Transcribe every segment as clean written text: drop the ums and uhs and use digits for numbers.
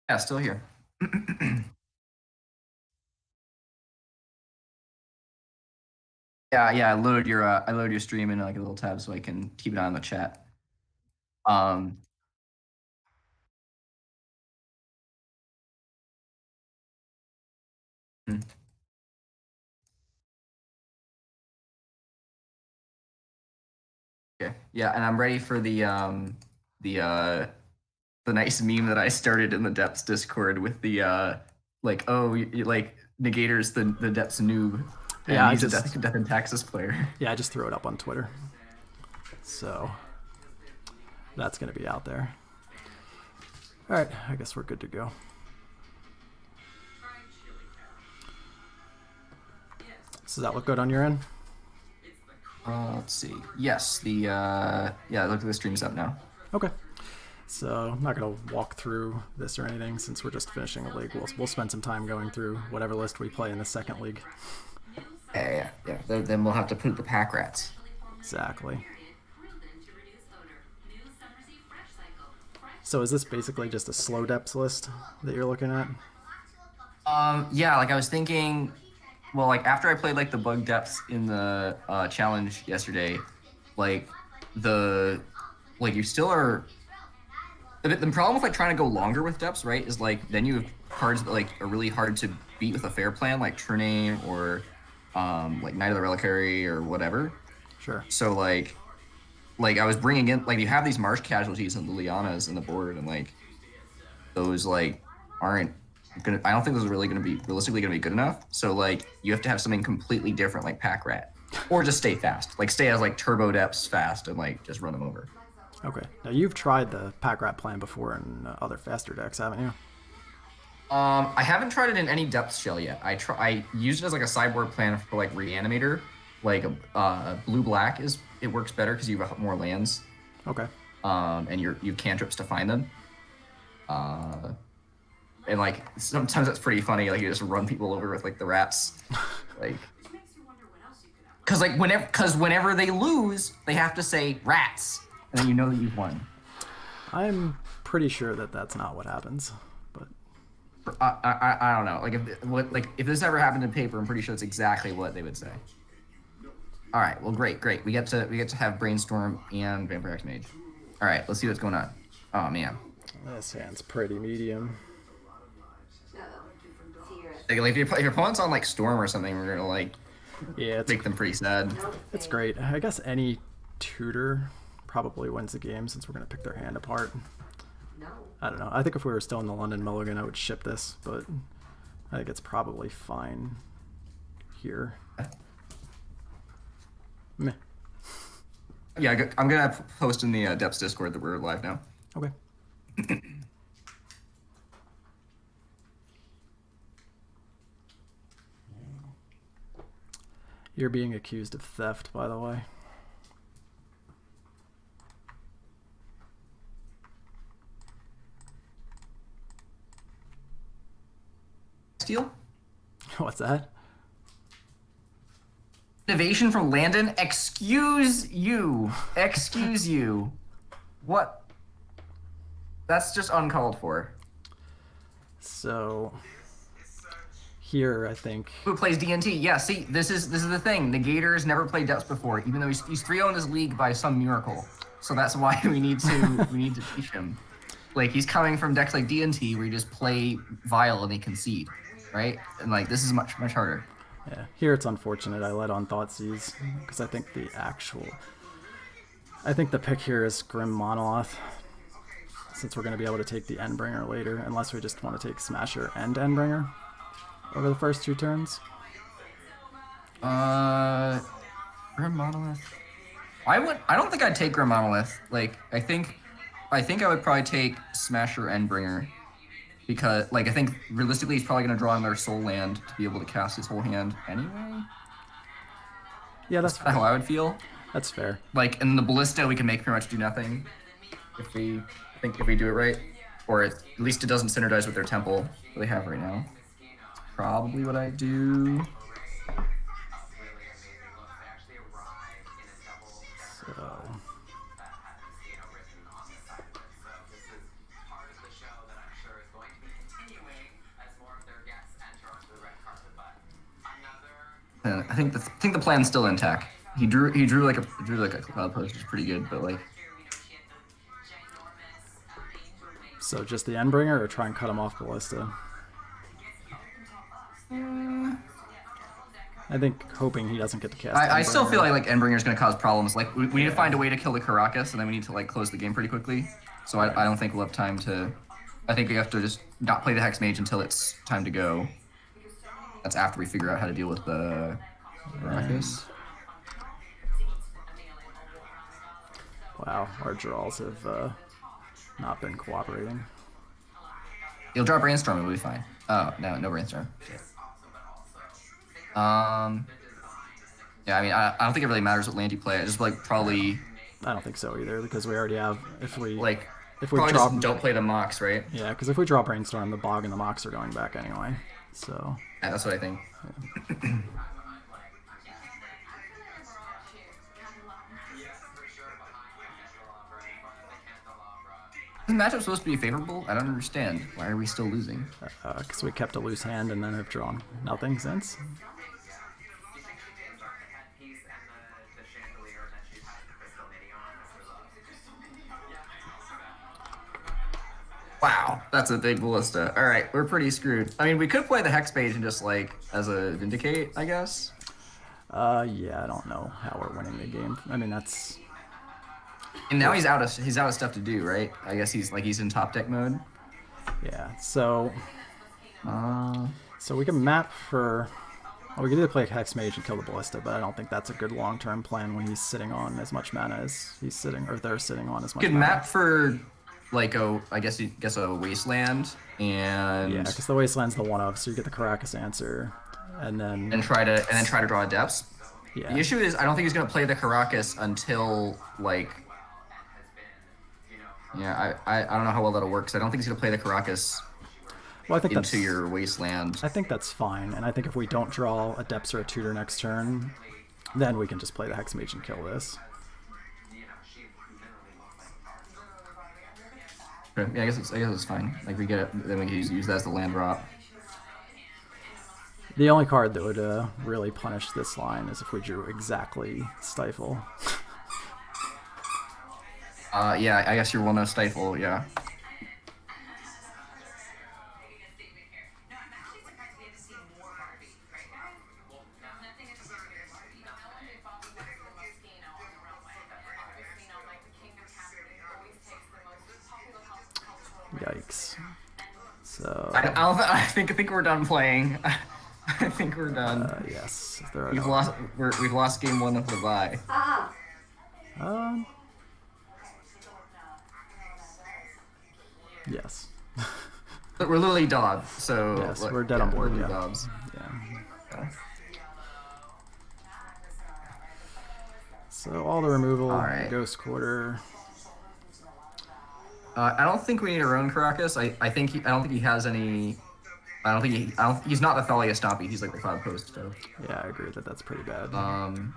Yeah, still here. Yeah. I loaded your stream in like a little tab so I can keep it on the chat. Um, hmm, okay. Yeah, and I'm ready for the uh the nice meme that I started in the Depths Discord with the like, oh, like Negator's the Depths noob Yeah, and I he's a just Death and Taxes player. yeah I just threw it up on Twitter, so that's gonna be out there. All right, I guess we're good to go. So does that look good on your end? Let's see. Yes, the yeah, look at the stream's up now. Okay. So I'm not gonna walk through this or anything since we're just finishing a league. We'll spend some time going through whatever list we play in the second league. Yeah. Then we'll have to put the pack rats. Exactly. So is this basically just a slow depths list that you're looking at? Yeah, like I was thinking, well, like after I played like the bug depths in the challenge yesterday, like the like you still are. The problem with like trying to go longer with depths, right, is like then you have cards that like are really hard to beat with a fair plan, like True Name or like Knight of the Reliquary or whatever. Sure. So like I was bringing in like you have these marsh casualties and Lilianas in the board, and like those like aren't gonna. I don't think those are really gonna be realistically gonna be good enough. So like you have to have something completely different, like Pack Rat, or just stay fast. Like stay as like turbo depths fast and like just run them over. Okay. Now you've tried the pack rat plan before in other faster decks, haven't you? I haven't tried it in any depth shell yet. I used it as like a sideboard plan for like Reanimator, like blue black is it works better because you have more lands. Okay. And you have cantrips to find them. And like sometimes that's pretty funny. Like you just run people over with like the rats, like whenever they lose, they have to say rats, and then you know that you've won. I'm pretty sure that that's not what happens, but I don't know. Like if this ever happened in paper, I'm pretty sure that's exactly what they would say. All right. Well, great. We get to have Brainstorm and Vampire X Mage. All right. Let's see what's going on. Oh man. this hand's pretty medium. Like if your opponent's on like Storm or something, we're gonna like Yeah, make them pretty sad. it's great. I guess any tutor probably wins the game since we're gonna pick their hand apart. I don't know. I think if we were still in the London Mulligan, I would ship this, but I think it's probably fine here. Meh. Yeah, I'm gonna post in the Depths Discord that we're live now. Okay. You're being accused of theft, by the way. Steal? What's that? Innovation from Landon? Excuse you. Excuse you. What? That's just uncalled for. So here, I think. Who plays D&T? Yeah, see, this is the thing. Negator's never played Depths before, even though he's 3-0 in this league by some miracle. So that's why we need to teach him. Like he's coming from decks like D&T where you just play Vile and they concede, right? And like this is much harder. Yeah, here it's unfortunate I let on Thoughtseize because I think the pick here is Grim Monolith, since we're going to be able to take the Endbringer later, unless we just want to take Smasher and Endbringer over the first 2 turns. Grim Monolith. I don't think I'd take Grim Monolith. Like I think I would probably take Smasher Endbringer. Because, like, I think realistically he's probably going to draw another Soul Land to be able to cast his whole hand anyway. Yeah, that's how I would feel. That's fair. Like, in the Ballista, we can make pretty much do nothing if we do it right. Or at least it doesn't synergize with their temple that they have right now. That's probably what I do. So I think the plan's still intact. He drew like a cloud post, which is pretty good, but like So just the Endbringer or try and cut him off Ballista? I think hoping he doesn't get to cast. I still Endbringer. feel like Endbringer's gonna cause problems. Like we need to find a way to kill the Caracas, and then we need to like close the game pretty quickly. So I don't think we'll have time to. I think we have to just not play the Hex Mage until it's time to go. That's after we figure out how to deal with the Caracas. Wow, our draws have not been cooperating. You'll draw Brainstorm, it'll be fine. Oh, no Brainstorm. Shit. Yeah, I mean, I don't think it really matters what land you play. I just like probably I don't think so either because we already have. If we probably draw, just don't play the Mox, right? yeah, because if we draw Brainstorm, the Bog and the Mox are going back anyway. So Yeah, that's what I think. Is the matchup supposed to be favorable? I don't understand. Why are we still losing? because we kept a loose hand and then have drawn nothing since. Wow, that's a big ballista. All right, we're pretty screwed. I mean, we could play the Hex Mage and just like as a Vindicate, I guess. Yeah, I don't know how we're winning the game. I mean, that's And now he's out of stuff to do, right? I guess he's in top deck mode. yeah. So we can map for. Well, we could either play Hex Mage and kill the Ballista, but I don't think that's a good long-term plan when he's sitting on as much mana as he's sitting, or they're sitting on as much. You could mana. map for like a wasteland and Yeah, because the Wasteland's the one of, so you get the Caracas answer, and then try to draw depths. yeah. The issue is I don't think he's gonna play the Caracas until like. Yeah, I don't know how well that'll work because I don't think he's gonna play the Caracas Well, I think into that's your wasteland. I think that's fine, and I think if we don't draw a Depths or a Tutor next turn, then we can just play the Hex Mage and kill this. Yeah, I guess it's fine. Like we get it, then we can use that as the land drop. The only card that would really punish this line is if we drew exactly Stifle. Yeah, I guess your will no stifle. Yeah. Yikes. So I think we're done playing. I think we're done. yes, there are We've no- lost game one of the bye. Yes. But we're literally dogs, so Yes, we're dead on board, we're yeah. dogs. Yeah. So all the removal, Alright. Ghost Quarter. I don't think we need our own Caracas. I don't think he has any. He's not the Thalia Stompy. He's like the Cloud Post. So. Yeah, I agree that that's pretty bad. Um,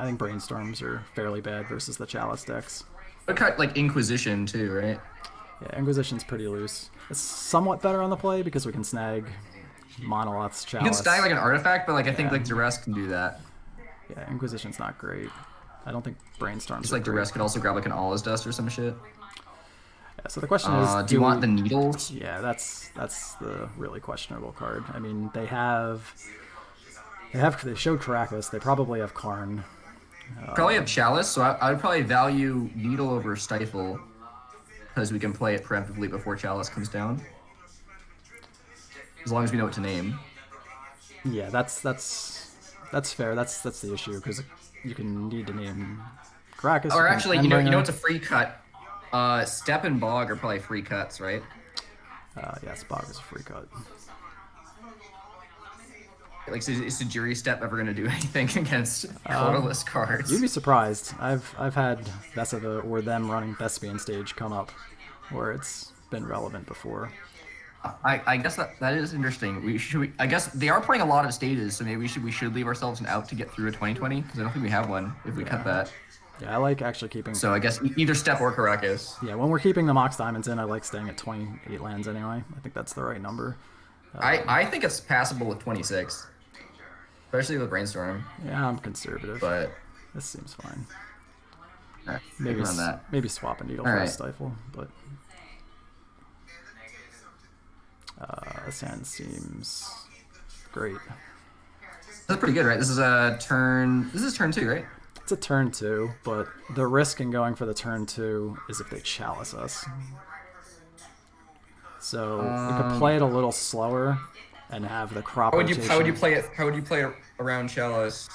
I think Brainstorms are fairly bad versus the Chalice decks. but cut like Inquisition too, right? Yeah, Inquisition's pretty loose. It's somewhat better on the play because we can snag Monolith's Chalice. You can snag like an artifact, but like I think Yeah. like Duress can do that. Yeah, Inquisition's not great. I don't think Brainstorms Just are like great. Duress could also grab like an All Is Dust or some shit. Yeah, so the question is, Do you want the needles? Yeah, that's the really questionable card. I mean, they showed Caracas. They probably have Karn. Probably have Chalice, so I would probably value Needle over Stifle because we can play it preemptively before Chalice comes down. As long as we know what to name. Yeah, that's fair. That's the issue because you can need to name Caracas. Or you can actually, you know Endbringer. what's a free cut? Step and Bog are probably free cuts, right? Yes, Bog is a free cut. Like, is the Jury Step ever going to do anything against colorless cards? You'd be surprised. I've had Vesava or them running Thespian stage come up where it's been relevant before. I guess that is interesting. I guess they are playing a lot of stages, so maybe we should leave ourselves an out to get through a 2020 because I don't think we have one if we cut that. Yeah, I like actually keeping. So I guess either Step or Caracas. Yeah, when we're keeping the Mox Diamonds in, I like staying at 28 lands anyway. I think that's the right number. I think it's passable with 26. especially with brainstorm. Yeah, I'm conservative. But This seems fine. all right, Maybe on that. maybe swap a needle All for a right. stifle, but this hand seems great. That's pretty good, right? This is a turn. This is turn 2, right? It's a turn 2, but the risk in going for the turn 2 is if they chalice us. So we could play it a little slower and have the crop rotation. How would you play it? How would you play it around chalice?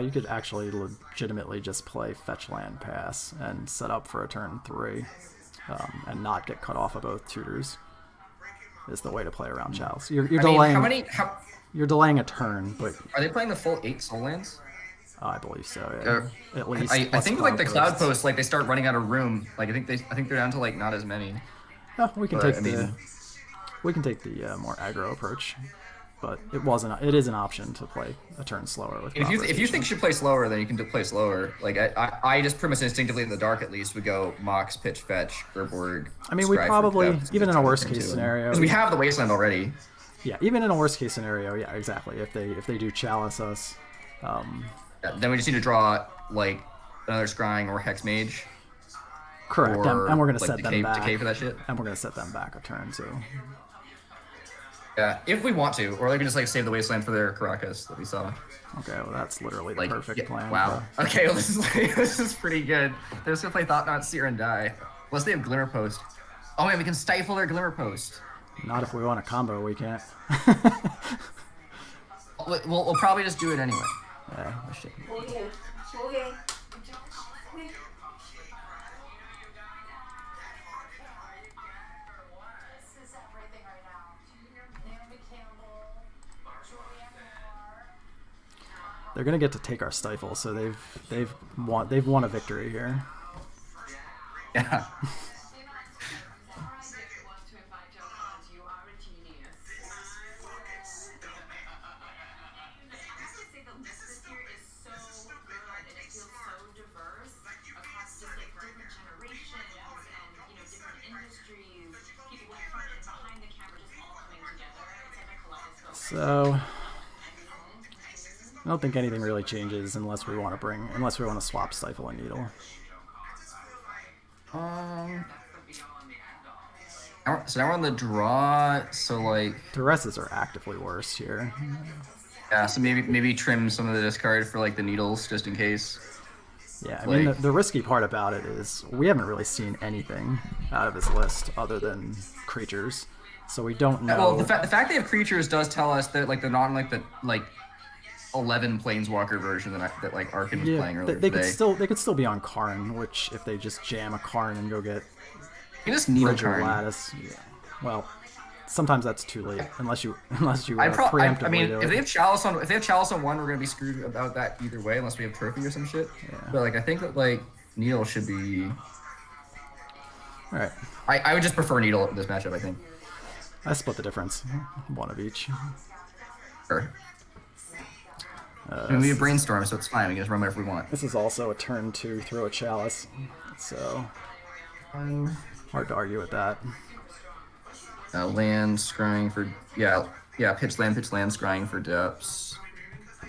You could actually legitimately just play fetch land pass and set up for a turn 3, and not get cut off of both tutors. Is the way to play around chalice. You're delaying. You're delaying a turn, but are they playing the full 8 soul lands? I believe so. Yeah. At least. I think like the cloud posts, like they start running out of room. Like I think they're down to like not as many. No, we can take the more aggro approach, but it is an option to play a turn slower with. If you think you should play slower, then you can play slower. Like I just pretty much instinctively in the dark at least would go Mox, pitch, fetch, Urborg. I mean, we probably even in a worst case scenario because we have the wasteland already. Yeah, even in a worst case scenario, yeah, exactly. If they do chalice us, yeah, then we just need to draw like another scrying or hex mage. Correct, and we're gonna set decay, them back. Decay for that shit. And we're gonna set them back a turn too. Yeah, if we want to, or like we just like save the wasteland for their Caracas that we saw. Okay, well that's literally the perfect plan. Wow. Okay, well, this is pretty good. They're just gonna play Thought Not Seer and die, unless they have Glimmer Post. Oh man, we can stifle their Glimmer Post. Not if we want a combo, we can't. we'll probably just do it anyway. Yeah. Oh, shit. They're gonna get to take our stifle, so they've won a victory here. Yeah. So I don't think anything really changes unless we want to swap stifle and needle. So now we're on the draw. So like duresses are actively worse here. Yeah, so maybe trim some of the discard for like the needles just in case. Yeah, I mean the risky part about it is we haven't really seen anything out of his list other than creatures, so we don't know. Well, the fact they have creatures does tell us that like they're not like the 11 planeswalker version that like Arkin was playing earlier they today. They could still be on Karn, which if they just jam a Karn and go get you just need a Karn. Lattice. Yeah. Well, sometimes that's too late unless you preemptively I mean, do if it. they have Chalice on one, we're gonna be screwed about that either way unless we have Trophy or some shit. Yeah. But like I think that like Needle should be. All right. I would just prefer Needle in this matchup. I think. I split the difference, one of each. Sure. I mean, we have Brainstorm, so it's fine. We can just run there if we want. This is also a turn 2 throw a Chalice, so hard to argue with that. Land scrying for pitch land scrying for depths.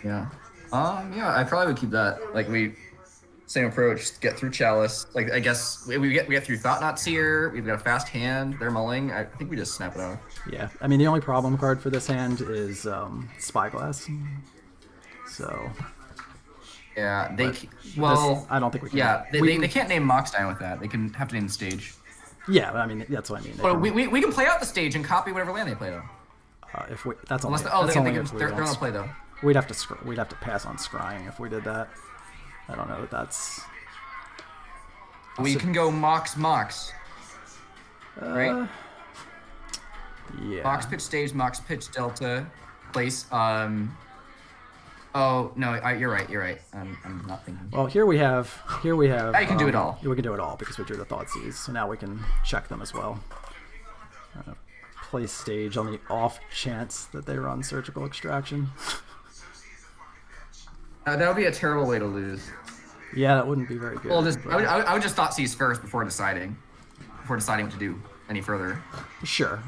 Yeah. Yeah, I probably would keep that. Like same approach. Get through Chalice. Like I guess we get through Thought Not Seer. We've got a fast hand. They're mulling. I think we just snap it off. Yeah. I mean the only problem card for this hand is Spyglass. So. Yeah, I don't think we can. Yeah, they can't name Moxstein with that. They can have to name the stage. Yeah, I mean that's what I mean. Well, we can play out the stage and copy whatever land they play though. If we that's only they're gonna play though. We'd have to pass on scrying if we did that. I don't know that that's. We can go Mox, right? Yeah. Mox pitch stage, Mox pitch delta, place. Oh no, you're right. I'm not thinking. Well, here we have. I can do it all. We can do it all because we drew the Thoughtseize, so now we can check them as well. Place stage on the off chance that they run surgical extraction. That would be a terrible way to lose. Yeah, that wouldn't be very good. Well, I would just Thoughtseize first before deciding what to do any further. Sure.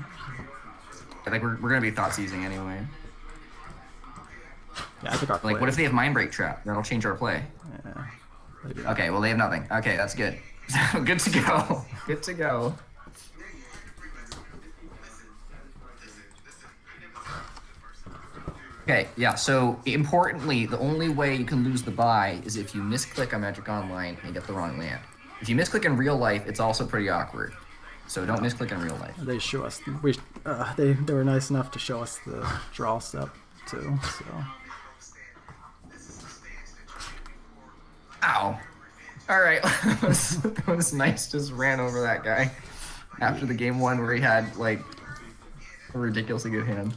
I think we're gonna be Thoughtseizing anyway. Yeah, I think our Like, play. what if they have Mind Break Trap? That'll change our play. Yeah. They do. Okay, well, they have nothing. Okay, that's good. Good to go. Good to go. Okay, yeah, so importantly, the only way you can lose the buy is if you misclick on Magic Online and get the wrong land. If you misclick in real life, it's also pretty awkward. So don't misclick in real life. They show us. They were nice enough to show us the draw step too. So. Ow. All right, that was nice. Just ran over that guy after the game one where he had like a ridiculously good hand.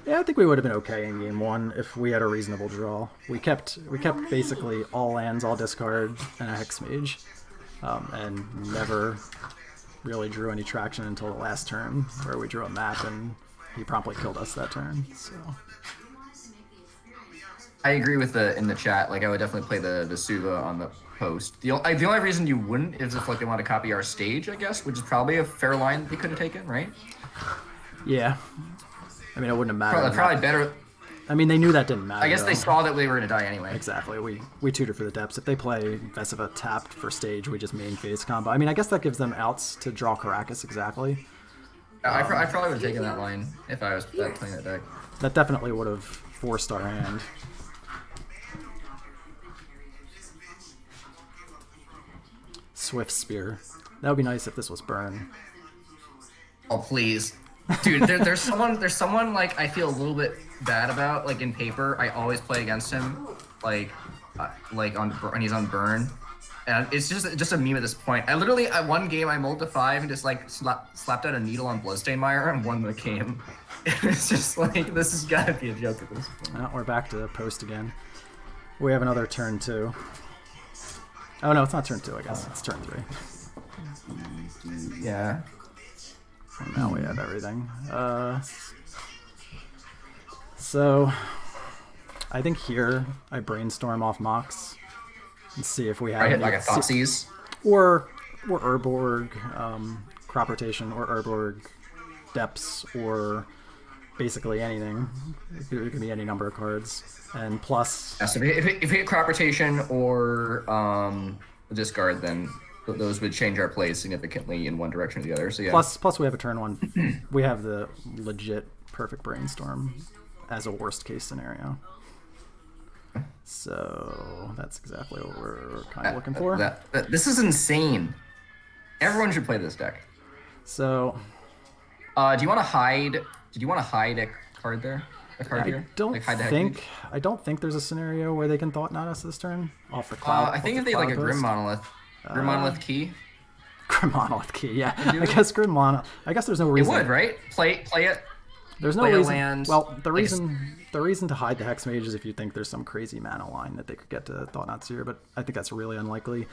Yeah, I think we would have been okay in game one if we had a reasonable draw. We kept basically all lands, all discard, and a Hex Mage, and never really drew any traction until the last turn, where we drew a map and he promptly killed us that turn. So I agree with in the chat. Like, I would definitely play the Suva on the post. The only reason you wouldn't is if like they want to copy our stage, I guess, which is probably a fair line they could have taken, right? yeah, I mean it wouldn't have mattered. Probably better. I mean they knew that didn't matter. I guess though. they saw that we were gonna die anyway. Exactly. We tutor for the depths. If they play Vesiva tapped for stage, we just main phase combo. I mean I guess that gives them outs to draw Caracas exactly. I probably would have taken that line if I was playing that deck. That definitely would have forced our hand. Swift Spear. That would be nice if this was Burn. Oh please, dude. There's someone like I feel a little bit bad about. Like in paper, I always play against him. Like when he's on Burn, and it's just a meme at this point. I literally at one game I mulled to 5 and just like slapped out a needle on Bloodstainmire and won the game. It's just like this has got to be a joke at this point. We're back to post again. We have another turn 2. Oh no, it's not turn 2. I guess it's turn 3. Yeah. And now we have everything. So I think here I brainstorm off Mox and see if we have I hit any, like a Thoughtseize. or Urborg, crop rotation, or Urborg depths, or basically anything. It could be any number of cards. And plus, Yeah, so if we hit crop rotation or discard, then those would change our play significantly in one direction or the other. So yeah. plus we have a turn 1. We have the legit perfect brainstorm as a worst case scenario. So that's exactly what we're kind of looking for. This is insane. Everyone should play this deck. So, do you want to hide? Did you want to hide a card there? A card here? I don't think there's a scenario where they can Thought Knot us this turn off the cloud. I think if they like a Grim Monolith, Grim Monolith Key. Grim Monolith Key, yeah. I guess Grim Monolith. I guess there's no reason. It would, right? Play it. There's no play reason. A land, well, the reason to hide the Hex Mage is if you think there's some crazy mana line that they could get to Thought Knot Seer, but I think that's really unlikely.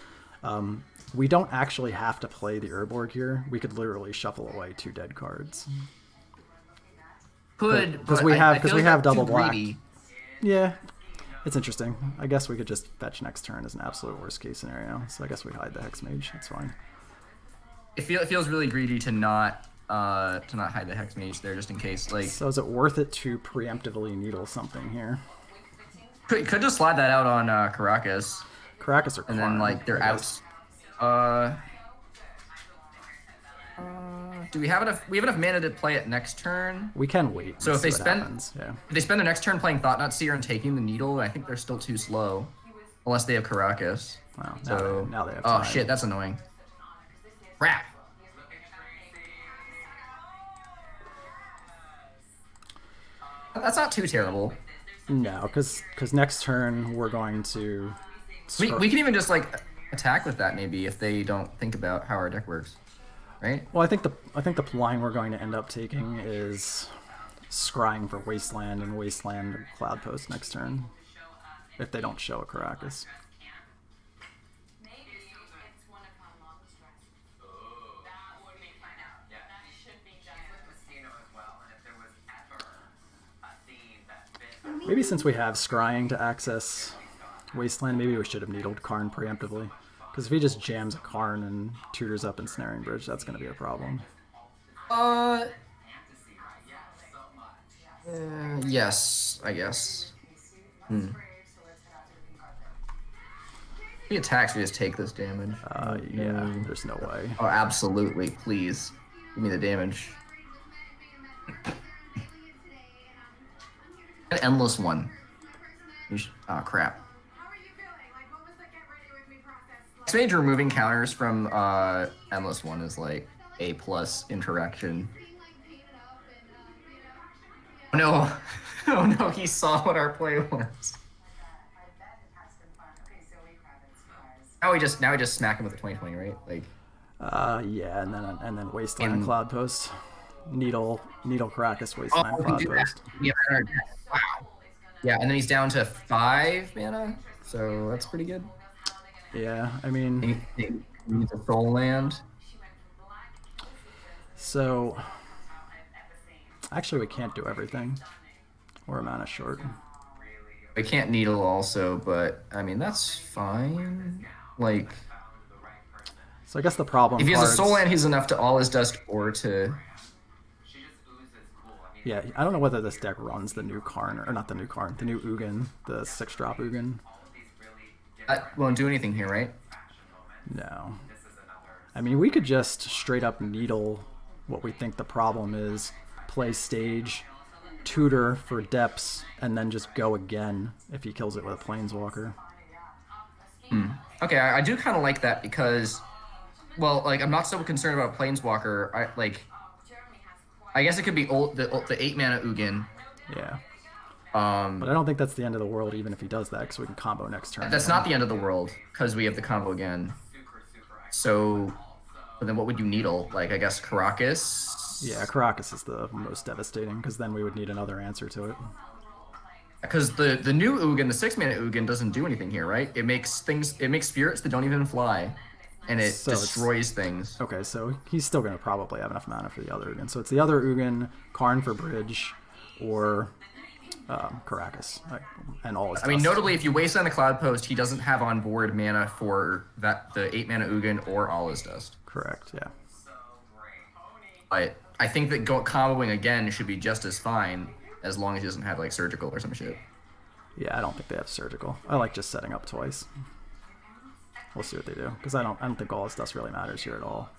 We don't actually have to play the Urborg here. We could literally shuffle away 2 dead cards. Could, because we have double black. Greedy. Yeah, it's interesting. I guess we could just fetch next turn as an absolute worst case scenario. So I guess we hide the Hex Mage. It's fine. It feels really greedy to not hide the Hex Mage there just in case. Like, so is it worth it to preemptively needle something here? Could just slide that out on Caracas. Caracas or Karn, and then like they're out. Do we have enough? We have enough mana to play it next turn. We can wait. So if they spend, yeah. If they spend the next turn playing Thought Knot Seer and taking the needle, I think they're still too slow, unless they have Caracas. Wow. So now they have oh time. shit, that's annoying. Crap. That's not too terrible. No, because next turn we're going to. We can even just like attack with that maybe if they don't think about how our deck works, right? Well, I think the line we're going to end up taking is scrying for Wasteland and Wasteland and Cloud Post next turn, if they don't show a Caracas. Maybe since we have scrying to access Wasteland, maybe we should have needled Karn preemptively. Because if he just jams a Karn and tutors up in Snaring Bridge, that's going to be a problem. Yes, I guess. Hmm. If he attacks, we just take this damage. Yeah, there's no way. Oh, absolutely. Please. Give me the damage. An endless one. Oh, crap. Next major removing counters from endless one is like A plus interaction. Oh no. Oh no, he saw what our play was. Now we just smack him with the 2020, right? Like Yeah, and then Wasteland Cloud Post. Needle Caracas Wasteland we can Cloud do that. Post. Yeah, wow. Yeah, and then he's down to 5 mana, so that's pretty good. Yeah, I mean, He needs a soul land. so actually we can't do everything. We're a mana short. I can't needle also, but I mean that's fine. Like So I guess the problem if he has cards, a soul land, he's enough to all his dust or to. Yeah, I don't know whether this deck runs the new Karn, or not the new Karn, the new Ugin, the 6-drop Ugin. That won't do anything here, right? No. I mean, we could just straight up needle what we think the problem is, play stage, tutor for depths, and then just go again if he kills it with a Planeswalker. Okay, I do kind of like that because, well, like I'm not so concerned about Planeswalker. I guess it could be the 8 mana Ugin. Yeah. But I don't think that's the end of the world, even if he does that, because we can combo next turn. That's not the end of the world because we have the combo again. So, but then what would you needle? Like I guess Caracas. Yeah, Caracas is the most devastating, because then we would need another answer to it. Because the new Ugin, the 6 mana Ugin, doesn't do anything here, right? It makes spirits that don't even fly, and it destroys things. Okay, so he's still going to probably have enough mana for the other Ugin. So it's the other Ugin, Karn for bridge, or Caracas, and all his I mean, dust. notably, if you waste on the Cloud Post, he doesn't have on board mana for the 8 mana Ugin or all his dust. Correct, yeah. But I think that comboing again should be just as fine as long as he doesn't have like surgical or some shit. Yeah, I don't think they have surgical. I like just setting up twice. We'll see what they do, because I don't think all his dust really matters here at all.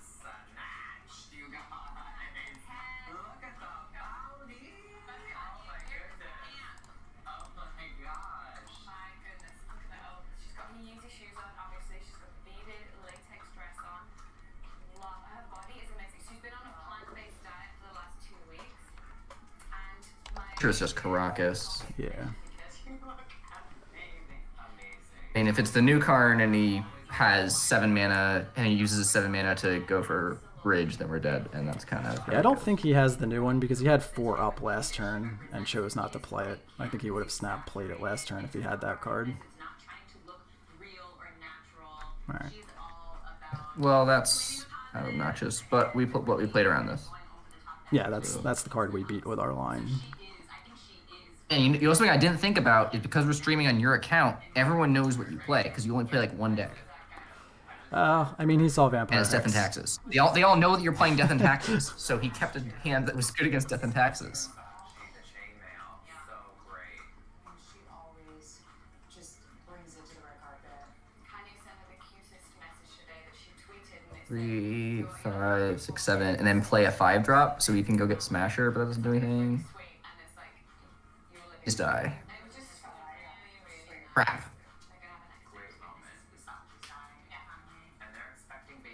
Sure, it's just Caracas. Yeah. I mean, if it's the new Karn and he has 7 mana and he uses his 7 mana to go for bridge, then we're dead, and that's kind of. Yeah, I don't think he has the new one because he had 4 up last turn and chose not to play it. I think he would have played it last turn if he had that card. Alright. Well, that's kind of obnoxious, but we played around this. Yeah, that's the card we beat with our line. And you know something I didn't think about is because we're streaming on your account, everyone knows what you play because you only play like one deck. I mean, he saw Vampire And it's Death and Taxes. They all know that you're playing Death and Taxes, so he kept a hand that was good against Death and Taxes. 3, 5, 6, 7, and then play a 5-drop so we can go get Smasher, but that doesn't do anything. Just die. Crap.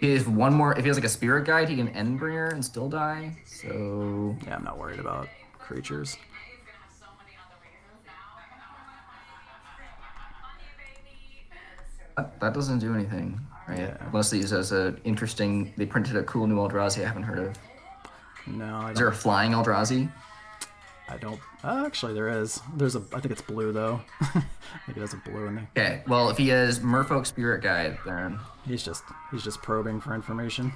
He has one more. If he has like a Spirit Guide, he can Endbringer and still die. So yeah, I'm not worried about creatures. That doesn't do anything, right? Yeah. Unless he says a interesting. They printed a cool new Eldrazi I haven't heard of. No, Is there a flying Eldrazi? I don't. Actually, there is. There's a. I think it's blue though. I think it has a blue in there. Okay. Well, if he has Merfolk Spirit Guide, then he's just probing for information.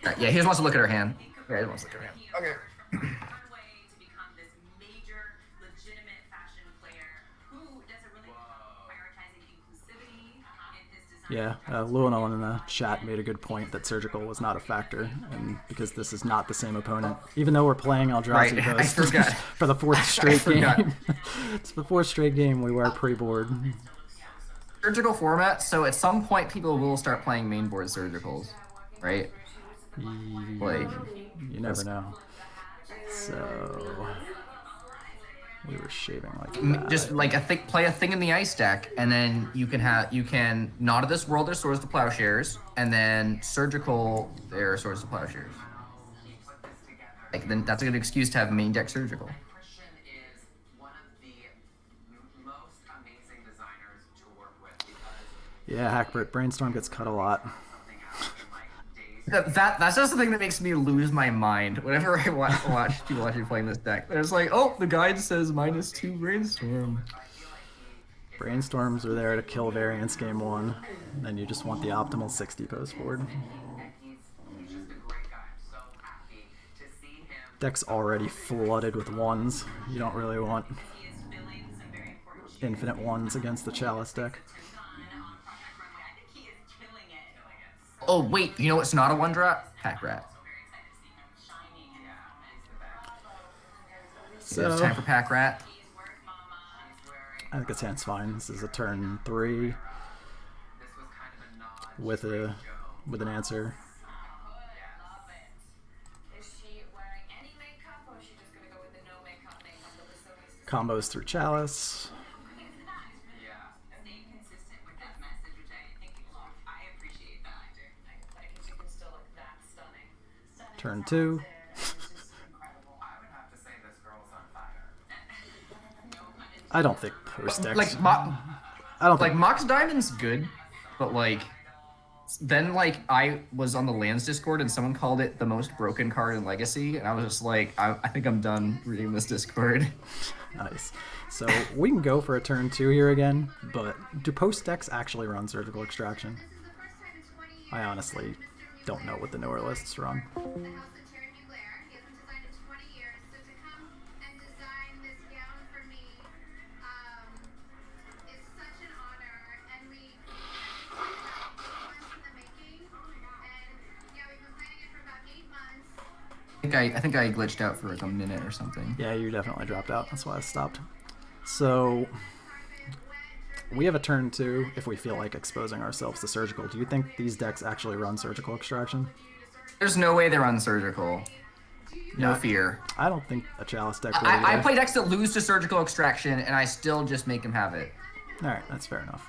Right, yeah, he just wants to look at her hand. Yeah, he wants to look at her hand. Okay. Yeah, Llewellyn in the chat made a good point that surgical was not a factor, and because this is not the same opponent, even though we're playing Eldrazi Right, I Ghost forgot. for the fourth I straight forgot. game. It's the fourth straight game we were pre-board. Surgical format, so at some point people will start playing mainboard surgicals, right? Like, You never know. So we were shaving like that. just like play a thing in the ice deck, and then you can Not of This World their Swords to Plowshares, and then surgical their Swords to Plowshares. Like, then that's a good excuse to have main deck surgical. Yeah, Hackbert Brainstorm gets cut a lot. That's just the thing that makes me lose my mind whenever I watch people actually playing this deck. It's like, oh, the guide says -2 brainstorm. Brainstorms are there to kill variance game 1, and then you just want the optimal 60 post board. Deck's already flooded with 1s. You don't really want infinite 1s against the Chalice deck. Oh wait, you know what's not a 1-drop? Pack Rat. So it's time for Pack Rat. I think his hand's fine. This is a turn 3 with an answer. Combos through Chalice. Turn 2. I don't think post decks. Like, I don't like think Mox Diamond's good, but like, then like I was on the Lands Discord and someone called it the most broken card in Legacy, and I was just like, I think I'm done reading this Discord. Nice. So we can go for a turn 2 here again, but do post decks actually run Surgical Extraction? I honestly don't know what the newer lists run. I think I glitched out for like a minute or something. Yeah, you definitely dropped out. That's why I stopped. So we have a turn 2 if we feel like exposing ourselves to Surgical. Do you think these decks actually run Surgical Extraction? There's no way they run surgical. No Yeah, fear. I don't think a Chalice deck would I either. play decks that lose to surgical extraction, and I still just make them have it. Alright, that's fair enough.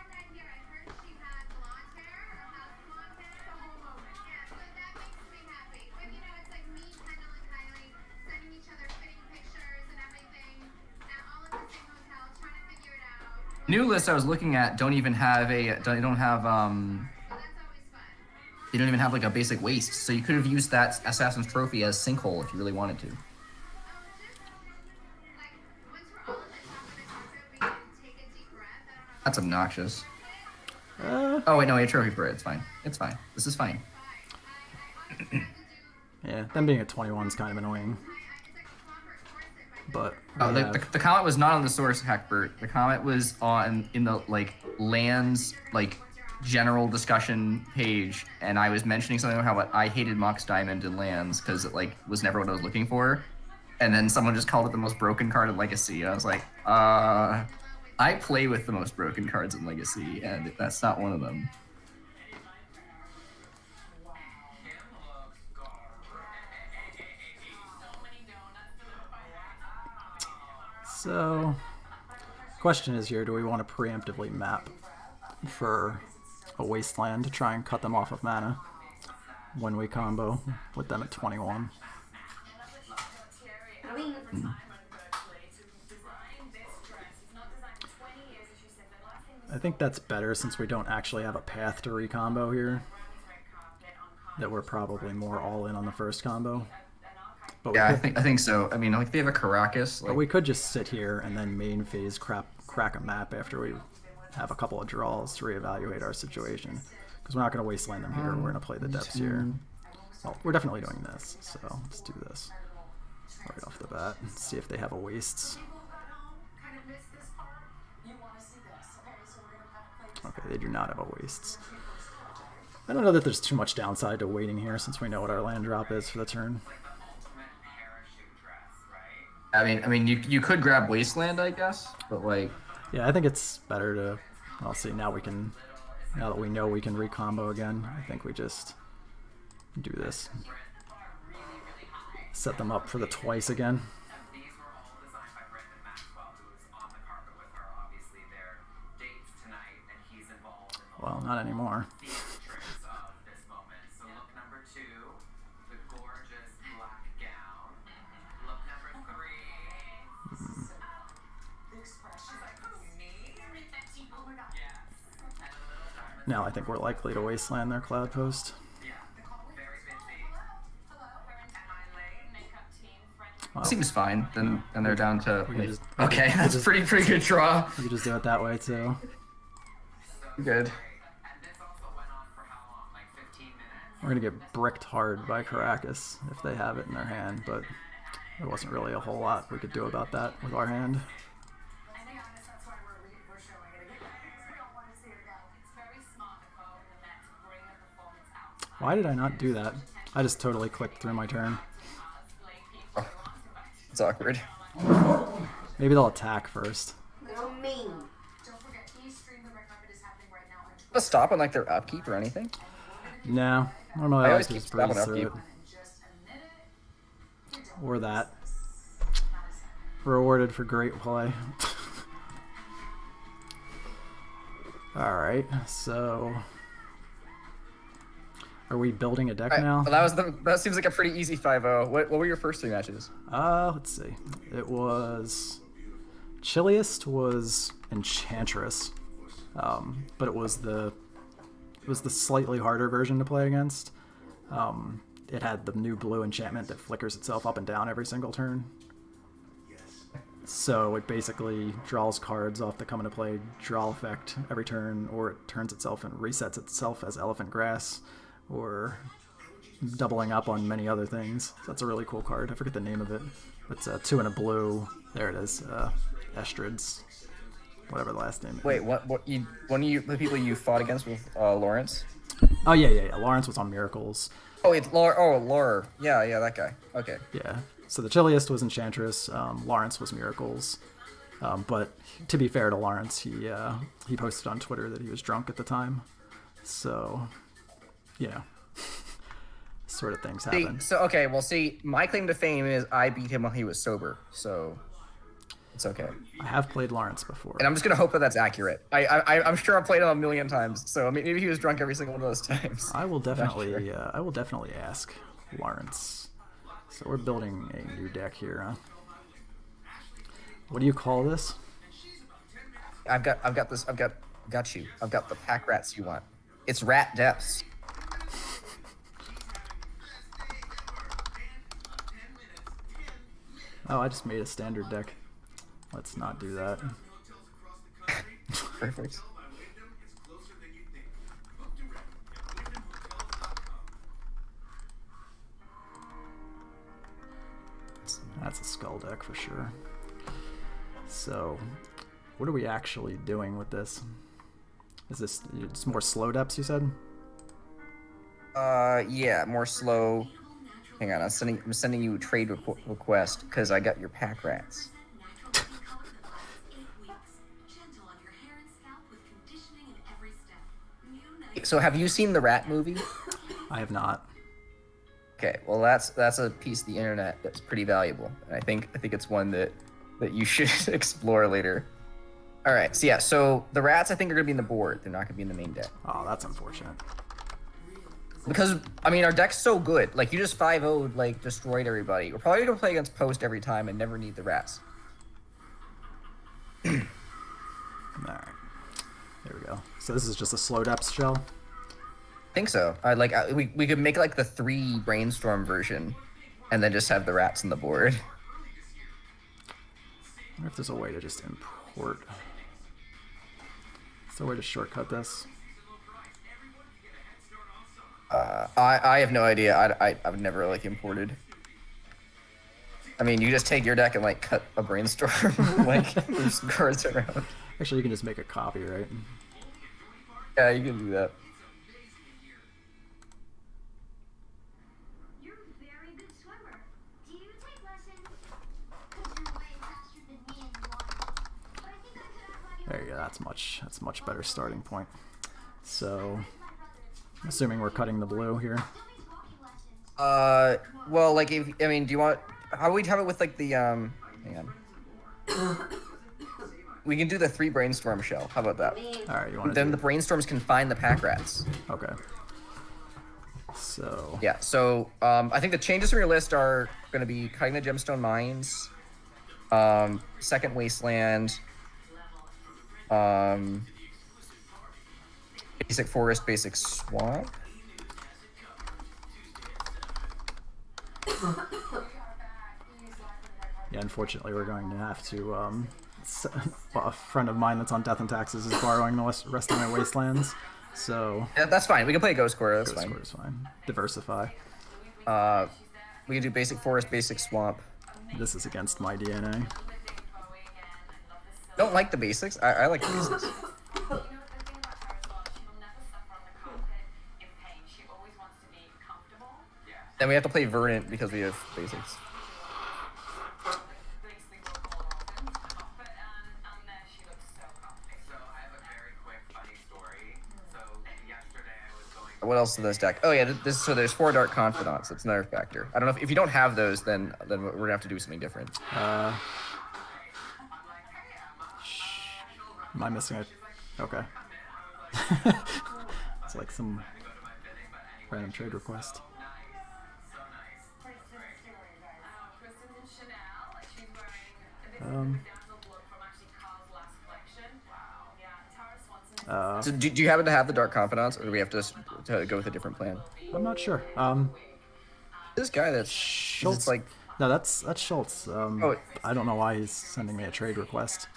New lists I was looking at don't even have they don't even have like a basic waste, so you could have used that Assassin's Trophy as Sinkhole if you really wanted to. That's obnoxious. Oh wait, no, a trophy for it. It's fine. It's fine. This is fine. Yeah, them being at 21 is kind of annoying. But Oh, the comment was not on the source, Hackbert. The comment was in the like lands like general discussion page, and I was mentioning something about how I hated Mox Diamond in lands because it like was never what I was looking for, and then someone just called it the most broken card in Legacy. And I was like, I play with the most broken cards in Legacy, and that's not one of them. So, question is here, do we want to preemptively map for a wasteland to try and cut them off of mana when we combo with them at 21? I think that's better since we don't actually have a path to recombo here. That we're probably more all in on the first combo. But Yeah, I think so. I mean, like they have a Caracas. but Like, we could just sit here and then main phase crack a map after we have a couple of draws to reevaluate our situation. Because we're not going to wasteland them here. We're going to play the depths here. Well, we're definitely doing this, so let's do this right off the bat. See if they have a wastes. Okay, they do not have a wastes. I don't know that there's too much downside to waiting here since we know what our land drop is for the turn. I mean, you could grab Wasteland, I guess, but like, Yeah, I think it's better to. I'll see. Now that we know we can recombo again, I think we just do this. Set them up for the twice again. Well, not anymore. Now I think we're likely to wasteland their cloud post. Well, seems fine. Then they're down to. Okay, that's pretty good draw. We could just do it that way too. Good. We're gonna get bricked hard by Caracas if they have it in their hand, but there wasn't really a whole lot we could do about that with our hand. Why did I not do that? I just totally clicked through my turn. Oh, it's awkward. Maybe they'll attack first. A stop on like their upkeep or anything? No, I don't know. I always like keep just stopping breeze through upkeep. it. Or that. Rewarded for great play. Alright, so are we building a deck now? Well, that seems like a pretty easy 5-0. What were your first 3 matches? Let's see. It was Chilliest was Enchantress. But it was the slightly harder version to play against. It had the new blue enchantment that flickers itself up and down every single turn. So it basically draws cards off the come into play draw effect every turn, or it turns itself and resets itself as Elephant Grass, or doubling up on many other things. So that's a really cool card. I forget the name of it. It's 2 and a blue. There it is. Estrids. Whatever the last name is. Wait, one of the people you fought against with Lawrence? Oh, yeah. Lawrence was on Miracles. Oh, it's Laura. Oh, Laura. Yeah, that guy. Okay. Yeah. So the Chilliest was Enchantress. Lawrence was Miracles. But to be fair to Lawrence, he posted on Twitter that he was drunk at the time. So, you know, sort of things happen. See, my claim to fame is I beat him while he was sober. So it's okay. I have played Lawrence before. And I'm just going to hope that that's accurate. I'm sure I've played him a million times. So maybe he was drunk every single one of those times. I will definitely ask Lawrence. So we're building a new deck here, huh? What do you call this? I've got you. I've got the pack rats you want. It's Rat Depths. Oh, I just made a standard deck. Let's not do that. Perfect. That's a skull deck for sure. So, what are we actually doing with this? Is this it's more slow depths, you said? Yeah, more slow. Hang on, I'm sending you a trade request because I got your pack rats. So have you seen the Rat movie? I have not. Okay, well that's a piece of the internet that's pretty valuable, and I think it's one that you should explore later. All right, so the rats I think are gonna be in the board. They're not gonna be in the main deck. Oh, that's unfortunate. Because I mean our deck's so good. Like you just 5-0'd like destroyed everybody. We're probably gonna play against Post every time and never need the rats. All right, there we go. So this is just a slow depths shell. I think so. We could make like the 3 brainstorm version, and then just have the rats on the board. I wonder if there's a way to just import. Is there a way to shortcut this? I have no idea. I've never like imported. I mean, you just take your deck and like cut a brainstorm, like move some cards around. Actually, you can just make a copy, right? Yeah, you can do that. yeah, that's much better starting point. So, assuming we're cutting the blue here. Well, like, if I mean, do you want? How would we have it with like the Hang on. We can do the 3 brainstorm shell. How about that? All right, you want to? Then the brainstorms can find the pack rats. Okay. So. Yeah. So I think the changes from your list are going to be cutting the gemstone mines, second wasteland, basic forest, basic swamp. Yeah, unfortunately, we're going to have to. Well, a friend of mine that's on death and taxes is borrowing the rest of my wastelands, so. Yeah, that's fine. We can play Ghost Quarter. That's Ghost fine. Quarter's fine. Diversify. We can do basic forest, basic swamp. This is against my DNA. Don't like the basics. I like the basics. Then we have to play Verdant because we have basics. What else in this deck? Oh yeah, so there's 4 Dark Confidants. That's another factor. I don't know if you don't have those, then we're gonna have to do something different. Am I missing it? Okay. It's like some random trade request. So do you happen to have the Dark Confidants, or do we have to go with a different plan? I'm not sure. This guy that's Schultz. like No, that's Schultz. I don't know why he's sending me a trade request.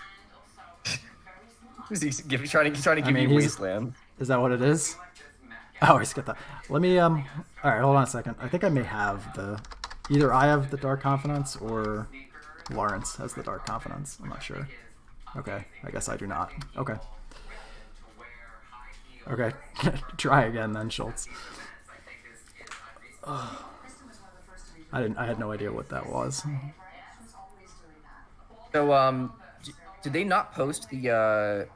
is he trying to give mean, you wasteland? Is that what it is? Oh, he's got that. Let me all right, hold on a second. I think I may have either I have the Dark Confidants or Lawrence has the Dark Confidants. I'm not sure. Okay, I guess I do not. Okay. Okay, try again then, Schultz. I had no idea what that was. So did they not post the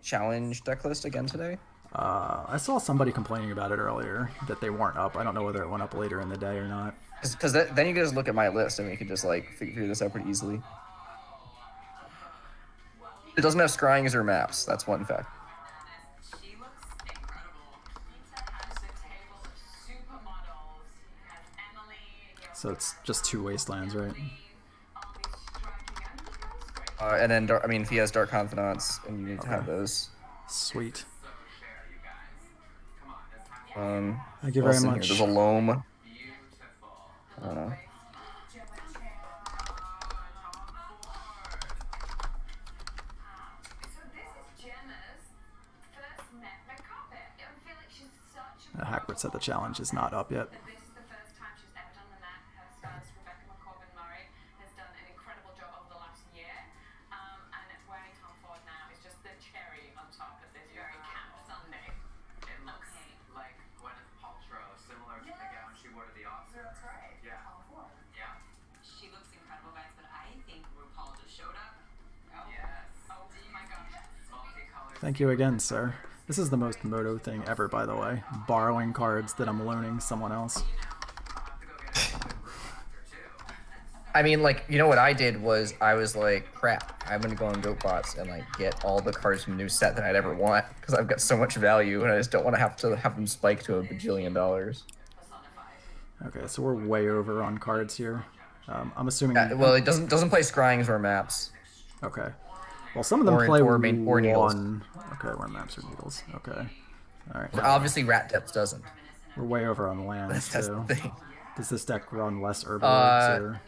challenge deck list again today? I saw somebody complaining about it earlier that they weren't up. I don't know whether it went up later in the day or not. Because then you can just look at my list and we can just like figure this out pretty easily. It doesn't have scryings or maps. That's one fact. So it's just 2 wastelands, right? And then, if he has Dark Confidants, and you need to have those. Sweet. Thank Thank you very much. There's a loam. I don't know. Hackbert said the challenge is not up yet. Thank you again, sir. This is the most Moto thing ever, by the way. Borrowing cards that I'm loaning someone else. I mean, like, you know what I did was I was like, crap, I'm gonna go on GoatBots and like get all the cards from the new set that I'd ever want because I've got so much value and I just don't want to have them spike to $1 bajillion. Okay, so we're way over on cards here. I'm assuming. Yeah, well, it doesn't play scryings or maps. Okay. Well, some of them play one. Okay, where maps or needles. Okay. All right. Obviously, Rat Depths doesn't. We're way over on land That's too. the thing. Does this deck run less Herborgs or?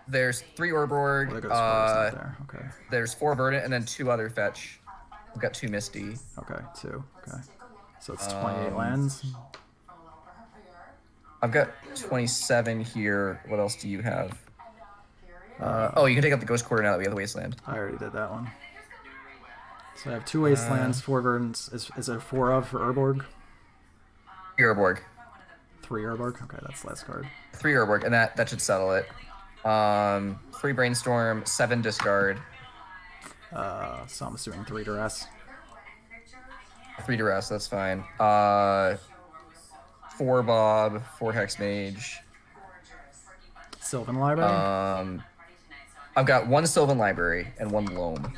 There's 3 Urborg. There. Okay. There's 4 Verdant and then 2 other fetch. We've got 2 Misty. Okay, 2. Okay. So it's 28 lands. I've got 27 here. What else do you have? Oh, you can take out the Ghost Quarter now that we have the Wasteland. I already did that one. So I have 2 Wastelands, 4 Verdants. Is it 4 of for Urborg? 3 Urborg. 3 Urborg? Okay, that's the last card. 3 Urborg, and that should settle it. 3 Brainstorm, 7 Discard. So I'm assuming 3 duress. 3 duress, that's fine. 4 Bob, 4 Hex Mage. Sylvan Library. I've got 1 Sylvan Library and 1 Loam.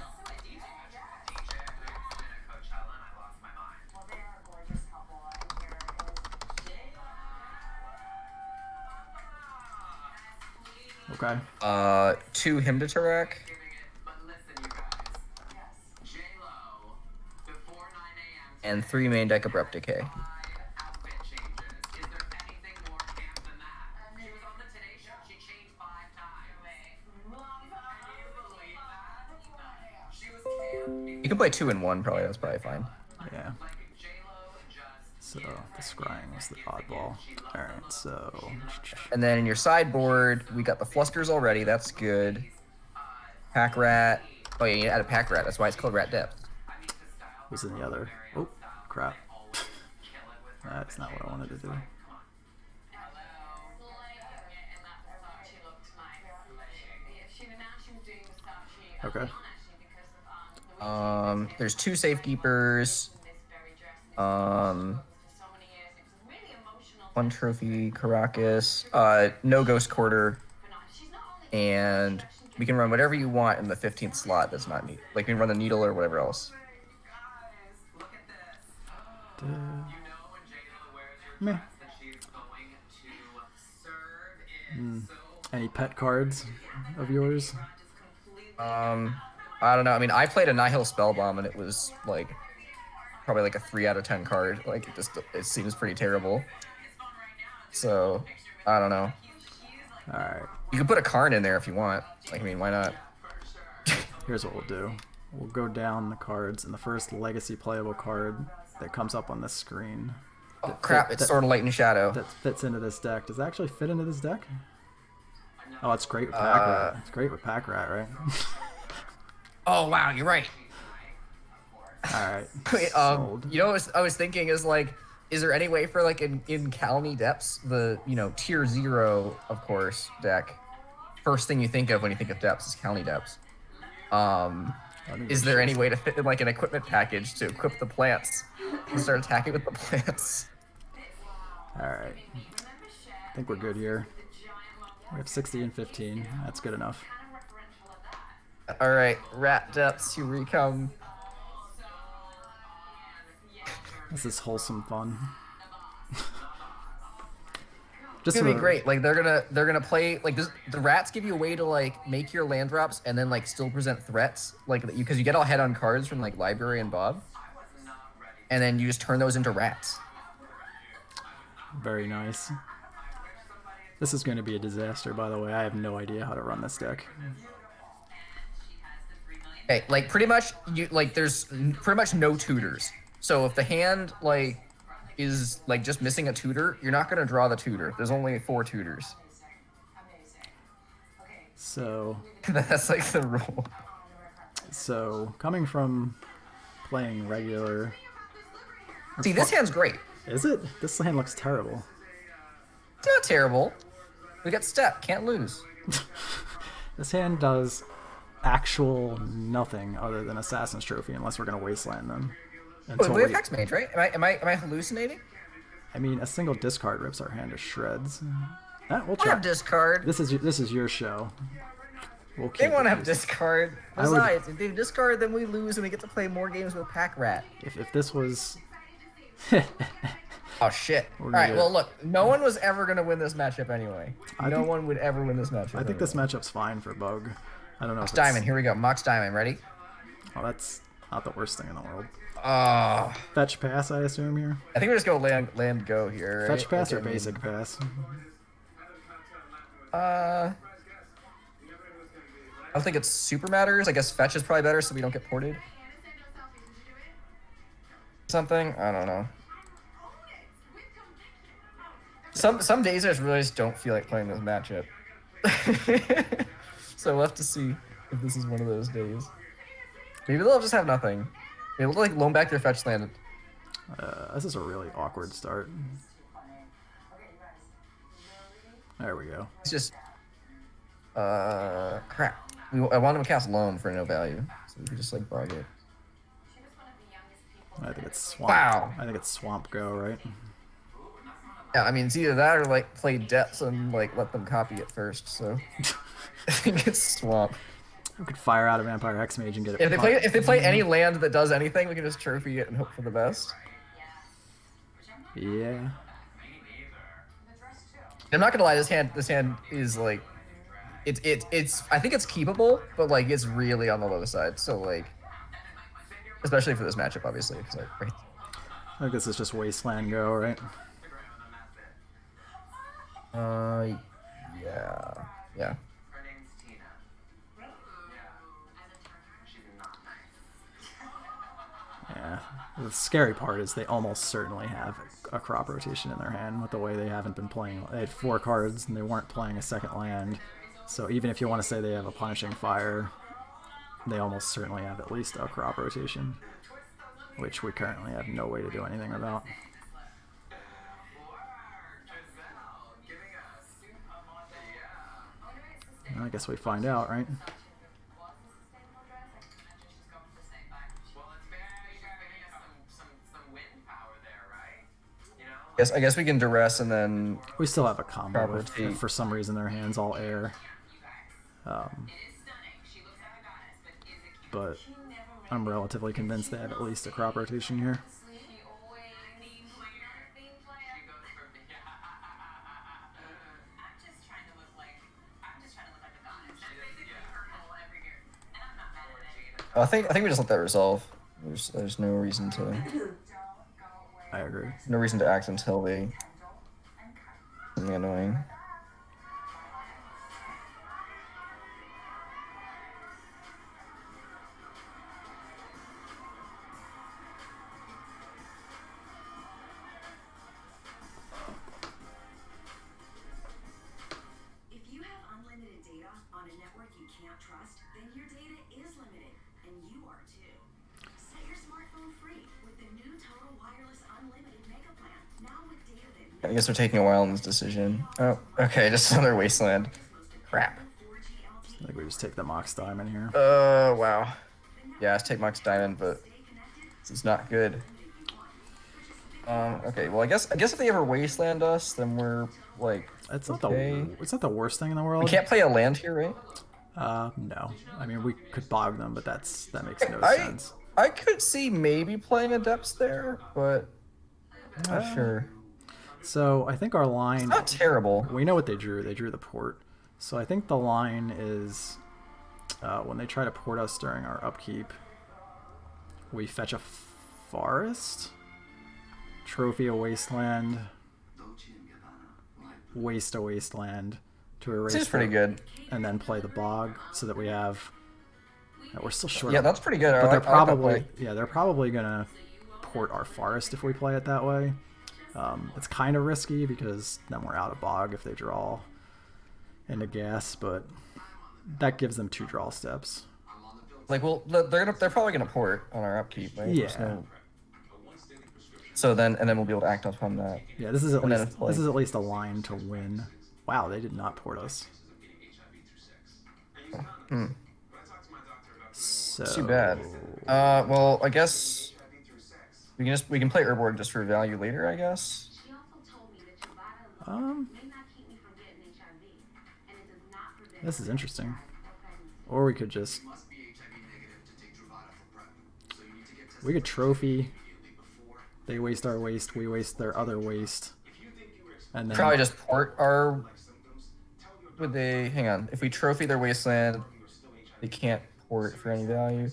Okay. 2 Hymn-to-Turek. And 3 main deck Abrupt Decay. You can play 2 in 1, probably. That's probably fine. Yeah. So the scrying was the oddball. Alright, so... And then in your sideboard, we got the Fluskers already. That's good. Pack Rat. Oh, yeah, you add a Pack Rat. That's why it's called Rat Depth. Who's in the other? Oh, crap. That's not what I wanted to do. Okay. There's 2 Safekeepers. 1 Trophy Caracas. No Ghost Quarter. And we can run whatever you want in the 15th slot that's not neat. Like, we can run the Needle or whatever else. Meh. Any pet cards of yours? I don't know. I mean, I played a Nihil Spellbomb, and it was, like, probably like a 3 out of 10 card. Like, it seems pretty terrible. So, I don't know. Alright. You can put a Karn in there if you want. Like, I mean, why not? Here's what we'll do. We'll go down the cards, and the first legacy playable card that comes up on this screen. Oh, crap. It's Sword of Light and Shadow. That fits into this deck. Does it actually fit into this deck? Oh, it's great with Pack Rat. It's great with Pack Rat, right? Oh, wow. You're right. Alright. Wait, you know what I was thinking is, like, is there any way for, like, in Kalni Depths, the, you know, tier 0, of course, deck, first thing you think of when you think of Depths is Kalni Depths. Is there any way to fit in, like, an equipment package to equip the plants and start attacking with the plants? Alright. I think we're good here. We have 60 and 15. That's good enough. Alright, Rat Depths, here we come. This is wholesome fun. It's gonna be great. Like, they're gonna play, like, this, the rats give you a way to, like, make your land drops and then, like, still present threats, like, because you get all head on cards from, like, Library and Bob, and then you just turn those into rats. Very nice. This is going to be a disaster, by the way. I have no idea how to run this deck. Okay, like, pretty much there's pretty much no tutors. So if the hand, like, is, like, just missing a tutor, you're not gonna draw the tutor. There's only 4 tutors. So that's, like, the rule. So coming from playing regular. See, this hand's great. Is it? This hand looks terrible. It's not terrible. We got Step, can't lose. This hand does actual nothing other than Assassin's Trophy, unless we're gonna wasteland them. Wait, we have Hex Mage, right? Am I hallucinating? I mean, a single discard rips our hand to shreds. We'll I try. have discard. This is your show. We'll They want to have discard. I would- Besides, if they discard, then we lose and we get to play more games with Pack Rat. If this was. Oh shit! All We're right, good. well look, no one was ever gonna win this matchup anyway. I No think- one would ever win this matchup. I think this matchup's fine for Bug. I don't know. Mox Diamond, here we go. Mox Diamond, ready? Oh, that's not the worst thing in the world. Oh, Fetch pass, I assume here. I think we're just gonna land go here. Right? Fetch pass or Okay, basic pass? I don't think it's super matters. I guess fetch is probably better so we don't get ported. Something? I don't know. Some days I just really just don't feel like playing this matchup. So we'll have to see if this is one of those days. Maybe they'll just have nothing. Maybe they'll like loan back their fetch land. This is a really awkward start. There we go. It's just crap. I wanted to cast Loan for no value, so we could just like bug it. I think it's Swamp. Wow. I think it's Swamp Go, right? Yeah, I mean it's either that or like play Depths and like let them copy it first. So I think it's Swamp. We could fire out a Vampire X Mage and get it. If they play any land that does anything, we can just trophy it and hope for the best. Yeah. I'm not gonna lie, this hand is like it's I think it's keepable, but like it's really on the low side. So like especially for this matchup, obviously, because like right. I think this is just Wasteland Go, right? Yeah, yeah. Yeah. The scary part is they almost certainly have a crop rotation in their hand with the way they haven't been playing. They had 4 cards and they weren't playing a second land. So even if you want to say they have a Punishing Fire, they almost certainly have at least a crop rotation, which we currently have no way to do anything about. I guess we find out, right? I guess we can duress and then we still have a combo if for some reason their hand's all air. But I'm relatively convinced they have at least a crop rotation here. I think we just let that resolve. There's no reason to. I agree. No reason to act until they something annoying. If you have unlimited data on a network you can't trust, then your data is limited, and you are too. Set your smartphone free with the new Total Wireless Unlimited Mega Plan. Now with data that I guess they're taking a while in this decision. Oh, okay, just another Wasteland. Crap. I think we just take the Mox Diamond here. Wow. Yeah, let's take Mox Diamond, but this is not good. Okay, well, I guess if they ever Wasteland us, then we're like. It's okay. It's not the worst thing in the world. We can't play a land here, right? No. I mean, we could bog them, but that makes no sense. I could see maybe playing a Depths there, but I'm not sure. So I think our line. It's not terrible. We know what they drew. They drew the port. So I think the line is when they try to port us during our upkeep, we fetch a forest, trophy a wasteland, waste a wasteland to erase. Seems pretty good. And then play the bog so that we have. We're still short. Yeah, that's pretty good. But they're probably gonna port our forest if we play it that way. It's kind of risky because then we're out of bog if they draw into gas, but that gives them 2 draw steps. Like, well, they're probably gonna port on our upkeep, right? Yeah. So then we'll be able to act upon that. Yeah, this is at least a line to win. Wow, they did not port us. So Too bad. Well, I guess we can play Urborg just for value later, I guess. This is interesting. Or we could just trophy. They waste our waste, we waste their other waste. And then probably just port our would they hang on. If we trophy their wasteland, they can't port for any value.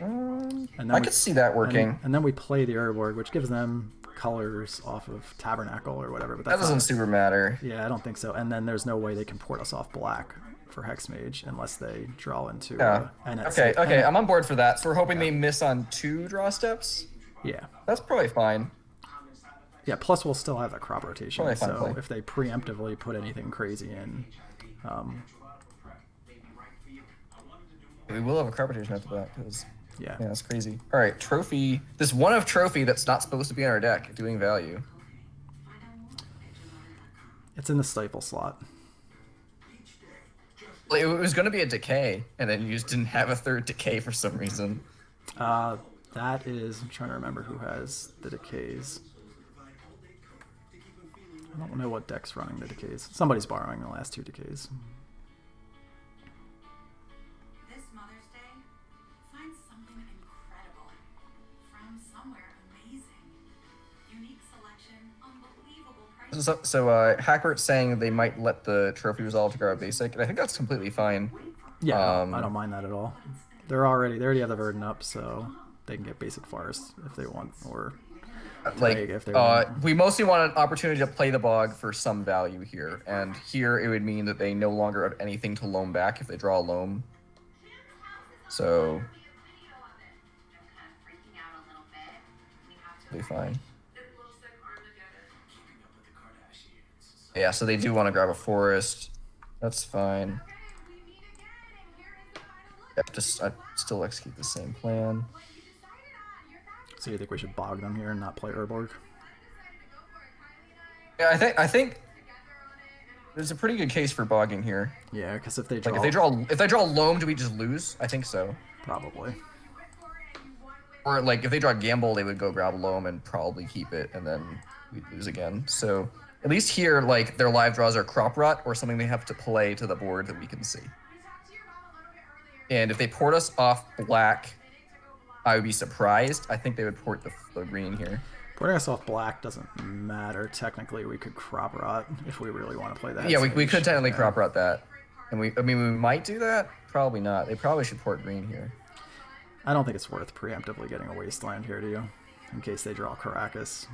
I could see that working. And then we play the Urborg, which gives them colors off of Tabernacle or whatever. But that doesn't super matter. Yeah, I don't think so. And then there's no way they can port us off black for Hexmage unless they draw into Okay, I'm on board for that. So we're hoping they miss on 2 draw steps. Yeah. That's probably fine. Yeah, plus we'll still have that crop rotation. Probably fine so play. If they preemptively put anything crazy in, we will have a crop rotation after that because yeah, that's crazy. All right, trophy. This one of trophy that's not supposed to be in our deck doing value. It's in the stifle slot. It was going to be a decay, and then you just didn't have a third decay for some reason. That is. I'm trying to remember who has the decays. I don't know what deck's running the decays. Somebody's borrowing the last 2 decays. This Mother's Day, find something incredible from somewhere amazing. Unique selection, unbelievable prices. So Hackbert's saying they might let the trophy resolve to grab a basic, and I think that's completely fine. Yeah, I don't mind that at all. They already have the Verdant up, so they can get basic forest if they want, or Like, if they want. we mostly want an opportunity to play the bog for some value here, and here it would mean that they no longer have anything to loam back if they draw a loam. So, be fine. Yeah, so they do want to grab a forest. That's fine. Yeah, I still execute the same plan. So you think we should bog them here and not play Urborg? Yeah, I think there's a pretty good case for bogging here. Yeah, because if they draw, Like if they draw loam, do we just lose? I think so. probably. Or like if they draw gamble, they would go grab loam and probably keep it, and then we lose again. So at least here, like their live draws are crop rot or something they have to play to the board that we can see. And if they port us off black, I would be surprised. I think they would port the green here. Porting us off black doesn't matter. Technically, we could crop rot if we really want to play that. Yeah, we stage. could technically Yeah. crop rot that. And we might do that. Probably not. They probably should port green here. I don't think it's worth preemptively getting a wasteland here, do you? In case they draw Caracas.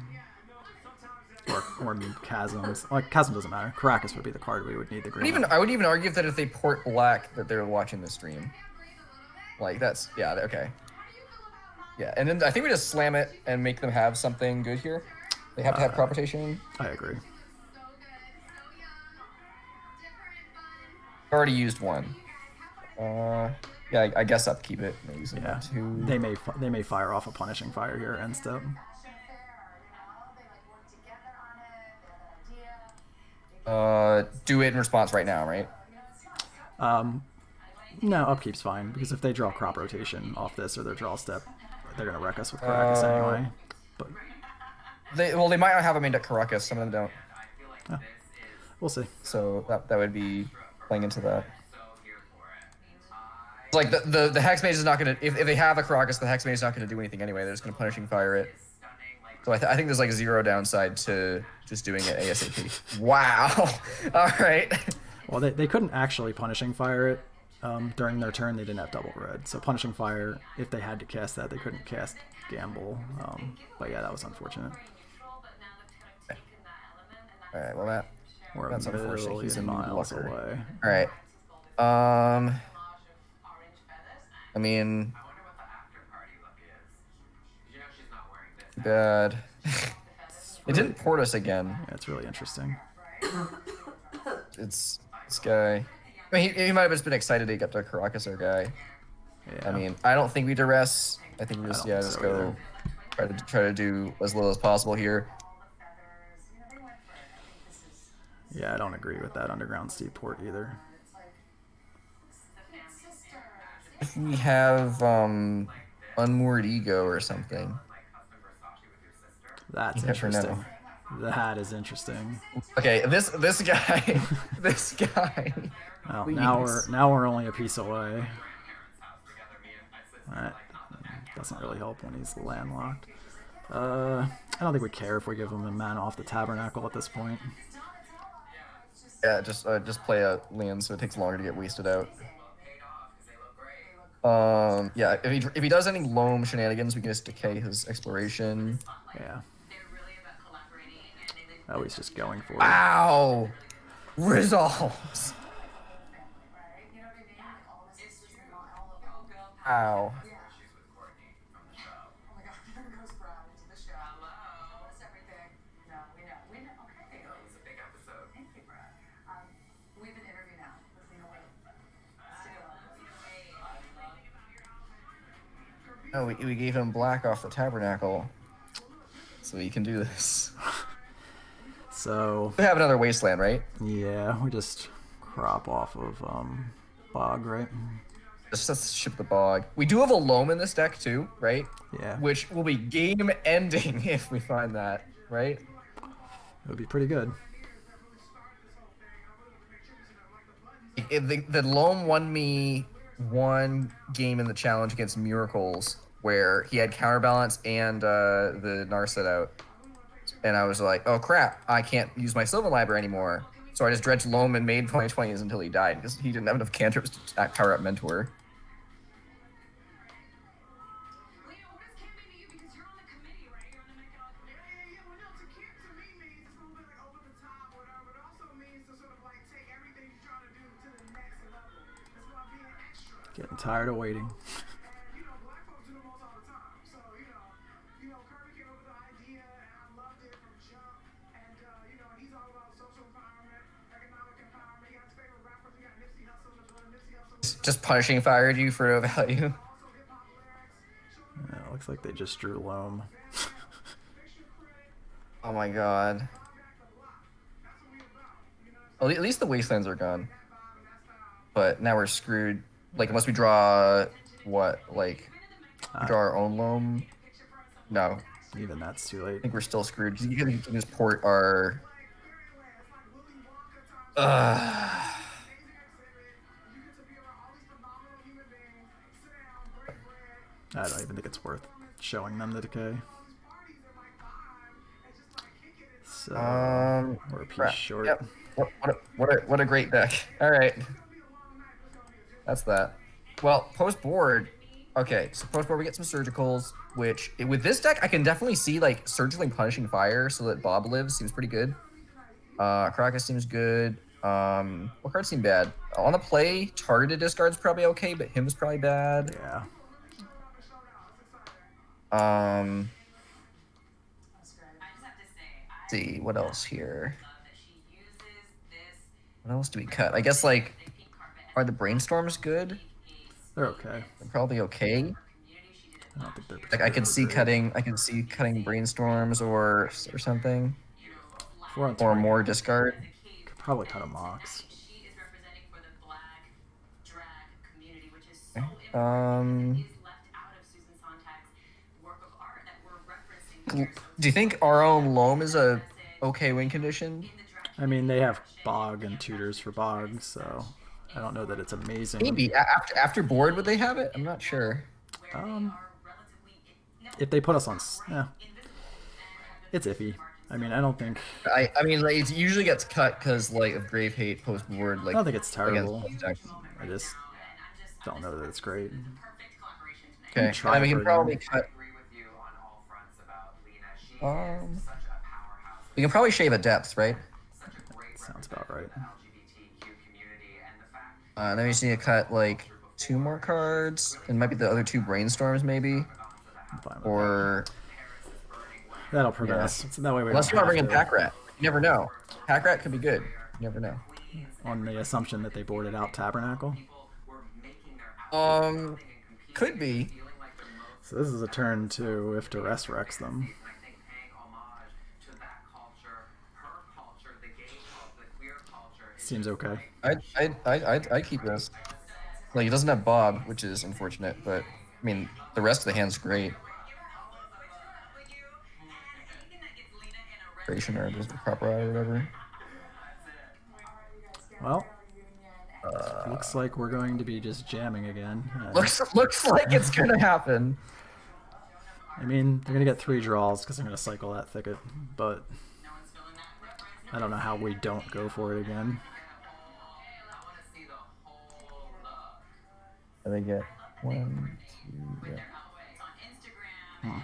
Or Chasms. Like, Chasm doesn't matter. Caracas would be the card we would need the green. I would even argue that if they port black, that they're watching the stream. Like, that's... Yeah, okay. Yeah, and then I think we just slam it and make them have something good here. They have to have crop rotation. I agree. Already used one. Yeah, I guess upkeep it. Maybe some Yeah, two. they may fire off a punishing fire here end step. Do it in response right now, right? No, upkeep's fine because if they draw crop rotation off this or their draw step, they're gonna wreck us with Caracas anyway. But They might not have them into Caracas. Some of them don't. we'll see. So that would be playing into that. Like the Hex Mage is not gonna if they have a Caracas, the Hex Mage is not gonna do anything anyway. They're just gonna punishing fire it. So I think there's like zero downside to just doing it ASAP. Wow. All right. Well, they couldn't actually punishing fire it during their turn. They didn't have double red, so punishing fire. If they had to cast that, they couldn't cast gamble. But yeah, that was unfortunate. All right. Well, that's We're a unfortunate. He's a million miles blocker. away. All right. I mean, bad. It didn't port us again. Yeah, it's really interesting. It's this guy. I mean, he might have just been excited he got to Caracas, our guy. Yeah. I mean, I don't think we duress. I think we I just don't think just so go try to do as little as possible here. Yeah, I don't agree with that underground steep port either. If we have unmoored ego or something. That's Yeah, for now. interesting. That is interesting. Okay, this guy, this guy. Well, Please. now we're only a piece away. That doesn't really help when he's landlocked. I don't think we care if we give him a mana off the Tabernacle at this point. Yeah, just play a land so it takes longer to get wasted out. Yeah, if he does any loam shenanigans, we can just decay his exploration. Yeah. Oh, he's just going for it. Ow! Resolves. Ow. Oh, we gave him black off the Tabernacle, so he can do this. So We have another wasteland, right? yeah, we just crop off of Bog, right? Let's ship the bog. We do have a loam in this deck too, right? Yeah. Which will be game ending if we find that, right? It would be pretty good. The loam won me one game in the challenge against Miracles where he had counterbalance and the Narset out. And I was like, oh crap, I can't use my Sylvan Library anymore. So I just dredged loam and made 2020s until he died because he didn't have enough cantrips to power up Mentor. Leo, what does camp mean to you? Because you're on the committee, right? You're on the Met Gala committee. Yeah. Well, no, to camp to me means it's a little bit like over the top, whatever. But it also means to sort of like take everything you're trying to do to the next level. It's about being extra. Getting tired of waiting. And black folks do the most all the time. So Kirby came up with the idea, and I loved it from jump. And he's all about social empowerment, economic empowerment. He got his favorite rappers. We got Nipsey Hussle, Nipsey Hussle. Just punishing fired you for no value. Also hip hop lyrics. Yeah, it looks like they just drew loam. Oh my god. Well, at least the wastelands are gone. But now we're screwed. Like, unless we draw what? Like, we draw our own loam? No. Even that's too I late. think we're still screwed. You can just port our. I don't even think it's worth showing them the decay. So we're a piece crap. short. Yep. What a great deck. All right. That's that. Well, post board. Okay, so post board we get some surgicals, which with this deck I can definitely see like surgically punishing fire so that Bob lives seems pretty good. Caracas seems good. What cards seem bad? On the play, targeted discard's probably okay, but him's probably bad. Yeah. Let's see what else here. What else do we cut? I guess like, are the brainstorms good? They're okay. They're probably okay. I don't think they're Like I could see particularly cutting brainstorms or something, great. If we're on or 20, more discard. could probably cut a Mox. Do you think our own loam is a okay win condition? I mean, they have Bog and tutors for Bog, so I don't know that it's amazing. Maybe after board would they have it? I'm not sure. If they put us on, it's iffy. I mean, I don't think. I mean like it usually gets cut because like of grave hate post board. Like I don't think it's terrible. against- I just don't know that it's great. Okay, try and we for can it probably again. cut. We can probably shave at depth, right? Sounds about right. Then we just need to cut like 2 more cards, and might be the other 2 brainstorms maybe, I'm fine with or that'll prevent yeah. us. So that way we unless you don't want to have bring in to, Pack Rat. You never know. Pack Rat could be good. You never know. on the assumption that they boarded out Tabernacle. Could be. So this is a turn to if Duress wrecks them. Seems okay. I'd keep this. Like he doesn't have Bob, which is unfortunate, but I mean the rest of the hand's great. Creation or just proper eye or whatever. Well, looks like we're going to be just jamming again. Looks like it's gonna happen. I mean, they're gonna get 3 draws because they're gonna cycle that thicket, but I don't know how we don't go for it again. And they get 1, 2, yeah.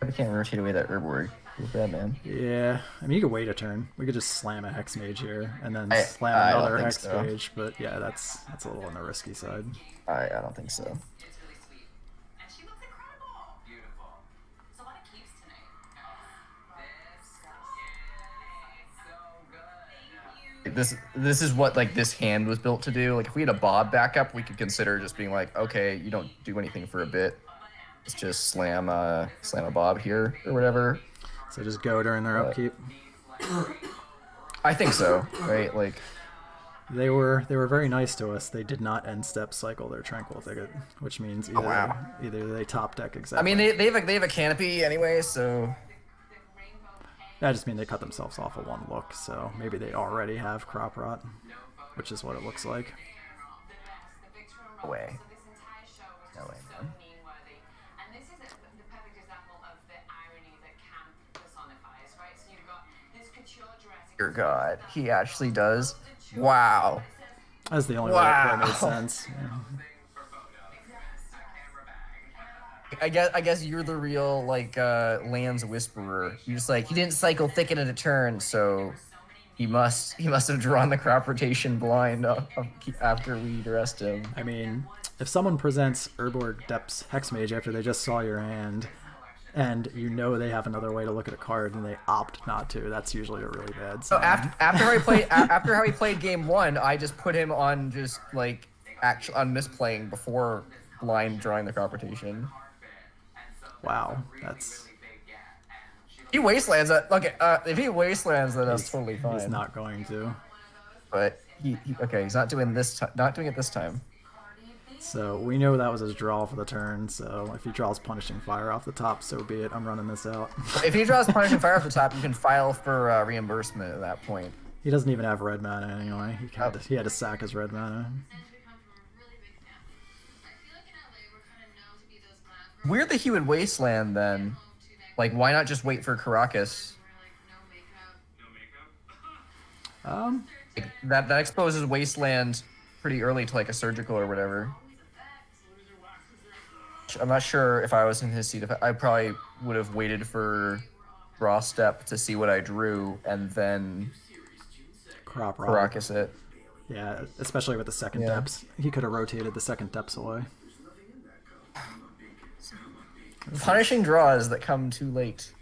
I can't rotate away that Herborg. Feels bad, man. Yeah, I mean, you could wait a turn. We could just slam a Hex Mage here and then I slam don't another think Hex so. Mage, but yeah, that's a little on the risky side. I don't think so. This is what like this hand was built to do. Like if we had a Bob backup, we could consider just being like, okay, you don't do anything for a bit. Let's just slam a Bob here or whatever. So just go during their upkeep. I think so, right? Like They were very nice to us. They did not end step cycle their tranquil thicket, which means either wow. either they top deck I exactly. mean, they have a canopy anyway, so I just mean they cut themselves off of one look, so maybe they already have crop rot, which is what it looks like. no way. No way, man. Dear God, he actually does. Wow. That's the only way that made Wow. sense. Yeah. I guess you're the real like Land's whisperer. You just like he didn't cycle thicket at a turn, so he must have drawn the crop rotation blind after we dressed him. I mean, if someone presents Urborg Depth's Hexmage after they just saw your hand, and you know they have another way to look at a card and they opt not to, that's usually a really bad So sign. after how he played game 1, I just put him on just like on misplaying before blind drawing the crop rotation. Wow, that's... He wastelands that. Okay, if he wastelands that, that's totally fine. He's not going to. But he okay. He's not doing this. Not doing it this time. So we know that was his draw for the turn, so if he draws Punishing Fire off the top, so be it. I'm running this out. If he draws Punishing Fire off the top, you can file for reimbursement at that point. He doesn't even have red mana anyway. He had to sack his red mana. Weird that he would wasteland then. Like, why not just wait for Caracas? That exposes wasteland pretty early to like a surgical or whatever. I'm not sure if I was in his seat. If I probably would have waited for draw step to see what I drew and then Crop rot. Caracas it. Yeah, especially with the second Yeah. depths. He could have rotated the second depths away. Punishing draws that come too late.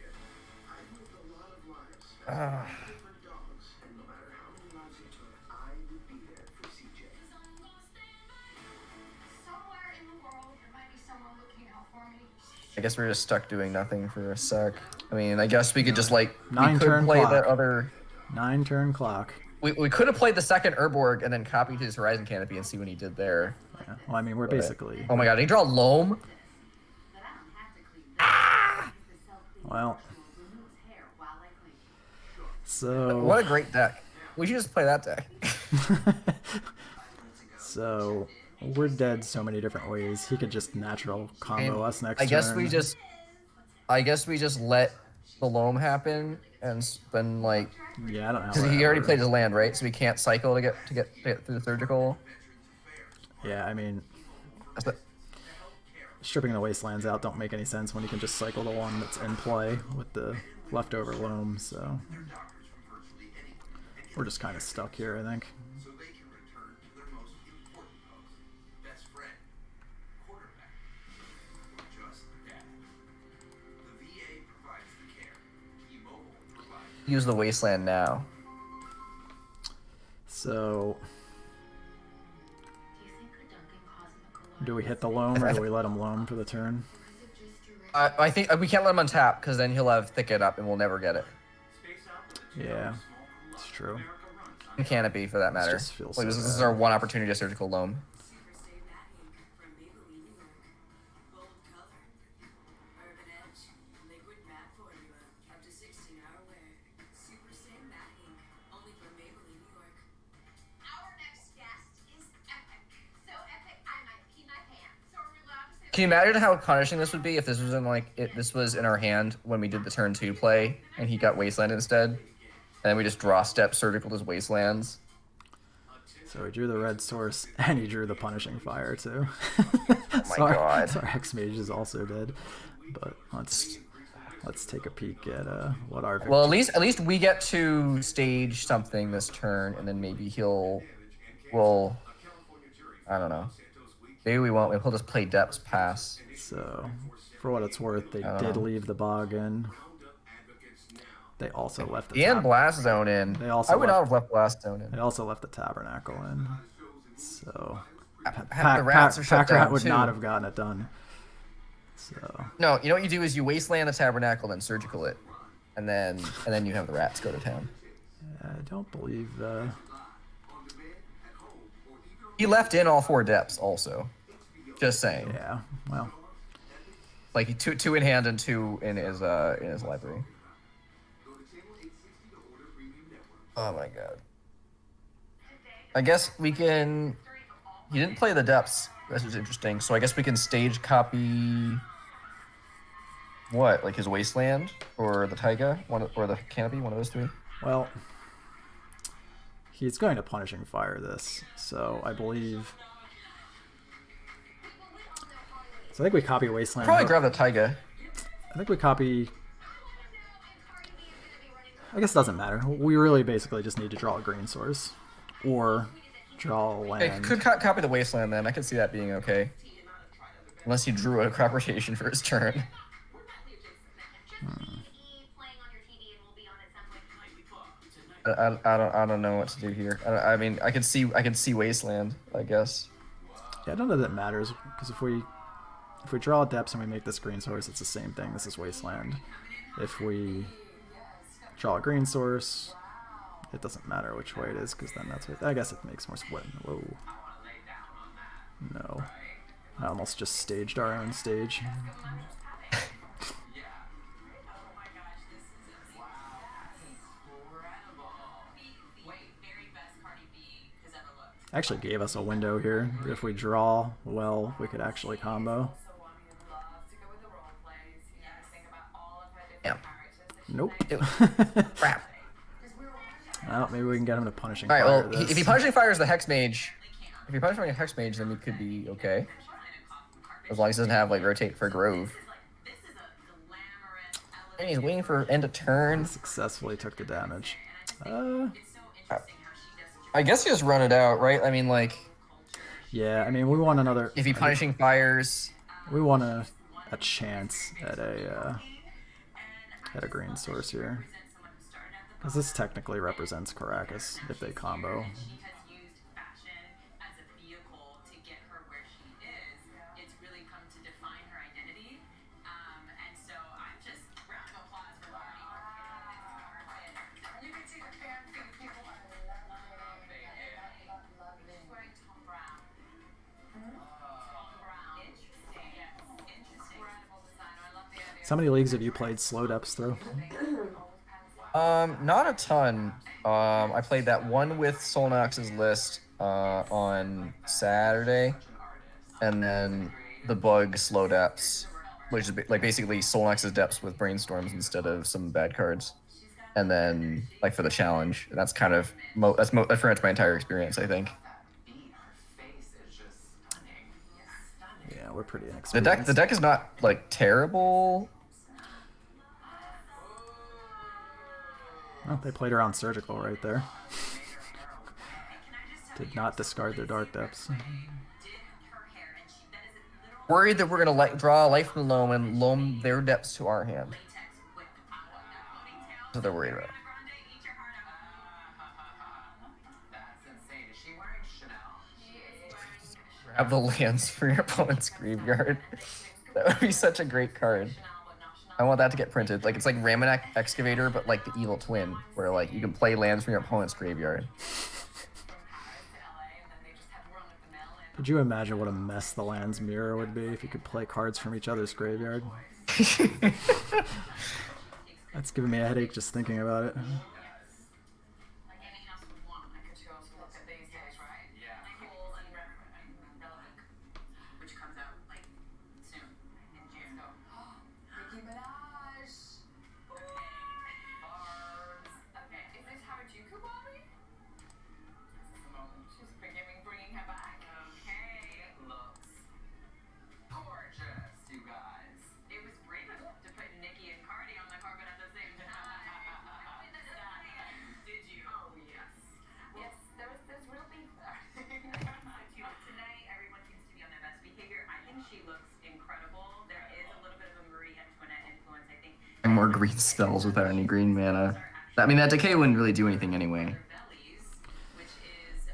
I guess we're just stuck doing nothing for a sec. I mean, I guess we could just like we could Nine-turn play clock. the other. 9-turn clock. We could have played the second Urborg and then copied his Horizon Canopy and see what he did there. Yeah. Well, I mean, we're basically... Oh my God! Did he draw Loam? Well... So... What a great deck. We should just play that deck. So... We're dead so many different ways. He could just natural combo us next I guess turn. we just let the Loam happen and then like Yeah, I don't know. because he already played his land, right? So we can't cycle to get through the surgical. Yeah, I mean, That's the- stripping the wastelands out don't make any sense when you can just cycle the one that's in play with the leftover loam, so we're just kind of stuck here, I think. So they can return to their most important post, best friend, quarterback, or just dad. The VA provides the care. T-Mobile provides Use the wasteland now. So, do we hit the loam or do we let him loam for the turn? I think we can't let him untap because then he'll have thicket up and we'll never get it. Yeah, it's true. And Canopy for that matter. just feels Like, so this is bad. our one opportunity to surgical loam. Can you imagine how punishing this would be if this was in like this was in our hand when we did the turn 2 play and he got wasteland instead, and then we just draw step surgical to his wastelands. So he drew the red source and he drew the punishing fire too. my God. So our Hexmage is also dead. But let's take a peek at what our Well, at least we get to stage something this turn, and then maybe he'll I don't know. Maybe we won't. He'll just play Depths Pass. So for what it's worth, they don't did know. leave the bog in. They also left the And tab- Blast Zone in. They also I would left- not have left Blast Zone in. They also left the tabernacle in. So The rats are shut Pack Rat down would too. not have gotten it done. So No, you know what you do is you wasteland the tabernacle, then surgical it, and then you have the rats go to town. I don't believe He left in all 4 depths also. Just saying. Yeah, well, Like 2 in hand and 2 in his library. Oh my god. I guess we can. He didn't play the depths. This is interesting. So I guess we can stage copy. What, like his wasteland or the taiga, or the canopy, one of those 3. well, he's going to Punishing Fire this, so I believe. So I think we copy Wasteland. Probably grab the taiga. I think we copy. I guess it doesn't matter. We really basically just need to draw a green source, or draw a I land. could copy the wasteland then. I could see that being okay. Unless he drew a crop rotation for his turn. I don't know what to do here. I mean, I could see wasteland, I guess. Yeah, I don't know that it matters, because if we draw depths and we make this green source, it's the same thing. This is wasteland. If we draw a green source, it doesn't matter which way it is, because then that's what I guess it makes more sense. Whoa. No. I almost just staged our own stage. Actually gave us a window here. If we draw well, we could actually combo. Yeah. Nope. Crap. Well, maybe we can get him to Punishing All right. Fire Well, this. if he punishing fires the hex mage, then we could be okay. As long as he doesn't have like rotate for Grove. And he's waiting for end of turn. Successfully took the damage. I guess you just run it out, right? I mean, like, Yeah, I mean, we want another. if he punishing fires, We want a chance at a green source here, because this technically represents Caracas if they combo. You can see the fan feed people are loving it. Wearing Tom Brown. Tom Brown. Interesting. Incredible designer. I love the idea. So how many leagues have you played slow depths through? not a ton. I played that one with Solnox's list on Saturday, and then the bug slow depths, which is like basically Solnox's depths with brainstorms instead of some bad cards, and then like for the challenge. That's kind of that's pretty much my entire experience, I think. Yeah, we're pretty The inexperienced. deck is not like terrible. Oh, they played around Surgical right there. Did not discard their Dark Depths. Worried that we're gonna draw a life from loam and loam their depths to our hand. That's what they're worried about. Grab the lands for your opponent's graveyard. That would be such a great card. I want that to get printed. Like, it's like Ramonak Excavator, but like the evil twin, where like you can play lands from your opponent's graveyard. Could you imagine what a mess the Land's Mirror would be if you could play cards from each other's graveyard? That's giving me a headache just thinking about it. Like any house would want, I could also look at these days, right? Yeah. Cool and relevant, which comes out like soon in June. Nicki Minaj. Barbs. Okay, is this Harajuku Bobby? This is the moment she's bringing her back. Okay, looks gorgeous, you guys. It was brave of to put Nikki and Cardi on the carpet at the same time. Did you? Oh yes. Yes, there's real beef there. Tonight, everyone seems to be on their best behavior. I think she looks incredible. There is a little bit of a Marie Antoinette influence, I think. And more green spells without any green mana. I mean, that decay wouldn't really do anything anyway.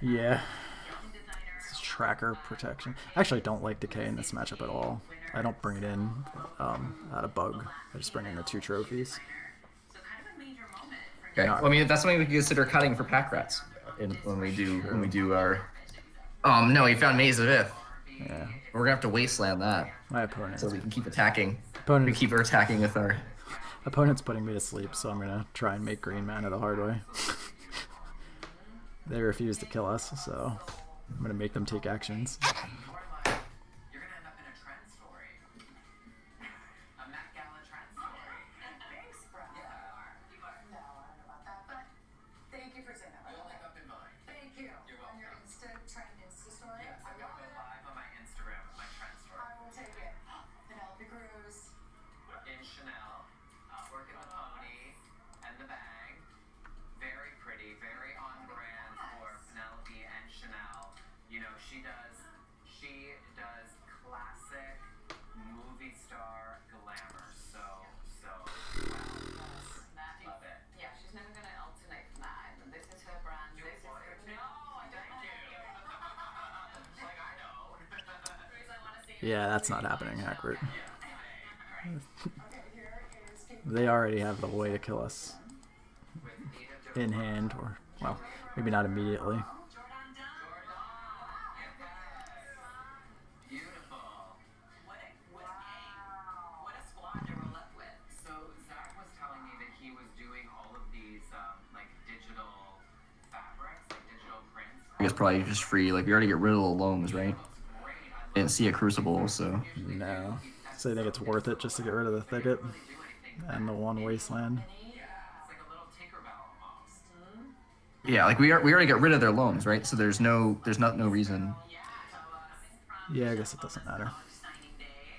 Yeah. This is tracker protection. I actually don't like Decay in this matchup at all. I don't bring it in out of bug. I just bring in the 2 trophies. Okay. Well, I mean, that's something we can consider cutting for pack rats when we do our No, he found Maze of Ith. Yeah, We're gonna have to wasteland that my opponent. so we can keep attacking. Opponent We is- keep attacking with our. Opponent's putting me to sleep, so I'm gonna try and make green mana the hard way. They refuse to kill us, so I'm gonna make them take actions. You're gonna end up in a trend story. A Met Gala trend story. Thanks, bro. You are. No, I don't know about that, but thank you for saying that. You'll end up in mine. Thank you. You're On your welcome. Insta story. Yes, I'm gonna go live on my Instagram with my trend story. I will take it. Penelope Cruz. In Chanel, working the pony and the bag. Very pretty, very on brand for Penelope and Chanel. You know, she does classic movie star glamour. So love it. Yeah, she's never gonna alternate from that. This is her brand. You This is want her. her to? No, I don't. Thank you. Like I know. Cruz, I want to see. Yeah, that's not happening, Hackbert. Yeah, Okay, here is Kate. They already have the way to kill us with Nita in hand, or, well, maybe not immediately. Jordan Dunn. Beautiful. What a squad to roll up with. So Zach was telling me that he was doing all of these like digital fabrics, like digital prints. I guess probably just free. Like we already get rid of the loams, right? Great. I Didn't see a crucible, so. No. So you think it's worth it just to get rid of the thicket do anything. and the one wasteland? Yeah, it's like a little Tinkerbell almost. Yeah, like we already got rid of their loams, right? So there's no reason. Yeah, I guess it doesn't matter. Signing day,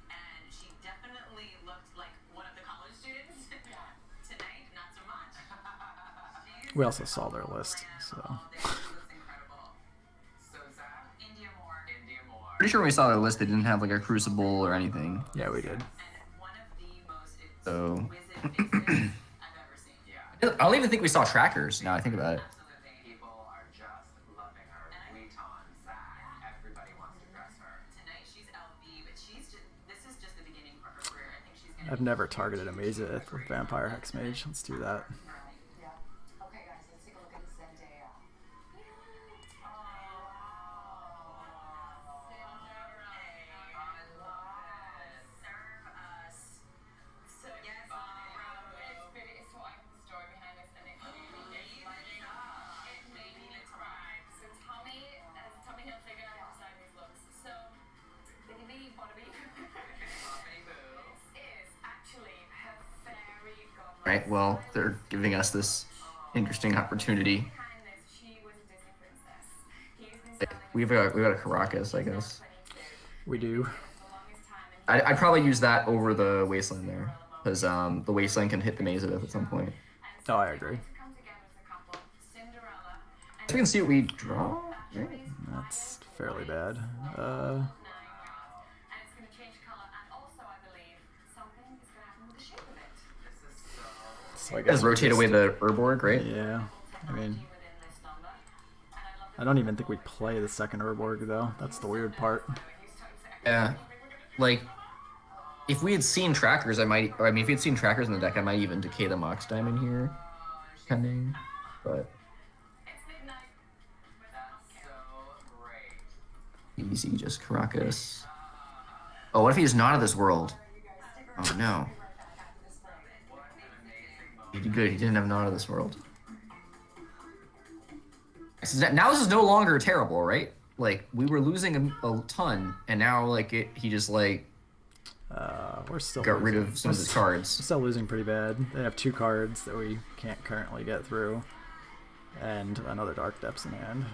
and she definitely looked like one of the college students. Tonight, not so much. We also saw their list, so. She looks incredible. So Zach, India Moore. India Moore. Pretty sure when we saw their list, they didn't have like a crucible or anything. Yeah, we did. And one of the most So. exquisite faces I've ever seen. Yeah. I don't even think we saw trackers. Now I think about it. Absolutely. People are just loving her. Vuitton, Zach, everybody wants to dress her. Tonight she's LB, but this is just the beginning for her career. I think she's gonna I've never targeted a Mazeth with Vampire Hexmage. Let's do that. Yeah. Okay, guys, let's take a look at Zendaya. Serve us. So yes, It's what I the story behind this, and it really gets my it made me cry. So Tommy Hilfiger designed these looks. So Biggie B, Bonnabee. Bobbity boo. is actually her fairy godmother. Right. Well, they're giving us this interesting opportunity. Behind this, she was a Disney princess. He's been selling We got a Caracas, I guess. 22 We do. for the longest time. And I'd probably use that over the wasteland there, because the wasteland can hit the maze at some point. Oh, I agree. to come together as a couple, Cinderella So we can see what we draw. Right? That's fairly bad. 9 yards, and it's going to change color. And also, I believe something is going to happen with the shape of it. This is so. So I Guys guess we rotate just- away the Urborg, right? Yeah. I mean, Within this number. And I love I don't even think we play the second Urborg though. That's the weird part. Yeah. Like, if we had seen trackers, if we had seen trackers in the deck, I might even decay the Mox Diamond here, depending. But It's midnight. That's so great. easy, just Caracas. Oh, what if he's not of this world? Oh no. What an amazing moment. He did good. He didn't have not of this world. Now this is no longer terrible, right? Like we were losing a ton, and now like he just like We're still got rid losing. of some of his We're cards. still losing pretty bad. They have 2 cards that we can't currently get through, and another Dark Depths in hand.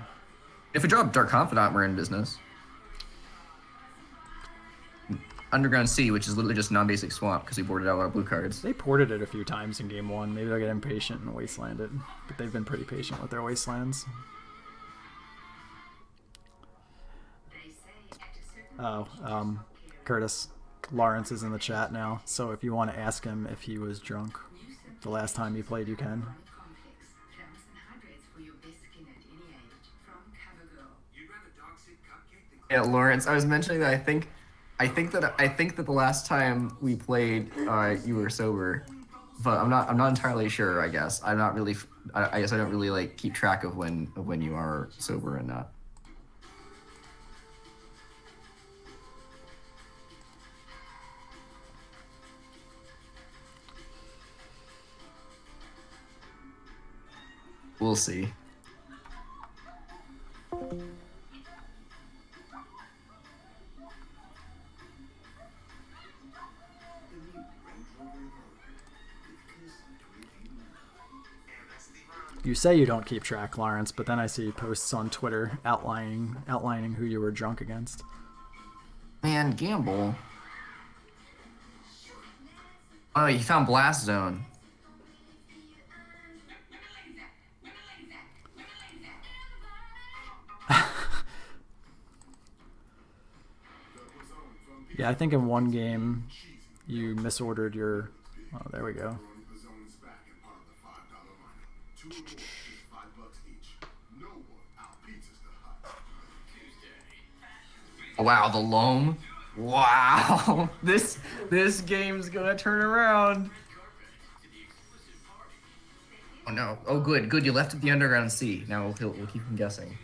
If we drop Dark Confidant, we're in business. Underground Sea, which is literally just non-basic swamp because we boarded out our blue cards. They ported it a few times in game 1. Maybe they'll get impatient and wasteland it, but they've been pretty patient with their wastelands. Oh, Curtis, Lawrence is in the chat now, so if you want to ask him if he was drunk the last time he played, you can. You'd rather dog sit cupcake than Yeah, Lawrence, I was mentioning that I think that the last time we played, you were sober, but I'm not entirely sure. I guess I'm not really. I guess I don't really like keep track of when you are sober and not. We'll see. You say you don't keep track, Lawrence, but then I see posts on Twitter outlining who you were drunk against. Man, gamble. Oh, you found Blast Zone. Yeah, I think in one game you misordered your. Oh, there we go. Wow, the loam. Wow, this game's gonna turn around. Oh no. Oh good, good. You left it the underground sea. Now we'll keep him guessing.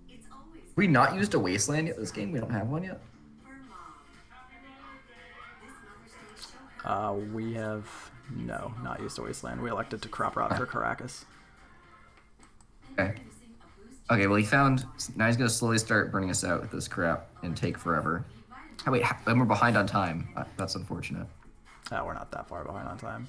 It's always We not used a wasteland yet this game. We don't have one yet. for mom. This Mother's Day show We have not used a wasteland. We elected to crop rot for Caracas. Okay. Okay. Well, he found. Now he's gonna slowly start burning us out with this crap and take forever. Oh, wait, then we're behind on time. That's unfortunate. We're not that far behind on time.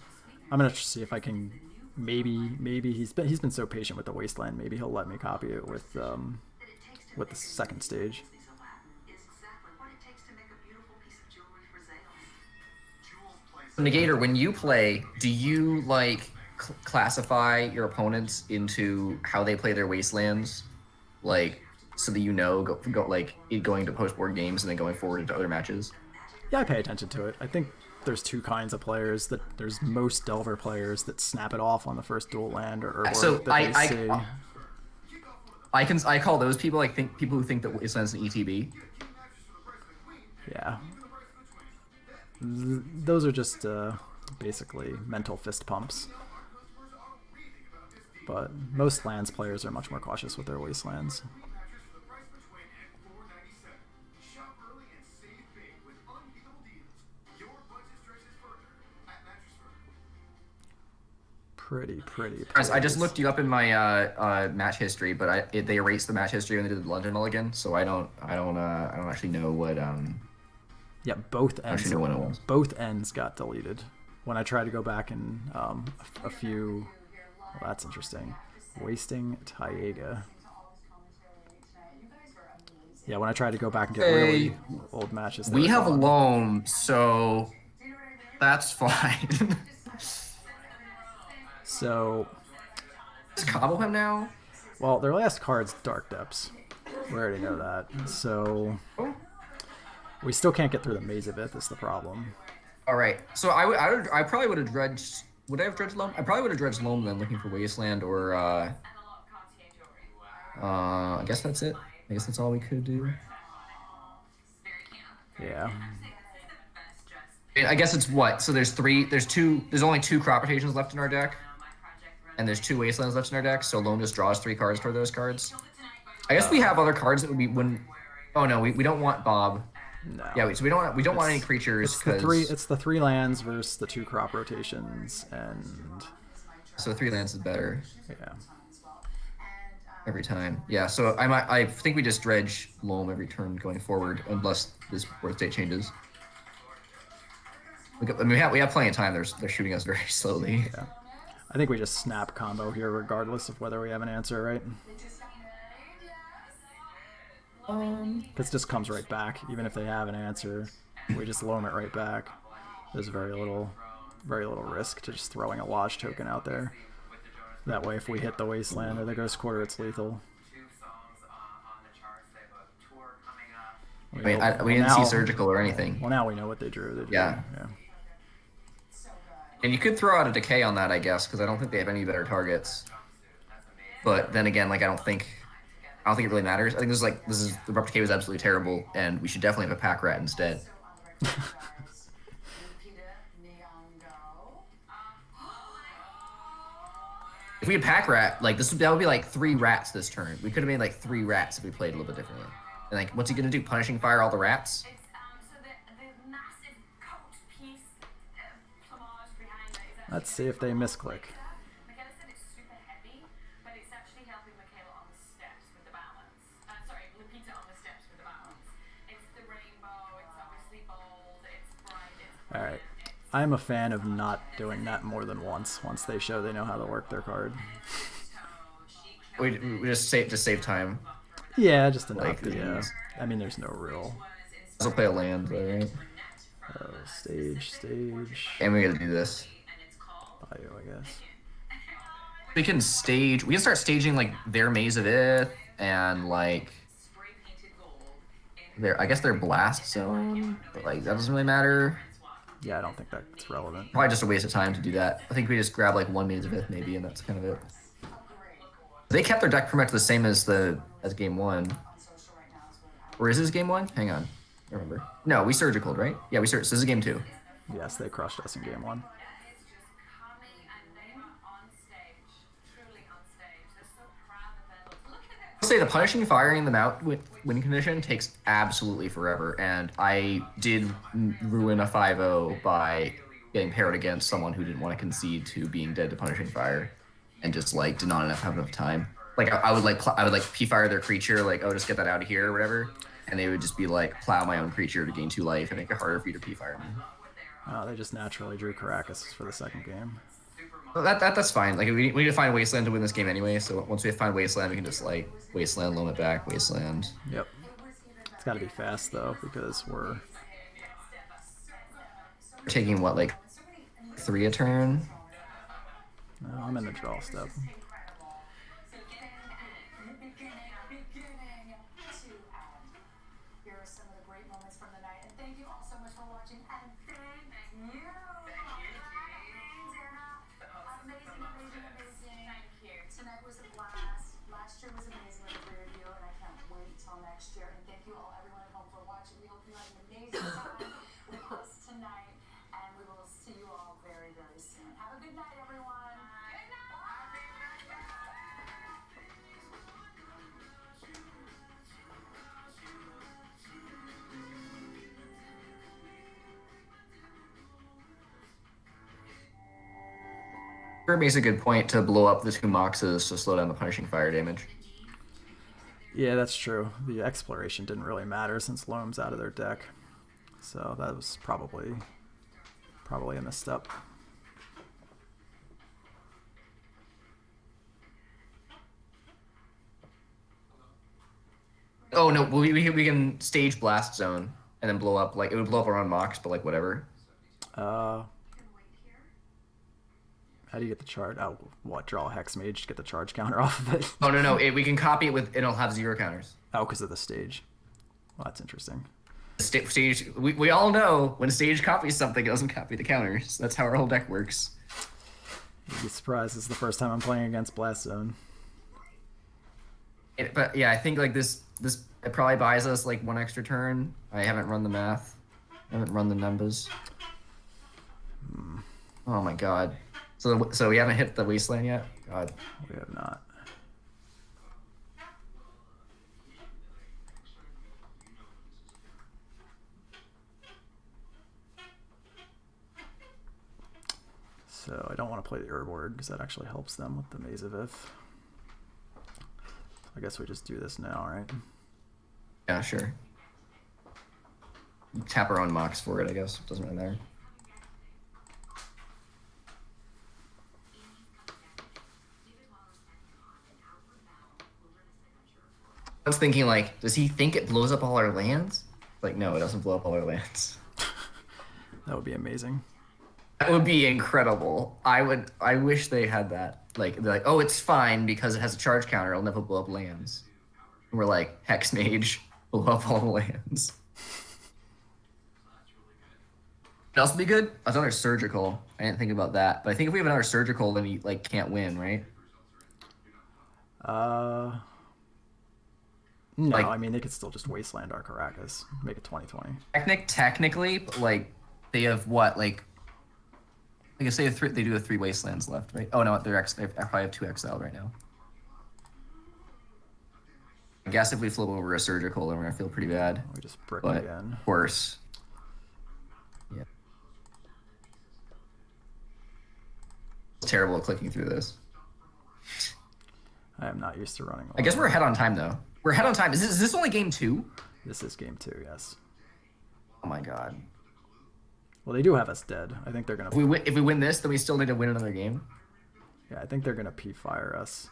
I'm gonna see if I can. Maybe he's been so patient with the wasteland. Maybe he'll let me copy it with the second stage. is exactly what it takes to make a beautiful piece of jewelry for Zales. Negator, when you play, do you like classify your opponents into how they play their wastelands, like so that you know go like going to post board games and then going forward into other matches? Yeah, I pay attention to it. I think there's two kinds of players. That there's most Delver players that snap it off on the first dual land or So that they see. I call those people people who think that wasteland's an ETB. Yeah. Those are just basically mental fist pumps. But most lands players are much more cautious with their wastelands. Pretty. I just looked you up in my match history, but they erased the match history when they did the London Mulligan, so I don't actually know what Yeah, both ends. actually know when it was. Both ends got deleted. When I tried to go back and a few. Well, that's interesting. Wasting Taiga. Yeah, when I tried to go back and get really old matches. they We were have gone. loam, so that's fine. So, Just combo him now. well, their last card's Dark Depths. We already know that. So, we still can't get through the Maze of Ith is the problem. All right, so I probably would have dredged. Would I have dredged loam? I probably would have dredged loam then, looking for wasteland or. I guess that's it. I guess that's all we could do. Yeah. I guess it's what? So there's only two crop rotations left in our deck, and there's two wastelands left in our deck. So loam just draws 3 cards for those cards. I guess we have other cards that would be when. Oh no, we don't want Bob. No. Yeah, so we don't want any creatures because It's the 3 lands versus the 2 crop rotations, and so 3 lands is better yeah. every time. Yeah, so I think we just dredge loam every turn going forward unless this birth date changes. We have plenty of time. They're shooting us very slowly. Yeah. I think we just snap combo here regardless of whether we have an answer, right? Because it just comes right back. Even if they have an answer, we just loam it right back. There's very little risk to just throwing a lodge token out there. That way, if we hit the wasteland or the ghost quarter, it's lethal. We didn't see surgical or anything. Well, now we know what they drew. Yeah. And you could throw out a decay on that, I guess, because I don't think they have any better targets. But then again, like I don't think it really matters. I think the abrupt decay was absolutely terrible, and we should definitely have a pack rat instead. If we had pack rat, like that would be like 3 rats this turn. We could have made like 3 rats if we played a little bit differently. And like, what's he gonna do? Punishing fire all the rats? It's so the massive coat piece plumage behind it is Let's see if they misclick. Michaela said it's super heavy, but it's actually helping Michaela on the steps with the balance. Sorry, Lupita on the steps with the balance. It's the rainbow, it's obviously bold, it's bright, it's All right. brilliant, it's I'm a fan of not doing that more than once. Once they show they know how to work their card. We just save time. Yeah, just to Like not be. these. I mean, there's no real. Also play a land, though, right? Stage. And we gotta do this. Bio, I guess. We can stage. We can start staging like their Maze of Ith and like their. I guess their Blast Zone, but like that doesn't really matter. Yeah, I don't think that's relevant. Probably just a waste of time to do that. I think we just grab like one Maze of Ith maybe, and that's kind of it. They kept their deck pretty much the same as game one. Or is this game one? Hang on, I remember. No, we surgicaled, right? Yeah, we surgicaled. So this is game two. Yes, they crushed us in game one. it's just coming and they are on stage, truly on stage. They're so proud of their looks. Look at I'll say the punishing firing them out with win condition takes absolutely forever, and I did ruin a 5-0 by getting paired against someone who didn't want to concede to being dead to punishing fire, and just like did not have enough time. Like I would like P fire their creature, like oh just get that out of here or whatever, and they would just be like plow my own creature to gain 2 life and make it harder for you to P fire me. They just naturally drew Caracas for the second game. Well, that's fine. Like we need to find Wasteland to win this game anyway. So once we find Wasteland, we can just like Wasteland, loan it back, Wasteland. Yep. It's got to be fast though because we're Taking what, like 3 a turn? no, I'm in the draw step. Beginning to end. Here are some of the great moments from the night, and thank you all so much for watching. And thank you, Anna. Amazing. Thank you. Tonight was a blast. Last year was amazing with the 3 of you, and I can't wait till next year. And thank you all, everyone at home, for watching. We hope you had an amazing time with us tonight, and we will see you all very, very soon. Have a good night, everyone. Good night. Sure makes a good point to blow up the 2 Moxes to slow down the punishing fire damage. Yeah, that's true. The exploration didn't really matter since Loam's out of their deck, so that was probably a misstep. Oh no, we can stage Blast Zone and then blow up, like it would blow up around Mox, but like whatever. How do you get the charge? Oh, what? Draw a Hex Mage to get the charge counter off of it? Oh no, we can copy it with it'll have 0 counters. Oh, because of the stage. Well, that's interesting. Stage, we all know when stage copies something, it doesn't copy the counters. That's how our whole deck works. You'd be surprised. This is the first time I'm playing against Blast Zone. But yeah, I think like this it probably buys us like 1 extra turn. I haven't run the math. I haven't run the numbers. Oh my god. So we haven't hit the Wasteland yet? God. We have not. So I don't want to play the Urborg because that actually helps them with the Maze of Ith. I guess we just do this now, right? Yeah, sure. Tap our own Mox for it, I guess. Doesn't really matter. I was thinking, like, does he think it blows up all our lands? Like, no, it doesn't blow up all our lands. That would be amazing. That would be incredible. I wish they had that. Like, they're like, oh, it's fine because it has a charge counter. It'll never blow up lands. And we're like, Hex Mage, blow up all the lands. What else would be good? Another surgical. I didn't think about that. But I think if we have another surgical, then he, like, can't win, right? No, Like- I mean, they could still just Wasteland our Caracas, make it 2020. Technically, but, like, they have what, like I guess they have they do have 3 Wastelands left, right? Oh no, they probably have 2 exiled right now. I guess if we flip over a surgical, then we're gonna feel pretty bad. We just brick But again. of course, yeah. terrible at clicking through this. I am not used to running. I guess we're ahead on time though. We're ahead on time. Is this only game 2? This is game 2, yes. Oh my god. Well, they do have us dead. I think they're gonna. If we win this, then we still need to win another game. Yeah, I think they're gonna P-fire us.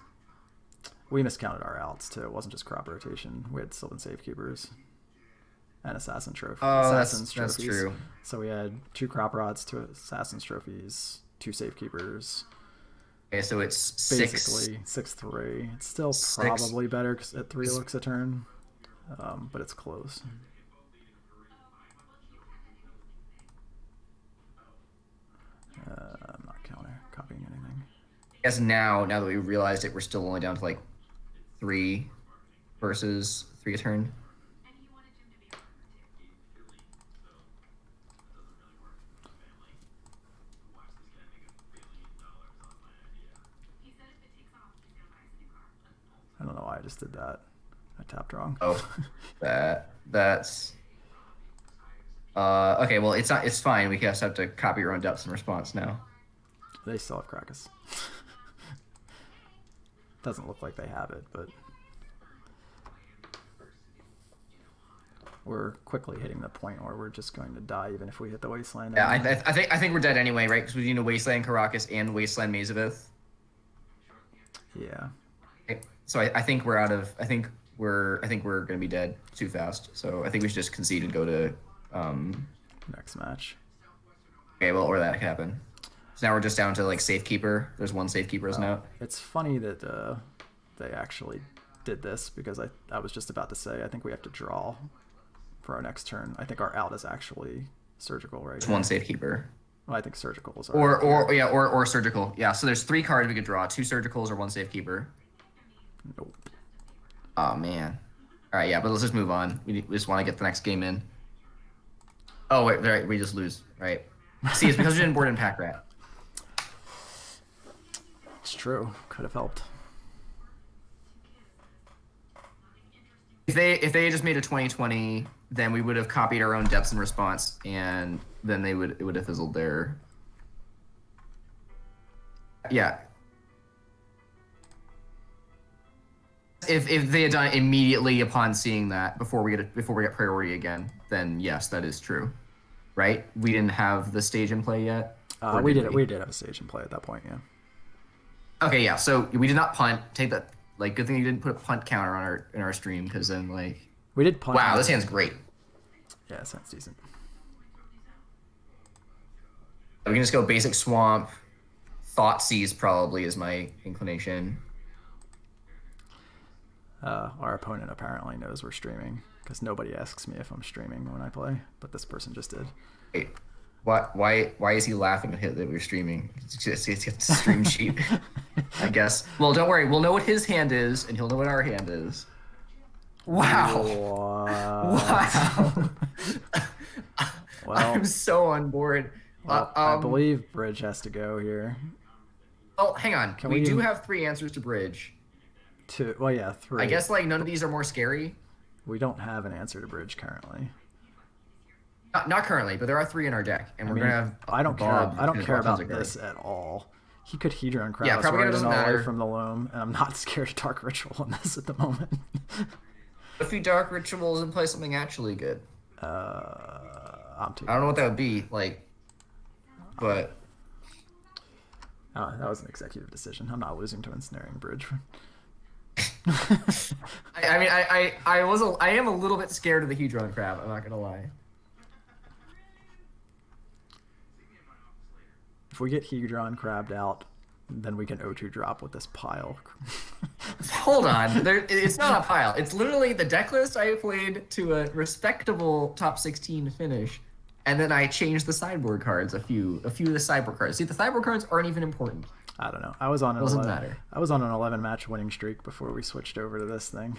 We miscounted our outs too. It wasn't just crop rotation. We had Sylvan Safekeepers and Assassin Trophy. Oh, Assassin's that's trophies. true. So we had 2 crop rods, 2 Assassin's Trophies, 2 Safekeepers. Okay, so it's Basically 6-3. It's still probably better 'cause at 3 looks a turn, but it's close. I'm not copying anything. I guess now that we realized it, we're still only down to like 3 versus 3 a turn. I don't know why I just did that. I tapped wrong. Oh, that's okay. Well, it's not. It's fine. We just have to copy our own depths and response now. They still have Krakus. Doesn't look like they have it, but we're quickly hitting the point where we're just going to die even if we hit the Wasteland. Yeah, I think we're dead anyway, right? Because we need a Wasteland Caracas and Wasteland Mazavith. Yeah. Okay, so I think we're out of. I think we're gonna be dead too fast. So I think we should just concede and go to. Next match. Okay, well, or that could happen. So now we're just down to like Safekeeper. There's 1 Safekeeper as an out. It's funny that they actually did this because I was just about to say I think we have to draw for our next turn. I think our out is actually Surgical, right? It's 1 Safekeeper. Well, I think Surgical is or Surgical. Yeah, so there's 3 cards we could draw: 2 Surgicals or 1 Safekeeper. Nope. Oh man. All right, yeah, but let's just move on. We just want to get the next game in. Oh wait, right, we just lose, right? See, it's because we didn't board in Pack Rat. It's true. Could have helped. If they just made a 2020, then we would have copied our own depths and response, and then it would have fizzled there. Yeah. If they had done it immediately upon seeing that before we get priority again, then yes, that is true, right? We didn't have the stage in play yet. We did have a stage in play at that point, yeah. Okay, yeah. So we did not punt. Take that. Like, good thing you didn't put a punt counter on our stream, because then like. We did punt. Wow, this hand's great. Yeah, sounds decent. We can just go basic swamp. Thoughtseize probably is my inclination. Our opponent apparently knows we're streaming because nobody asks me if I'm streaming when I play, but this person just did. Wait, why is he laughing at that we're streaming? It's a stream sheet, I guess. Well, don't worry. We'll know what his hand is, and he'll know what our hand is. Wow. Wow. Well, I'm so on board. Well, I believe Bridge has to go here. Oh, hang on. Can we we do have 3 answers to Bridge. 2. Well, yeah, 3. I guess like none of these are more scary. We don't have an answer to Bridge currently. Not currently, but there are 3 in our deck, and we're gonna have. I don't Bob care. I don't and care Bob about Tons this at all. He could Hedron Kratos Yeah, probably right doesn't away matter. from the loam, and I'm not scared of Dark Ritual in this at the moment. If we Dark Rituals and play something actually good. I'm taking I don't know what that would be like, but that was an executive decision. I'm not losing to Ensnaring Bridge. I mean, I am a little bit scared of the Hedron crab. I'm not gonna lie. If we get Hedron crabbed out, then we can O2 drop with this pile. Hold on, it's not a pile. It's literally the deck list I played to a respectable top 16 finish, and then I changed the sideboard cards. A few of the sideboard cards. See, the sideboard cards aren't even important. I don't know. I was on an Doesn't 11, matter. I was on an 11 match winning streak before we switched over to this thing.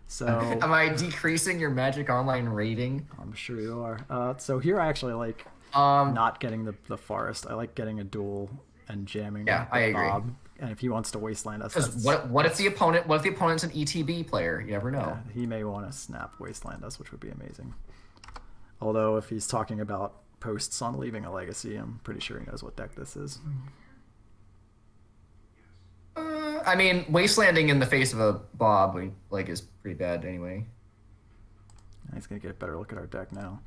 So Am I decreasing your Magic Online rating? I'm sure you are. So here I actually like not getting the forest. I like getting a duel and jamming. Yeah, with I agree. Bob. And if he wants to wasteland us, Because that's- what if the opponent's an ETB player? You never know. yeah, he may want to snap wasteland us, which would be amazing. Although if he's talking about posts on leaving a legacy. I'm pretty sure he knows what deck this is. I mean, wastelanding in the face of a Bob like is pretty bad anyway. He's gonna get a better look at our deck now.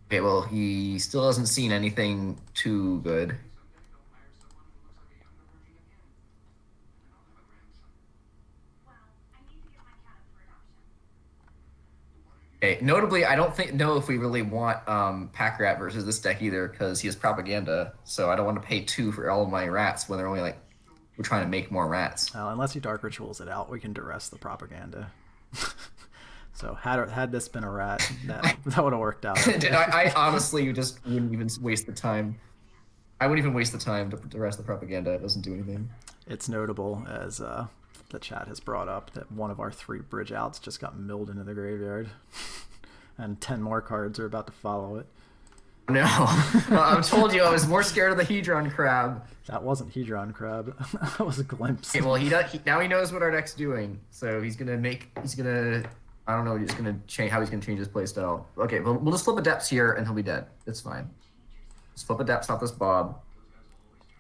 Okay, well, he still hasn't seen anything too good. Okay, notably, I don't know if we really want Pack Rat versus this deck either, because he has Propaganda, so I don't want to pay 2 for all of my rats when they're only like, we're trying to make more rats. Unless he Dark Rituals it out, we can duress the Propaganda. So had this been a rat, that would have worked out. I honestly just wouldn't even waste the time. I wouldn't even waste the time to duress the Propaganda. It doesn't do anything. It's notable, as the chat has brought up, that one of our 3 bridge outs just got milled into the graveyard. And 10 more cards are about to follow it. No. I told you I was more scared of the Hedron Crab. That wasn't Hedron Crab. That was a glimpse. Okay, well, now he knows what our deck's doing, so he's gonna I don't know, he's gonna change how he's gonna change his playstyle. Okay, well, we'll just flip a Depths here and he'll be dead. It's fine. Just flip a Depths off this Bob.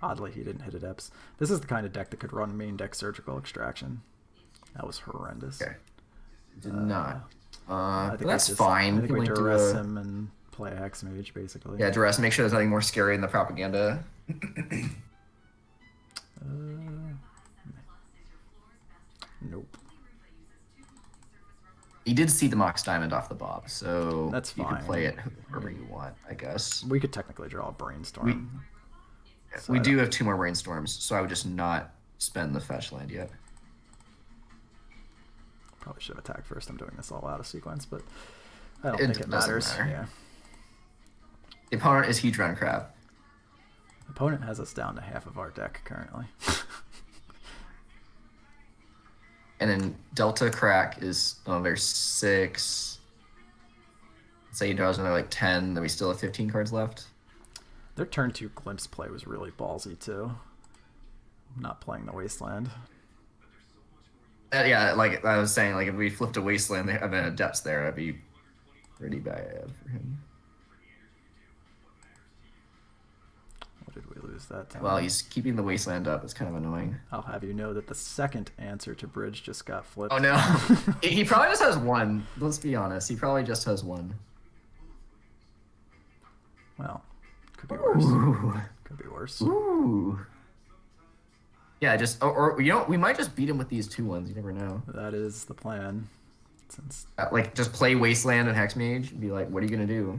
Oddly, he didn't hit a Depths. This is the kind of deck that could run main deck Surgical Extraction. That was horrendous. Okay. Did not. I think that's fine. I think we Link to duress a- him and play a Hex Mage, basically. Yeah, duress. Make sure there's nothing more scary than the Propaganda. Nope. He did see the Mox Diamond off the Bob, so That's you can fine. play it however you want, I guess. We could technically draw a Brainstorm. We do have 2 more Brainstorms, so I would just not spend the fetch land yet. Probably should have attacked first. I'm doing this all out of sequence, but I don't It think it doesn't matters. matter. Yeah. The opponent is Hedron Crab. Opponent has us down to half of our deck currently. And then Delta Crack is there's 6. Let's say he draws another like 10, then we still have 15 cards left. Their turn 2 Glimpse play was really ballsy too. Not playing the Wasteland. Yeah, like I was saying, like if we flipped a Wasteland and then a Depths there, that'd be pretty bad for him. What did we lose that time? Well, he's keeping the Wasteland up. It's kind of annoying. I'll have you know that the second answer to Bridge just got flipped. Oh no, he probably just has 1. Let's be honest. He probably just has 1. Well, could be worse. Ooh. Could be worse. Ooh. Yeah, just or you know we might just beat him with these 2 ones. You never know. That is the plan. Since Like just play Wasteland and Hex Mage and be like, what are you gonna do?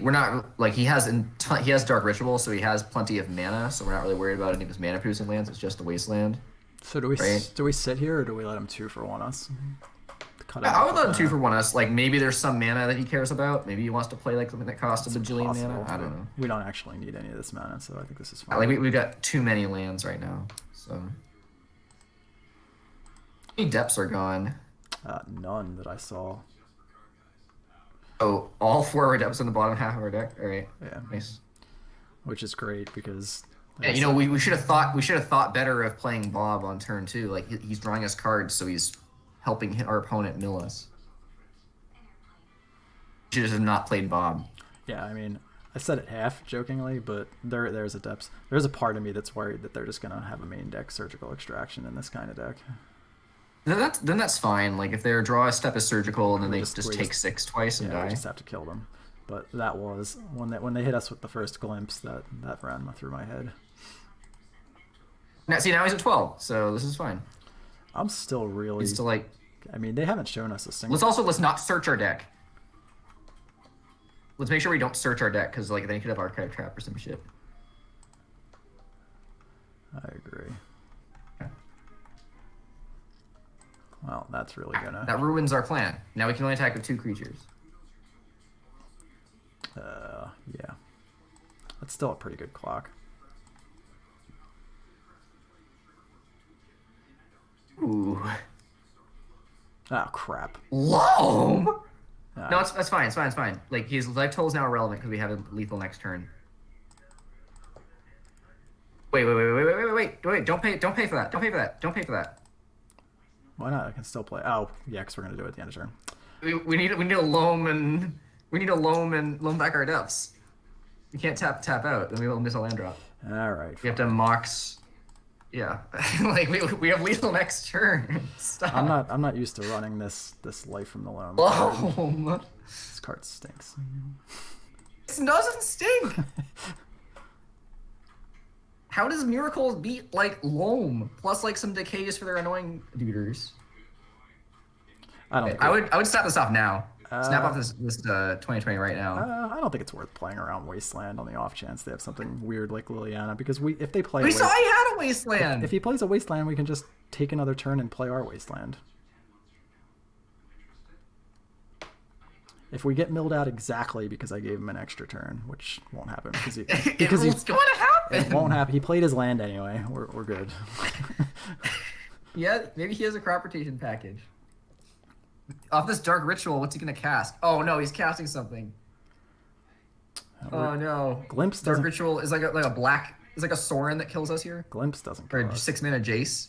We're not like he has Dark Ritual, so he has plenty of mana, so we're not really worried about any of his mana producing lands. It's just the Wasteland. So do we Right. do we sit here or do we let him 2-for-1 us? Cut I would off let him of 2-for-1 us. Like maybe there's some mana that he cares about. Maybe he wants to play like something that costs a bajillion possible, mana. I don't but know. We don't actually need any of this mana, so I think this is fine. Like we've got too many lands right now. So how many Depths are gone? None that I saw. Oh, all 4 of our Depths in the bottom half of our deck. All right. Yeah. Nice. Which is great because Yeah, you know, we should have thought better of playing Bob on turn 2. Like he's drawing us cards, so he's helping our opponent mill us. We should just have not played Bob. Yeah, I mean, I said it half jokingly, but there's a depths. There's a part of me that's worried that they're just gonna have a main deck Surgical Extraction in this kind of deck. Then that's fine. Like if their draw step is Surgical and then We they just- just we take just- 6 twice and Yeah, we die. just have to kill them. But that was when they hit us with the first glimpse that ran through my head. Now he's at 12, so this is fine. I'm still really. It's still like I mean, they haven't shown us a single. let's not search our deck. Let's make sure we don't search our deck because like they could have Archive Trap or some shit. I agree. Well, that's really gonna. That ruins our plan. Now we can only attack with 2 creatures. Yeah. That's still a pretty good clock. Ooh. Oh crap. Loam! Uh, No, that's fine. Like his life total is now irrelevant because we have a lethal next turn. Wait! Don't pay for that. Don't pay for that. Don't pay for that. Why not? I can still play. Oh, yeah, because we're gonna do it at the end of turn. We need a loam and loam back our depths. We can't tap out, then we will miss a land drop. All right. We have to mox. Yeah, like we have lethal next turn. Stop. I'm not used to running this life from the loam. Loam. This card stinks. It doesn't stink. How does Miracles beat like loam plus like some decays for their annoying duders? I don't. I would snap this off now. Snap off this 2020 right now. I don't think it's worth playing around Wasteland on the off chance they have something weird like Liliana, because if they play We saw he had a Wasteland. if he plays a Wasteland, we can just take another turn and play our Wasteland. If we get milled out exactly because I gave him an extra turn, which won't happen because It's going to happen. it won't happen. He played his land anyway. We're good. Yeah, maybe he has a crop rotation package. Off this Dark Ritual, what's he gonna cast? Oh no, he's casting something. Oh no. Glimpse Dark doesn't. Ritual is like a black. It's like a Sorin that kills us here. Glimpse doesn't. Or Kill a us. 6-mana Jace.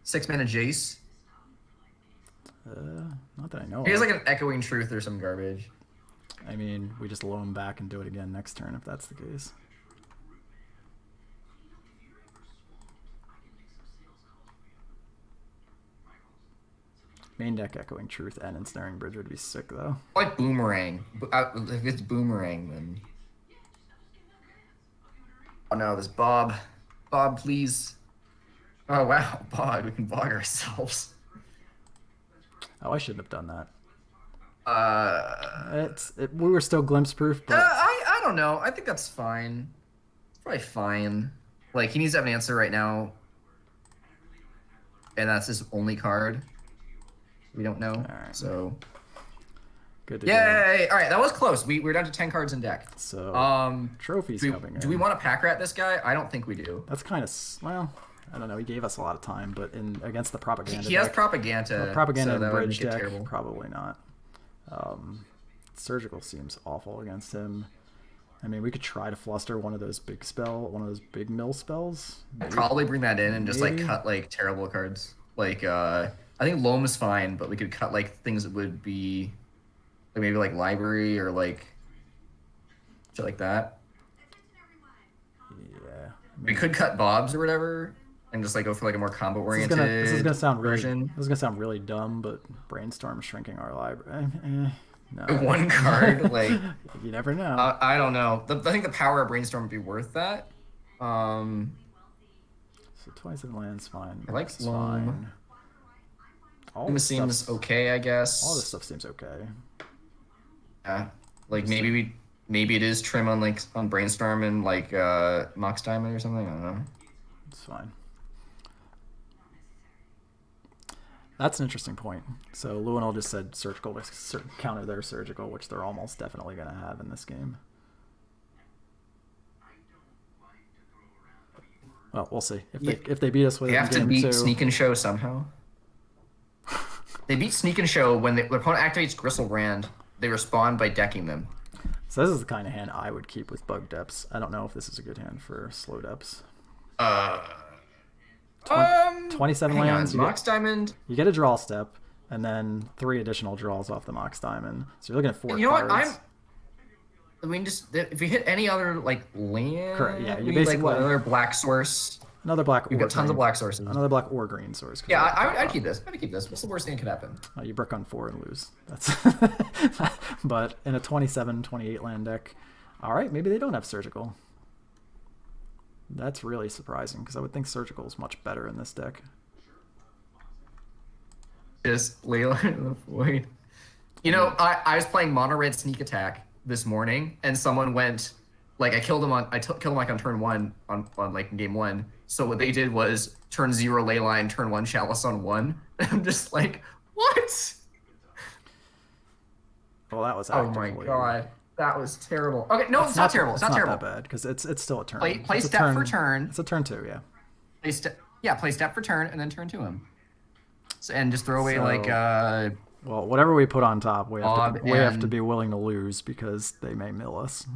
6-mana Jace. Not that I know. He has of. like an Echoing Truth or some garbage. I mean, we just low him back and do it again next turn if that's the case. Main deck Echoing Truth and Ensnaring Bridge would be sick though. Like Boomerang. If it's Boomerang, then. Oh no, this Bob. Bob, please. Oh wow, Bob, we can bog ourselves. Oh, I shouldn't have done that. Uh, We were still glimpse proof, but I don't know. I think that's fine. It's probably fine. Like he needs to have an answer right now, and that's his only card. We don't know. Alright. So good to go. yay! All right, that was close. We're down to 10 cards in deck. So trophies coming in. Do we want to pack rat this guy? I don't think we do. That's kind of well. I don't know. He gave us a lot of time, but against the propaganda. He has deck, propaganda. propaganda so and that would bridge make it deck. terrible. Probably not. Surgical seems awful against him. I mean, we could try to fluster one of those big mill spells. I'd probably bring that in and just like Maybe. cut like terrible cards. Like I think Loam is fine, but we could cut like things that would be like maybe like library or like shit like that. Yeah. We could cut Bob's or whatever and just like go for like a more combo oriented This is gonna sound really. version. This is gonna sound really dumb, but brainstorm shrinking our library. No. One card, like You never know. I don't know. I think the power of brainstorm would be worth that. So twice in land's fine. I like It's Loam. fine. All It this seems stuff. okay, I guess. All this stuff seems okay. Yeah, like maybe it is trim on brainstorm and like Mox Diamond or something. I don't know. It's fine. That's an interesting point. So Luinol just said surgical to counter their surgical, which they're almost definitely going to have in this game. Well, we'll see. If they beat us with They it have in to game beat 2, Sneak and Show somehow. They beat Sneak and Show when their opponent activates Gristlebrand. They respond by decking them. So this is the kind of hand I would keep with bug depths. I don't know if this is a good hand for slow depths. 27 hang lands. on. Mox Diamond. You get a draw step, and then 3 additional draws off the Mox Diamond. So you're looking at 4 You know what? cards. I mean, just if we hit any other like land, Correct, yeah, you we need, like what, basically- another black source. Another black. We've or got tons green. of black sources. Another black or green source. 'cause Yeah, we have to I'd top keep up. this. I'd keep this. What's the worst thing that could happen? You brick on 4 and lose. That's. But in a 27, 28 land deck, all right, maybe they don't have surgical. That's really surprising because I would think surgical is much better in this deck. Just Layla in the void. You know, I was playing mono red sneak attack this morning, and someone went like I killed him like on turn 1 on like game 1. So what they did was turn 0 Leyline, turn 1 Chalice on 1. I'm just like, what? Well, that was. Oh my actively- god, that was terrible. Okay, no, it's not terrible. It's not terrible. that bad because it's still a turn. Play It's a step for turn. It's a turn 2, yeah. Play step for turn and then turn to him. So, and just throw away So- like Well, whatever we put on top, we have Bob to be and- willing to lose because they may mill us.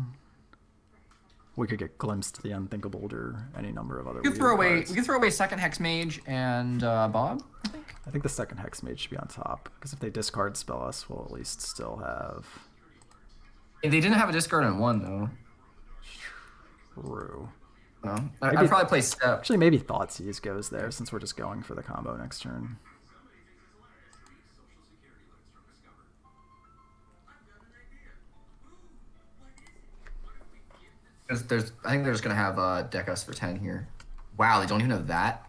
we could get glimpsed the unthinkable or any number of other. We could throw away second Hex Mage and Bob. I think the second Hex Mage should be on top because if they discard spell us, we'll at least still have. They didn't have a discard on one though. True. No, I'd probably play Step. Actually, maybe Thoughtseize goes there since we're just going for the combo next turn. I think they're just gonna have deck us for 10 here. Wow, they don't even have that.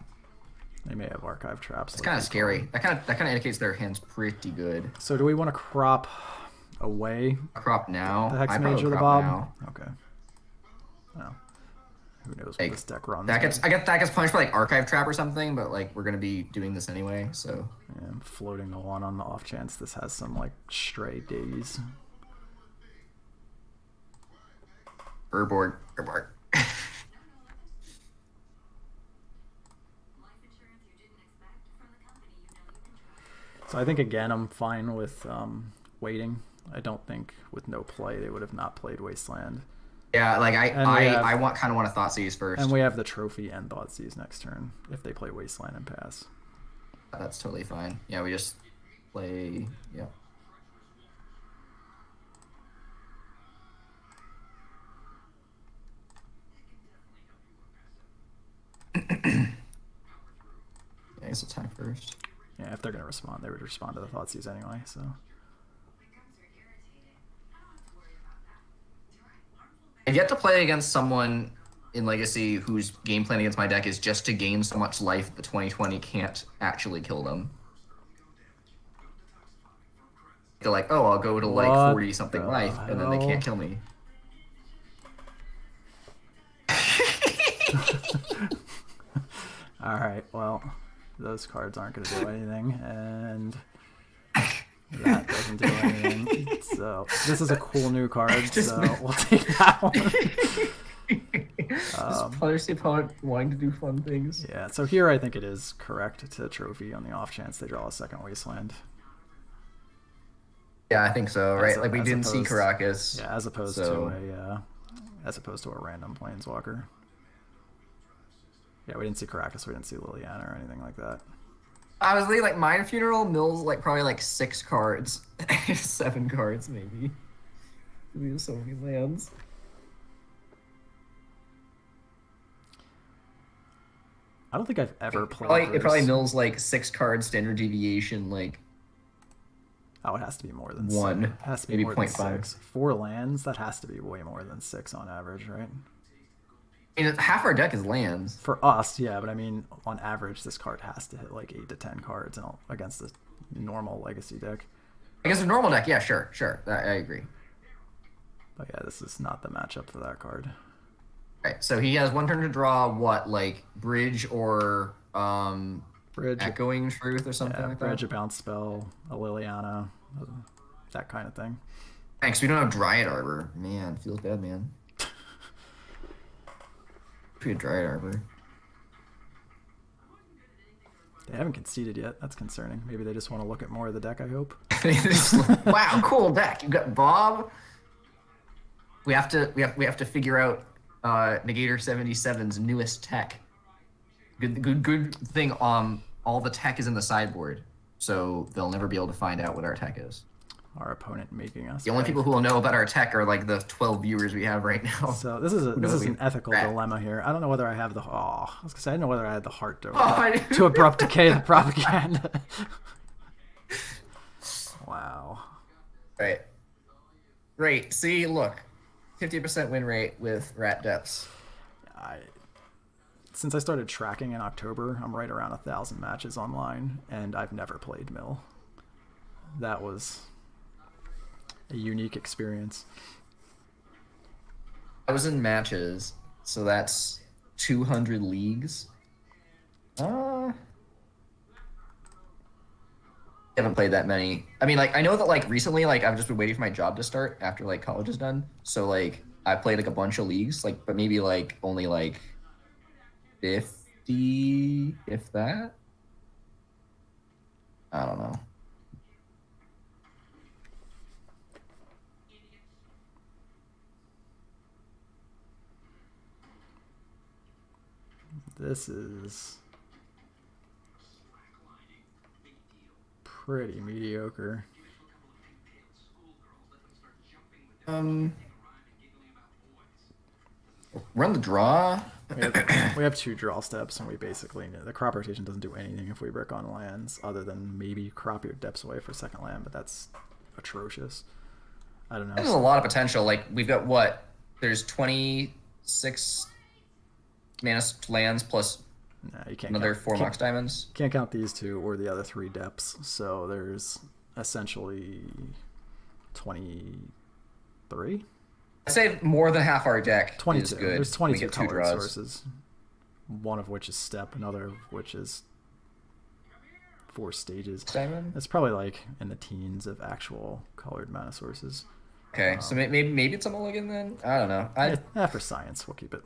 They may have Archive Traps. It's kind of scary. That kind of indicates their hand's pretty good. So do we want to crop away Crop now? the Hex I Mage probably or the crop Bob? now. Okay. Oh. Who knows Like, what this deck runs? I guess that gets punished by like Archive Trap or something, but like we're gonna be doing this anyway, so. Yeah, I'm floating the one on the off chance this has some like stray days. Urborg. So I think again I'm fine with waiting. I don't think with no play they would have not played Wasteland. Yeah, like I kind of want to Thoughtseize first. And we have the trophy and Thoughtseize next turn if they play Wasteland and pass. That's totally fine. Yeah, we just play. Yeah. I guess attack first. Yeah, if they're gonna respond, they would respond to the Thoughtseize anyway. So. I've yet to play against someone in Legacy whose game plan against my deck is just to gain so much life that the 2020 can't actually kill them. They're like, oh, I'll go to like 40 something life, and then they can't kill me. All right, well, those cards aren't going to do anything, and that doesn't do anything. So this is a cool new card, so we'll take that one. Just punish the opponent wanting to do fun things. Yeah, so here I think it is correct to trophy on the off chance they draw a second Wasteland. Yeah, I think so, right? Like we didn't see Caracas. Yeah, as opposed to a random Planeswalker. Yeah, we didn't see Caracas, we didn't see Liliana or anything like that. Honestly, like Mind Funeral mills like probably like 6 cards, 7 cards maybe. We have so many lands. I don't think I've ever played. It probably mills like 6 cards standard deviation, like. Oh, it has to be more than 1. It has to be maybe more 0.5. than 6. 4 lands, that has to be way more than 6 on average, right? I mean, half our deck is lands. For us, yeah, but I mean, on average, this card has to hit like 8 to 10 cards against the normal Legacy deck. Against a normal deck, yeah, sure. I agree. But yeah, this is not the matchup for that card. Right, so he has 1 turn to draw what, like Bridge or Bridge, Echoing Truth or something like Bridge, that? a bounce spell, a Liliana, that kind of thing. Thanks, we don't have Dryad Arbor. Man, feels bad, man. Pretty Dryad Arbor. They haven't conceded yet. That's concerning. Maybe they just want to look at more of the deck, I hope. Wow, cool deck. You've got Bob. We have to figure out Negator 77's newest tech. Good thing. All the tech is in the sideboard, so they'll never be able to find out what our tech is. Our opponent making us. The only people who will know about our tech are like the 12 viewers we have right now. So this is an ethical dilemma here. I don't know whether I have the. I was gonna say I don't know whether I had the heart to abrupt decay the propaganda. Wow. Right. Great. See, look, 50% win rate with Rat Depths. Since I started tracking in October, I'm right around 1,000 matches online, and I've never played Mill. That was a unique experience. I was in matches, so that's 200 leagues. I haven't played that many. I mean, like, I know that, like, recently, like, I've just been waiting for my job to start after, like, college is done. So, like, I played, like, a bunch of leagues, like, but maybe, like, only, like, 50, if that. I don't know. This is pretty mediocre. Run the draw. We have 2 draw steps, and we basically know the crop rotation doesn't do anything if we brick on lands, other than maybe crop your depths away for second land, but that's atrocious. I don't know. There's a lot of potential. Like we've got what? There's 26 mana lands plus Nah, you can't another count, 4 Mox Diamonds. Can't count these 2 or the other 3 depths. So there's essentially 23. I'd say more than half our deck 22. is good. There's We 22 get 2 colored draws. sources. One of which is step, another of which is 4 stages. Diamond? It's probably like in the teens of actual colored mana sources. Okay, so maybe it's a mulligan then. I don't know. For science, we'll keep it.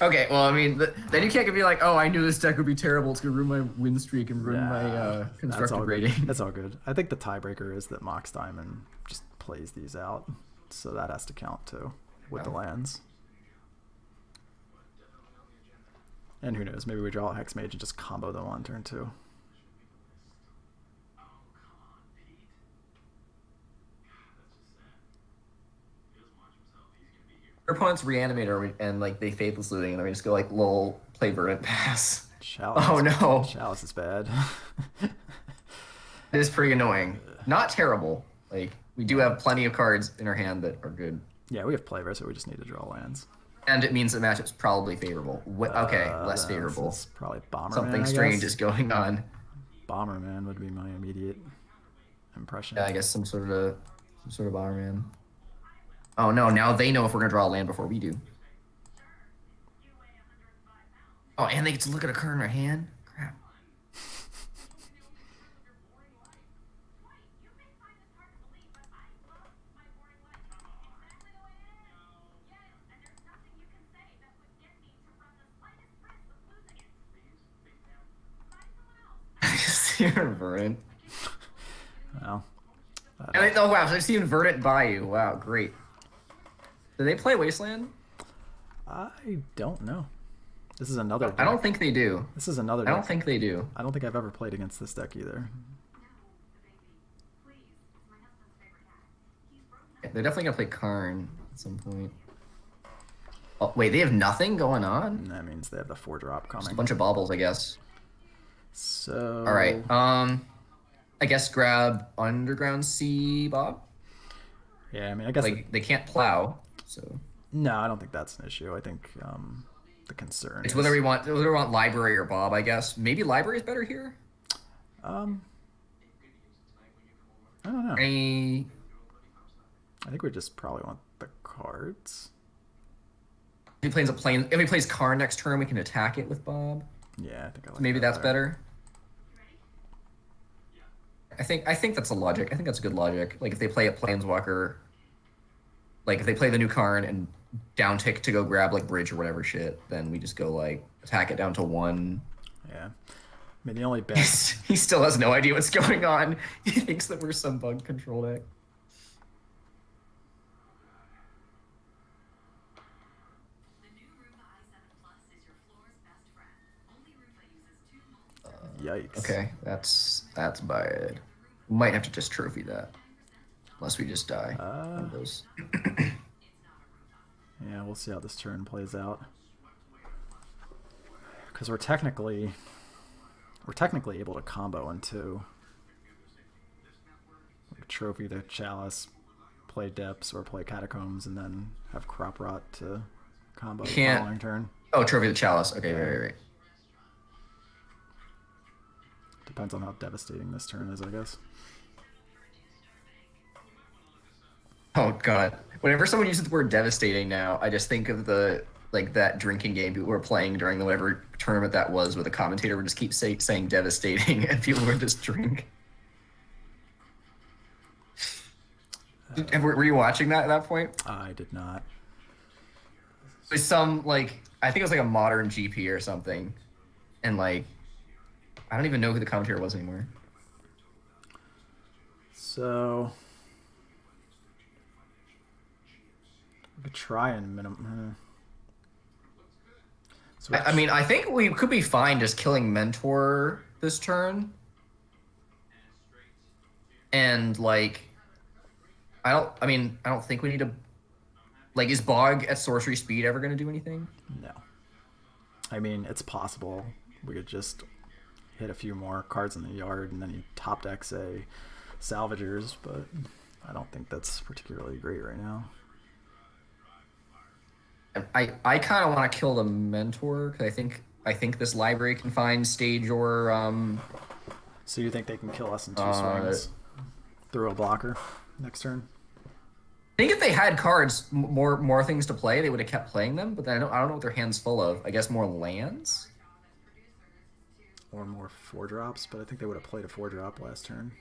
Okay, well, I mean, then you can't be like, oh, I knew this deck would be terrible. It's gonna ruin my win streak and ruin my That's constructed all rating. good. That's all good. I think the tiebreaker is that Mox Diamond just plays these out, so that has to count too with the lands. And who knows? Maybe we draw a Hex Mage and just combo them on turn 2. Your opponent's reanimator and like they faithless looting and then we just go like lol play verdant pass. Chalice. Oh no. Chalice is bad. It is pretty annoying. Not terrible. Like we do have plenty of cards in our hand that are good. Yeah, we have Playver, so we just need to draw lands. And it means the matchup's probably favorable. Okay, less favorable. This is probably Bomberman. Something I strange guess. is going on. Bomberman would be my immediate impression. Yeah, I guess some sort of Bomberman. Oh no, now they know if we're gonna draw a land before we do. Oh, and they get to look at a card in their hand? Crap. Steven Verdant. Well, Oh wow, so I've seen Verdant by you. Wow, great. Do they play Wasteland? I don't know. This is another deck. I don't think they do. This is another I deck. don't think they do. I don't think I've ever played against this deck either. Yeah, they're definitely gonna play Karn at some point. Oh wait, they have nothing going on? And that means they have the 4-drop Just a coming. bunch of baubles, I guess. So. All right. I guess grab Underground Sea, Bob. Yeah, I mean, I guess. Like they can't plow, so No, I don't think that's an issue. I think the concern. it's is, whether we want Library or Bob. I guess maybe Library is better here. I don't know. Any I think we just probably want the cards. if he plays Karn next turn, we can attack it with Bob. Yeah, I think I like Maybe that that's there. better. I think that's a logic. I think that's a good logic. Like if they play a Planeswalker, like if they play the new Karn and down tick to go grab like Bridge or whatever shit, then we just go like attack it down to 1. Yeah. I mean, the only best. He still has no idea what's going on. He thinks that we're some bug control deck. The new Roomba i7 Plus is your floor's best friend. Only Roomba uses 2 Yikes. Okay, that's bad. We might have to just trophy that, unless we just die. One of those. Yeah, we'll see how this turn plays out. Because we're technically able to combo in 2. We could trophy the Chalice, play Depths, or play Catacombs, and then have Crop Rot to combo the Can't- following turn. Oh, trophy the Chalice. Okay, right. Depends on how devastating this turn is, I guess. Oh god. Whenever someone uses the word devastating now, I just think of that drinking game people were playing during the whatever tournament that was, where the commentator would just keep saying devastating, and people would just drink. Were you watching that at that point? I did not. It was some I think it was like a modern GP or something, and I don't even know who the commentator was anymore. So we could try and minimum. Switch. I mean, I think we could be fine just killing Mentor this turn. And like, I don't think we need to. Like, is Bog at sorcery speed ever going to do anything? No. I mean, it's possible. We could just hit a few more cards in the yard and then you top deck, say, Salvagers, but I don't think that's particularly great right now. I kind of want to kill the Mentor because I think this library can find stage or So you think they can kill us in 2 swings through a blocker next turn? I think if they had cards, more things to play, they would have kept playing them. But then I don't know what their hand's full of. I guess more lands. Or more 4-drops, but I think they would have played a 4-drop last turn.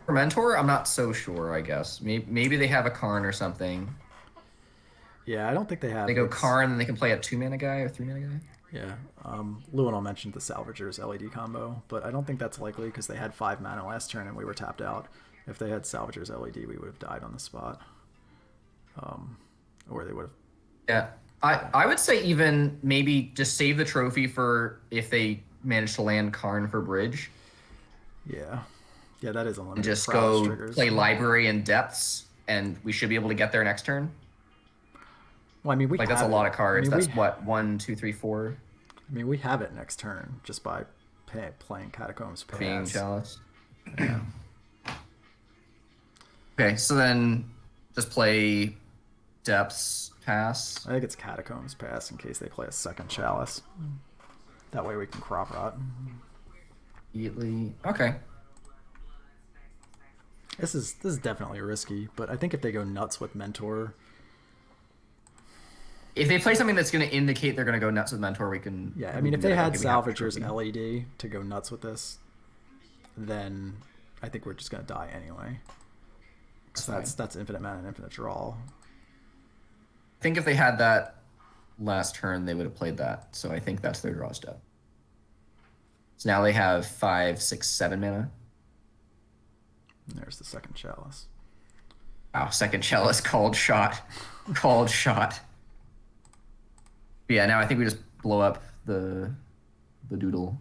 For Mentor, I'm not so sure. I guess maybe they have a Karn or something. Yeah, I don't think they have. They go Karn, and they can play a 2-mana guy or 3-mana guy. Yeah, Lewinol mentioned the Salvagers LED combo, but I don't think that's likely because they had 5 mana last turn and we were tapped out. If they had Salvagers LED, we would have died on the spot. Or they would have... Yeah, I would say even maybe just save the trophy for if they manage to land Karn for bridge. Yeah. Yeah, that is unlimited. And just prowess go triggers. play Library and Depths, and we should be able to get there next turn. Well, I mean, we Like, that's a have lot it. of cards. I mean, That's what, 1, 2, 3, 4 I mean, we have it next turn just by playing Catacombs being Pass. Chalice. Yeah. Okay, so then just play Depths Pass. I think it's Catacombs Pass in case they play a second Chalice. That way we can crop rot. Immediately. Okay. This is definitely risky, but I think if they go nuts with Mentor, If they play something that's going to indicate they're going to go nuts with Mentor, we can... yeah. I we mean, can if be they like, had okay, we have the Salvagers trophy. LED to go nuts with this, then I think we're just gonna die anyway. So that's infinite mana and infinite draw. I think if they had that last turn, they would have played that. So I think that's their draw step. So now they have 5, 6, 7 mana. And there's the second Chalice. Wow, second Chalice, called shot. Called shot. But yeah, now I think we just blow up the doodle.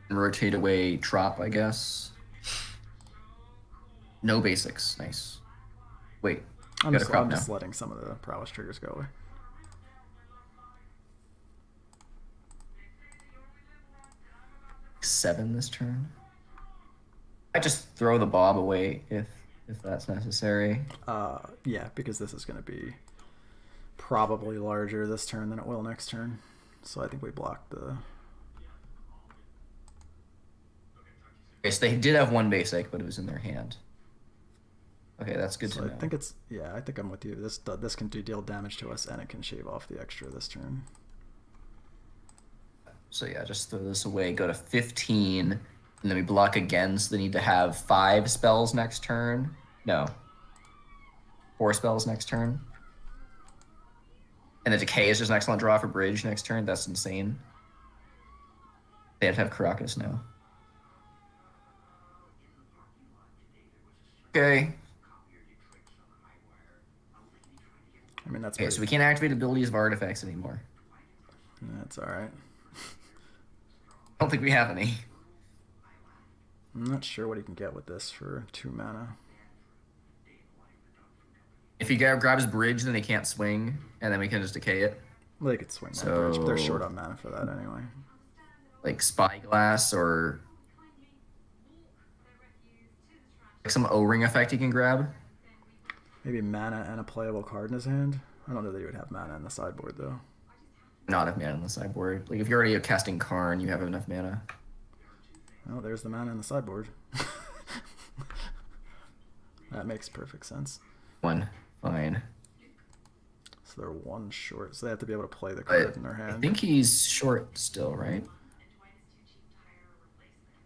And rotate away Trop, I guess. No basics. Nice. Wait. I'm Got a crop just now. letting some of the prowess triggers go away. Seven this turn. I just throw the Bob away if that's necessary. Yeah, because this is going to be probably larger this turn than it will next turn. So I think we block the... Okay, so they did have one basic, but it was in their hand. Okay, that's good So to I know. think it's... Yeah, I think I'm with you. This can deal damage to us, and it can shave off the extra this turn. So yeah, just throw this away, go to 15, and then we block again, so they need to have 5 spells next turn. No. 4 spells next turn. And the Decay is just an excellent draw for Bridge next turn. That's insane. They have to have Caracas now. Okay. I mean, that's Okay, pretty... so we can't activate abilities of artifacts anymore. That's alright. I don't think we have any. I'm not sure what he can get with this for 2 mana. If he grabs Bridge, then they can't swing, and then we can just decay it. Well, they could swing that bridge, but they're So- short on mana for that anyway. Like Spyglass or like some O-ring effect he can grab. Maybe mana and a playable card in his hand. I don't know that he would have mana in the sideboard though. Not enough mana on the sideboard. Like if you're already casting Karn, you have enough mana. Oh, there's the mana in the sideboard. That makes perfect sense. One. Fine. So they're 1 short, so they have to be able to play the But card in their I hand. think he's short still, right?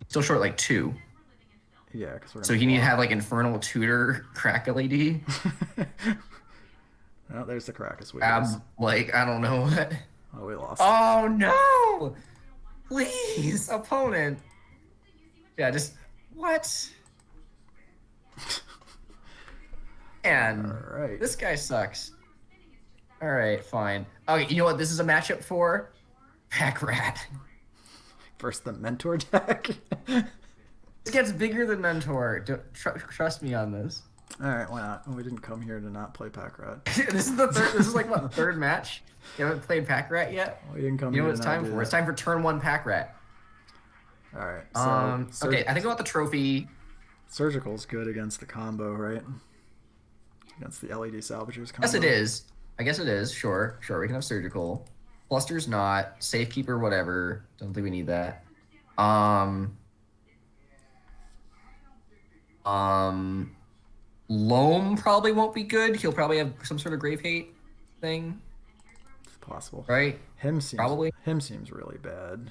Still short like 2. Yeah, because we're So he need to have like Infernal Tutor Crack LED. Oh, there's the Caracas Grab Wiggles. like I don't know what. Oh, we lost. Oh no! Please, opponent. Yeah, just what? And All right. this guy sucks. All right, fine. Okay, you know what this is a matchup for? Pack Rat. Versus the mentor deck. This gets bigger than Mentor. Trust me on this. All right, why not? We didn't come here to not play Pack Rat. This is the third. This is like what, the third match? You haven't played Pack Rat yet. We didn't come You know here what it's to not time do for? that. It's time for turn 1 Pack Rat. All right. So Okay, I think about the trophy. Surgical's good against the combo, right? Against the LED salvagers combo. Yes, it is. I guess it is. Sure, we can have Surgical. Cluster's not. Safekeeper, whatever. Don't think we need that. Loam probably won't be good. He'll probably have some sort of grave hate thing, It's possible. right? Him seems Probably. Him seems really bad.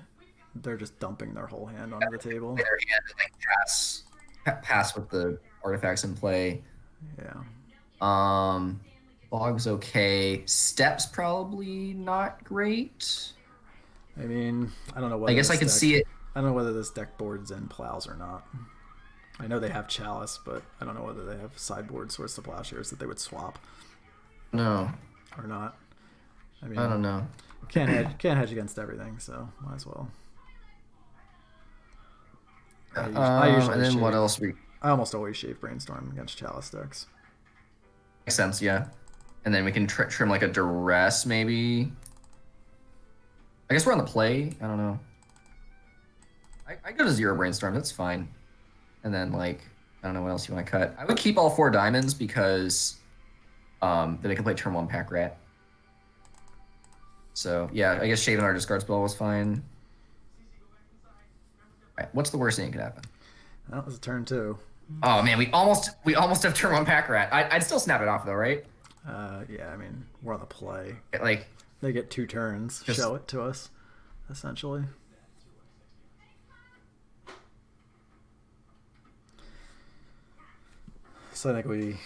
They're just dumping their whole hand onto the table. Play their hand and like pass with the artifacts in play. Yeah. Bog's okay. Steps probably not great. I mean, I don't know whether I guess I this could deck- see it. I don't know whether this deck boards in plows or not. I know they have Chalice, but I don't know whether they have sideboard Swords to Plowshares that they would swap No, or not. I mean, I don't know. Can't hedge against everything, so might as well. I usually And then shave. what else? I almost always shave Brainstorm against Chalice decks. Makes sense, yeah. And then we can trim like a Duress, maybe. I guess we're on the play. I don't know. I go to 0 Brainstorm. That's fine. And then like I don't know what else you want to cut. I would keep all 4 diamonds because then I can play turn 1 Pack Rat. So yeah, I guess shaving our discard spell was fine. All right, what's the worst thing that could happen? That was a turn 2. Oh man, we almost have turn 1 Pack Rat. I'd still snap it off though, right? Yeah, I mean, we're on the play. Like They get 2 turns. Just- Show it to us, essentially. So I think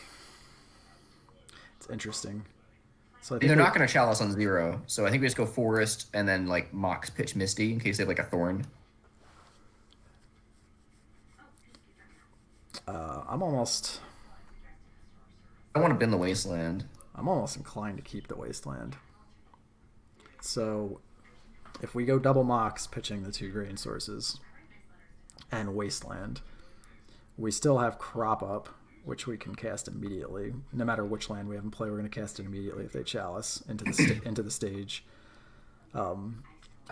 it's interesting. So I think they're not going to chalice on 0, so I think we just go Forest and then like Mox pitch Misty in case they have like a Thorn. I'm almost I want to bin the Wasteland. inclined to keep the Wasteland. So if we go double Mox pitching the 2 grain sources and Wasteland, we still have Crop Up, which we can cast immediately. No matter which land we have in play, we're going to cast it immediately if they chalice into the into the stage. I kind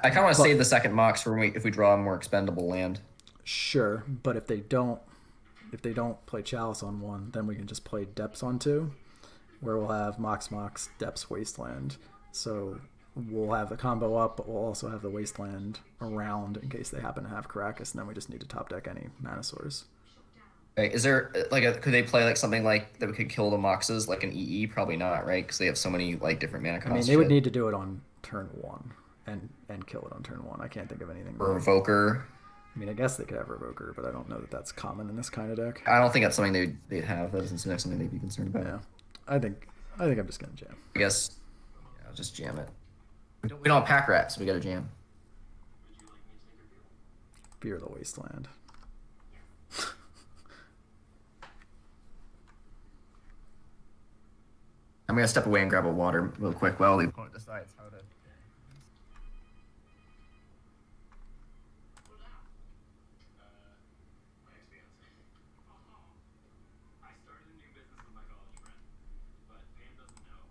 of want to save the second Mox for when if we draw a more expendable land. Sure, but if they don't play Chalice on 1, then we can just play Depths on 2, where we'll have Mox Depths Wasteland. So we'll have the combo up, but we'll also have the Wasteland around in case they happen to have Caracas, and then we just need to top deck any Mana Source. Right, is there like could they play like something like that we could kill the Moxes like an EE? Probably not, right? Because they have so many like different mana costs. I mean, they would need to do it on turn 1 and kill it on turn 1. I can't think of anything. or Evoker. I mean, I guess they could have Revoker, but I don't know that that's common in this kind of deck. I don't think that's something they'd have. That doesn't seem like something they'd be concerned about. Yeah, I think I'm just gonna jam. I guess yeah, I'll just jam it. We don't have Pack Rat, so we got to jam. Fear the Wasteland. I'm gonna step away and grab a water real quick while the opponent decides how to. I started a new business with my college friend, but Pam doesn't know.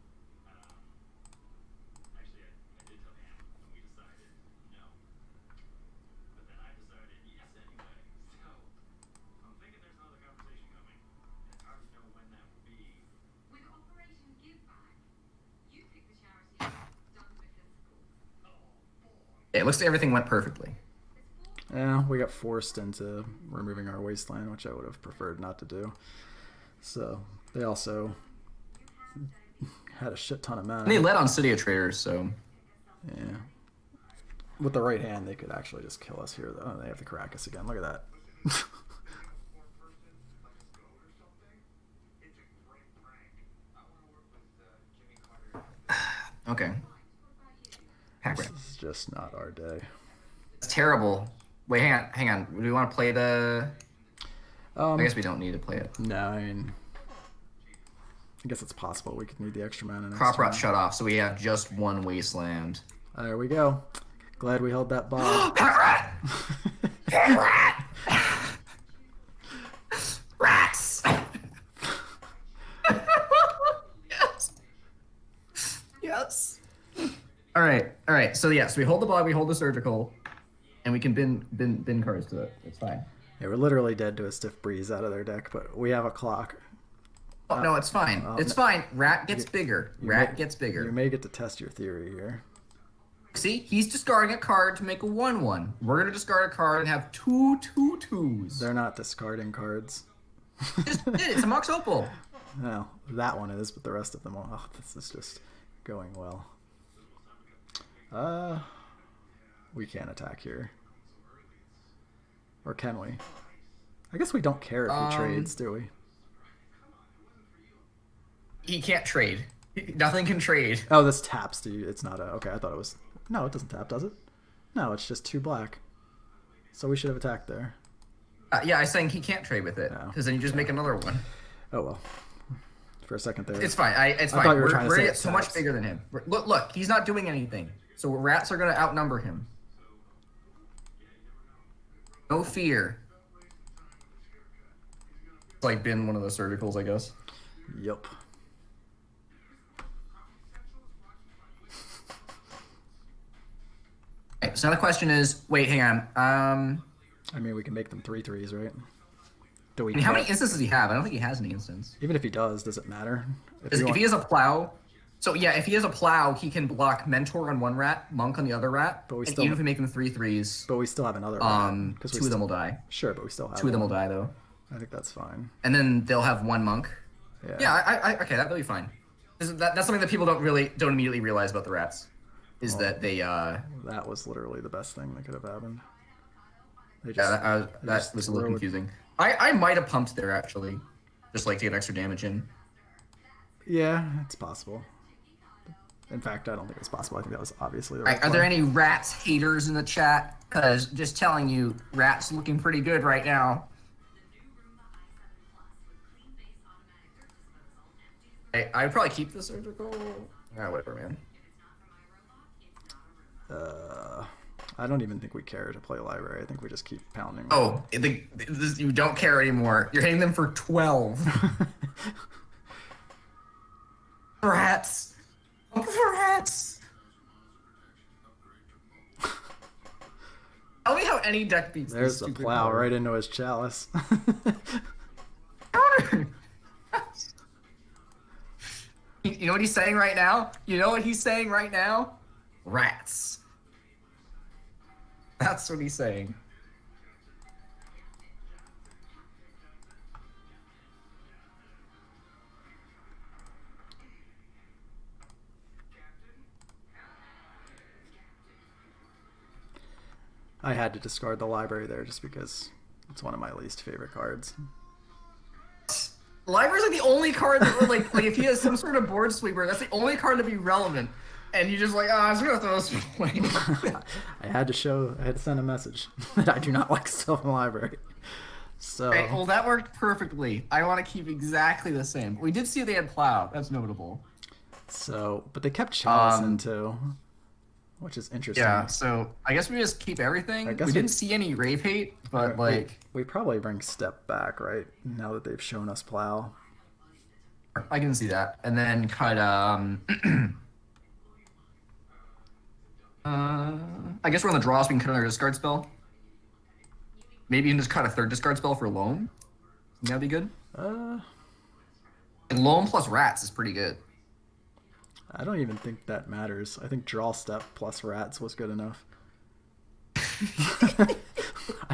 Actually, I did tell Pam, and we decided no. But then I decided yes anyway. So I'm thinking there's another conversation coming. And it's hard to know when that will be. With Operation Give Back, you pick the charity done the principles. Yeah, it looks like everything went perfectly. Yeah, we got forced into removing our Wasteland, which I would have preferred not to do. So they also had a shit ton of mana. And they led on City of Traders, so Yeah. With the right hand, they could actually just kill us here. Oh, they have the Caracas again. Look at that. okay. Pack This rat. is just not our day. It's terrible. Wait, hang on. Do we want to play the? I guess we don't need to play it. No, I mean, I guess it's possible we could need the extra mana next Crop rot turn. shut off, so we have just one wasteland. There we go. Glad we held that ball. Pack rat! Pack rat! Rats! Yes. Yes. All right. So yes, we hold the bog, we hold the surgical, and we can bin cards to it. It's fine. Yeah, we're literally dead to a stiff breeze out of their deck, but we have a clock. Oh, no, it's fine. It's fine. Rat gets bigger. Rat gets You bigger. may get to test your theory here. See, he's discarding a card to make a 1/1. We're gonna discard a card and have 2/2/2s. They're not discarding cards. Just did. It's a Mox Opal. No, that one is, but the rest of them all. Oh, this is just going well. We can't attack here. Or can we? I guess we don't care if he trades, do we? He can't trade. Nothing can trade. Oh, this taps. It's not a... Okay, I thought it was... No, it doesn't tap, does it? No, it's just 2 black. So we should have attacked there. Yeah, I was saying he can't trade with it No. because then you just make another one. Oh, well. For a second there. It's fine. It's I fine. thought you were We're trying to gonna say get it so much taps. bigger than him. Look, he's not doing anything. So rats are gonna outnumber him. No fear. It's like been one of the surgicals, I guess. Yup. Okay, so now the question is, wait, hang on. I mean, we can make them 3/3s, right? Do we? I mean, how many care? instances does he have? I don't think he has any instance. Even if he does it matter? If he has a plow, so yeah, if he has a plow, he can block Mentor on one rat, Monk on the other rat. But we and still- even if we make them 3/3s, But we still have another. 2 of them will die. Sure, but we still have. 2 of them will one. die though, I think that's fine. and then they'll have 1 Monk. Yeah. Yeah, okay, that'll be fine. That's something that people don't immediately realize about the rats, is that they That was literally the best thing that could have happened. They just, yeah, they that just was a little throw it- confusing. I might have pumped there actually, just like to get extra damage in. Yeah, it's possible. In fact, I don't think it's possible. I think that was obviously the All right right, are there play. any rats haters in the chat? Because just telling you, rats looking pretty good right now. I'd probably keep the surgical. Whatever, man. I don't even think we care to play library. I think we just keep pounding. Oh, you don't care anymore. You're hitting them for 12. Rats. Rats. Tell me how any deck beats There's this the stupid plow card. right into his chalice. You know what he's saying right now? You know what he's saying right now? Rats. That's what he's saying. I had to discard the library there just because it's one of my least favorite cards. Library's like the only card that would like if he has some sort of board sweeper, that's the only card to be relevant. And you just like, I was gonna throw this away. I had to send a message that I do not like stuff in the library. So Right, well, that worked perfectly. I want to keep exactly the same. We did see they had plow. That's notable. but they kept chalice in too, which is interesting. Yeah, so I guess we just keep everything. I We guess didn't see any rave hate, but like we probably bring step back right now that they've shown us plow. I can see that. And then cut I guess we're on the draw, so we can cut another discard spell. Maybe you can just cut a 3rd discard spell for loam. That'd be good. And loam plus rats is pretty good. I don't even think that matters. I think draw step plus rats was good enough. I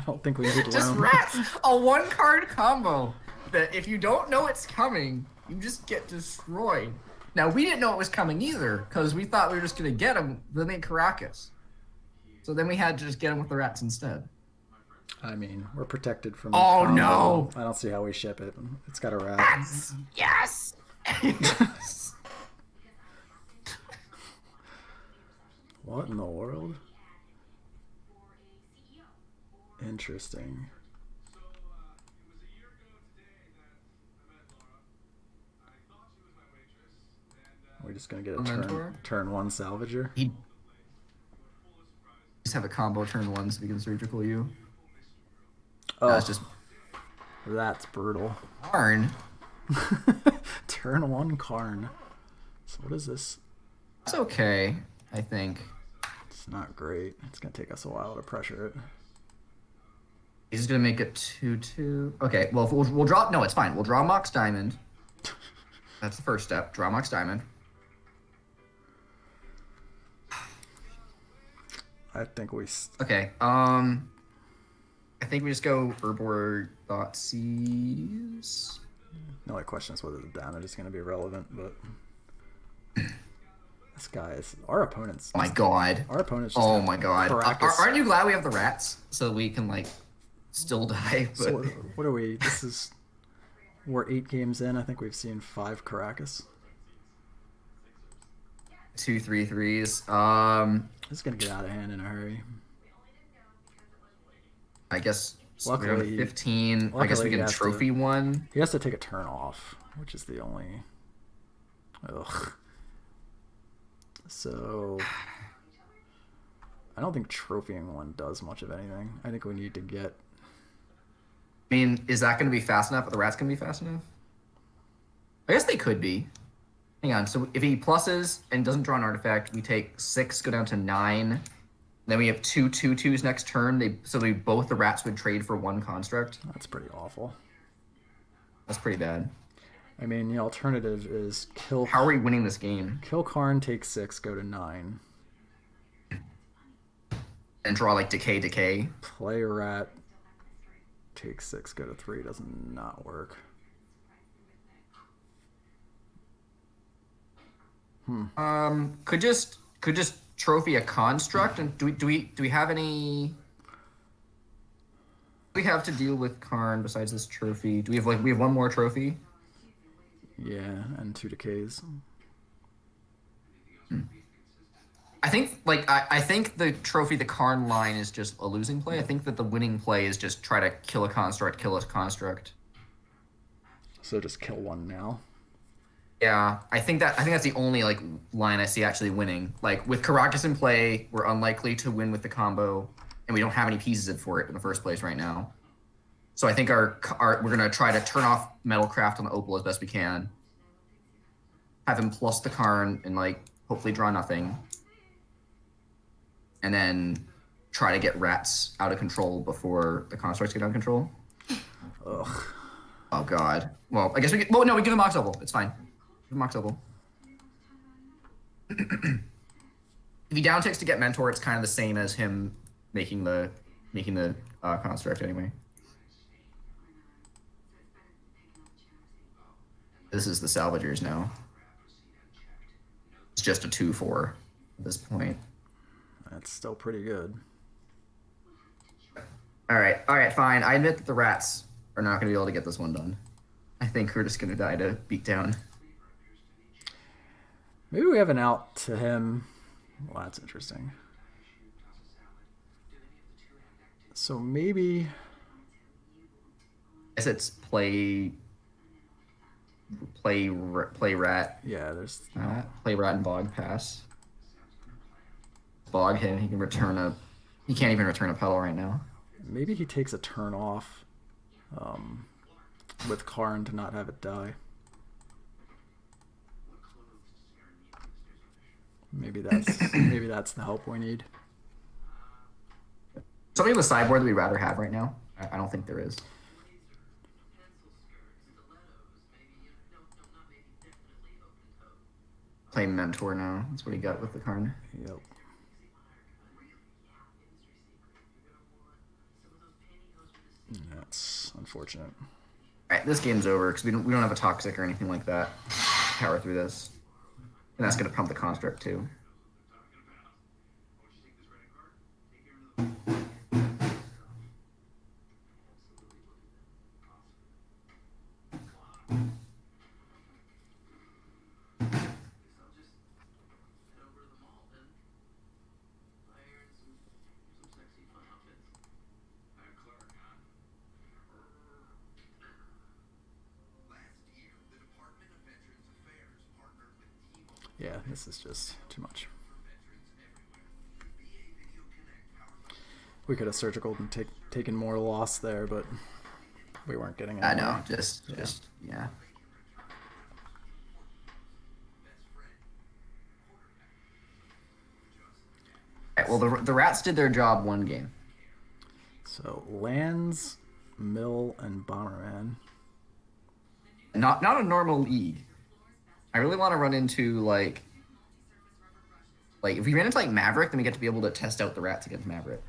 don't think we need Just loam. rats! A 1-card combo that if you don't know it's coming, you just get destroyed. Now, we didn't know it was coming either, because we thought we were just going to get him, then they Caracas. So then we had to just get him with the rats instead. I mean, we're protected from. Oh, combo. no! I don't see how we ship it. It's got a rat. Rats! Yes! What in the world? Interesting. So, it was a year ago today that I met Laura. I thought she was my waitress, and We're just gonna get a Mentor? turn one salvager. He full of surprises. just have a combo turn one so we can surgical you. Oh, That's just that's brutal. Karn. Turn one Karn. So what is this? It's okay, I think. It's not great. It's gonna take us a while to pressure it. He's just gonna make it 2/2. Okay, well, if we'll drop. No, it's fine. We'll draw Mox Diamond. That's the first step. Draw Mox Diamond. I think we. Okay. I think we just go Herborg.C's. The only question is whether the damage is gonna be relevant, but this guy is our opponent's. Oh my god. Our opponent's. Just Oh have my god. Caracas. Aren't you glad we have the rats so we can like still die? But So what are we? This is. We're 8 games in. I think we've seen 5 Caracas. 2 3/3s. This is gonna get out of hand in a hurry. I guess so we're Luckily- down to 15. I guess luckily we he can has to- trophy one. He has to take a turn off, which is the only. Ugh. So. I don't think trophying one does much of anything. I think we need to get. I mean, is that going to be fast enough? Are the rats going to be fast enough? I guess they could be. Hang on. So if he pluses and doesn't draw an artifact, we take 6, go down to 9. Then we have 2 2/2s next turn. So both the rats would trade for 1 construct. That's pretty awful. That's pretty bad. I mean, the alternative is kill. How are we winning this game? Kill Karn, take 6, go to 9. And draw like decay. Play Rat, take 6, go to 3. Does not work. Could just trophy a construct. And do we have any? Do we have to deal with Karn besides this trophy? Do we have we have one more trophy? Yeah, and 2 decays. I think I think the trophy, the Karn line is just a losing play. I think that the winning play is just try to kill a construct. So just kill one now. Yeah, I think that's the only like line I see actually winning. Like with Caracas in play, we're unlikely to win with the combo, and we don't have any pieces for it in the first place right now. So I think our we're gonna try to turn off Metalcraft on the Opal as best we can. Have him plus the Karn and like hopefully draw nothing. And then try to get rats out of control before the constructs get out of control. Ugh. Oh god. Well, I guess we get. Well, no, we give him Mox Opal. It's fine. Give him Mox Opal. If he down ticks to get Mentor, it's kind of the same as him making the construct anyway. This is the salvagers now. It's just a 2/4 at this point. That's still pretty good. All right, fine. I admit that the rats are not going to be able to get this one done. I think we're just going to die to beat down. Maybe we have an out to him. Well, that's interesting. So maybe. I guess it's play rat. Yeah, there's. Play rat and bog pass. Bog him. He can return a. He can't even return a pedal right now. Maybe he takes a turn off with Karn to not have it die. Maybe that's the help we need. Something on the sideboard that we'd rather have right now? I don't think there is. Play Mentor now. That's what he got with the Karn. Yep. That's unfortunate. Alright, this game's over because we don't have a Toxic or anything like that. Power through this. And that's going to pump the construct too. this is just too much. We could have surgical and taken more loss there, but we weren't getting it. I know, just yeah. Alright, well, the rats did their job one game. So lands, mill, and bomberman. Not a normal league. I really want to run into like if we ran into like Maverick, then we get to be able to test out the rats against Maverick.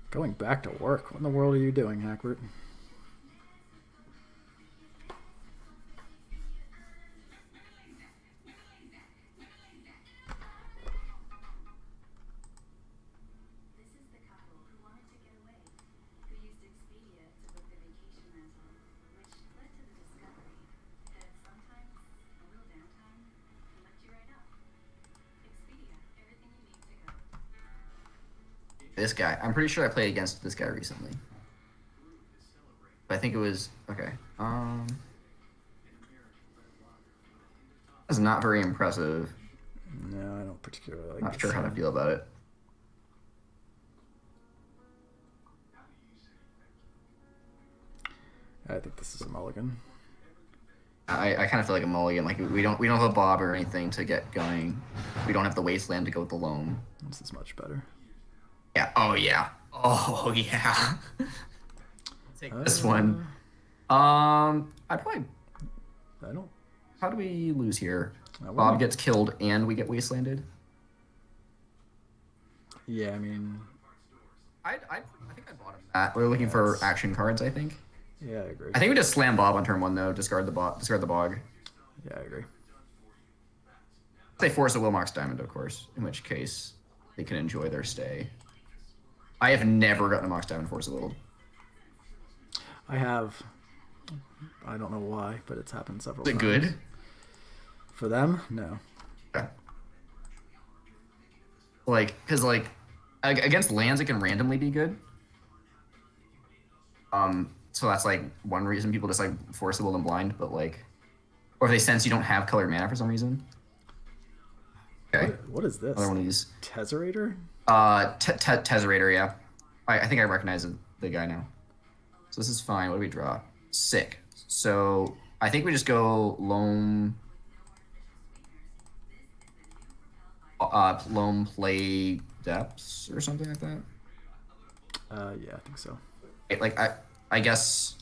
Going back to work. What in the world are you doing, Hackbert? This is the couple who wanted to get away, who used Expedia to book their vacation rental, which led to the discovery that sometimes a little downtime can lift you right up. Expedia, everything you need to go. This guy. I'm pretty sure I played against this guy recently. But I think it was okay. That's not very impressive. No, I don't particularly like Not this sure how to one. feel about it. I think this is a mulligan. I kind of feel like a mulligan. Like we don't have a bob or anything to get going. We don't have the wasteland to go with the loam. This is much better. Yeah. Oh yeah. Oh yeah. Take this one. I probably. I don't. How do we lose here? I Bob wouldn't- gets killed and we get wastelanded. Yeah, I mean, I think I bought him that. We're looking for action cards. I think. yeah, I agree. I think we just slam Bob on turn one though. Discard the bog. Yeah, I agree. They force a Wilmox Diamond, of course. In which case, they can enjoy their stay. I have never gotten a Mox Diamond Force a Will. I have. I don't know why, but it's happened several Is it times. good? For them? No. Okay. Because against lands, it can randomly be good. So that's like one reason people just like force a Will and blind, but or if they sense you don't have colored mana for some reason. Okay. What is this? Another one of these. Tesserator? Tesserator, yeah. I think I recognize the guy now. So this is fine. What do we draw? Sick. So I think we just go Loam play depths or something like that. Yeah, I think so. I guess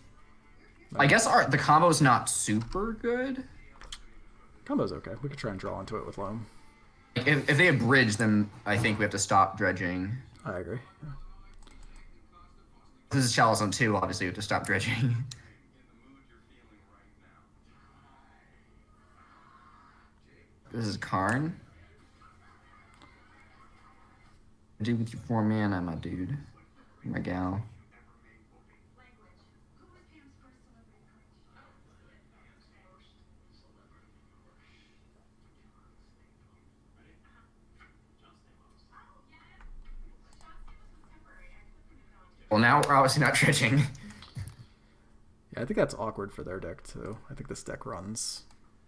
the combo's not super good. Combo's okay. We could try and draw into it with Loam. If they have bridge, then I think we have to stop dredging. I agree. Yeah. This is Shallow Zone 2, obviously we have to stop dredging. This is Karn. Do with your 4 mana, my dude. My gal. Well, now we're obviously not dredging. Yeah, I think that's awkward for their deck, too. I think this deck runs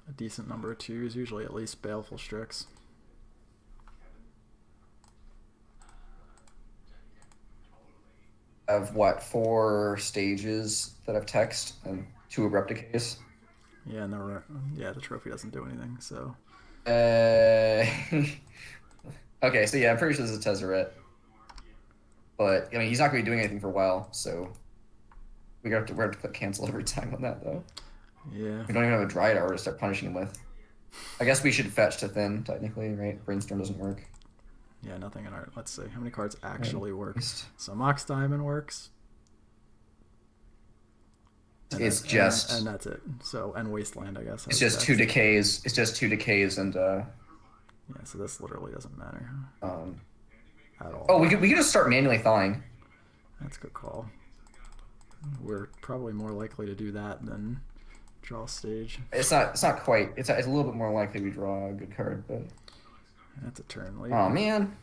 a decent number of twos, usually at least Baleful Strix. Of what, 4 stages that have text and 2 abrupt decays? Yeah, and the trophy doesn't do anything, so... Okay, so yeah, I'm pretty sure this is Tezzeret. But, I mean, he's not going to be doing anything for a while, so... We're going to have to click cancel every time on that, though. Yeah. We don't even have a Dryad Hour to start punishing him with. I guess we should fetch to thin, technically, right? Brainstorm doesn't work. Yeah, nothing in art. Let's see. How many cards actually work? Least. So Mox Diamond works. It's just... And that's it. So, and Wasteland, I guess. It's just 2 decays. It's just 2 decays and... Yeah, so this literally doesn't matter at all. Oh, we could just start manually thawing. That's a good call. We're probably more likely to do that than draw stage. It's not quite. It's a little bit more likely we draw a good card, but... That's a turn late. Oh, man.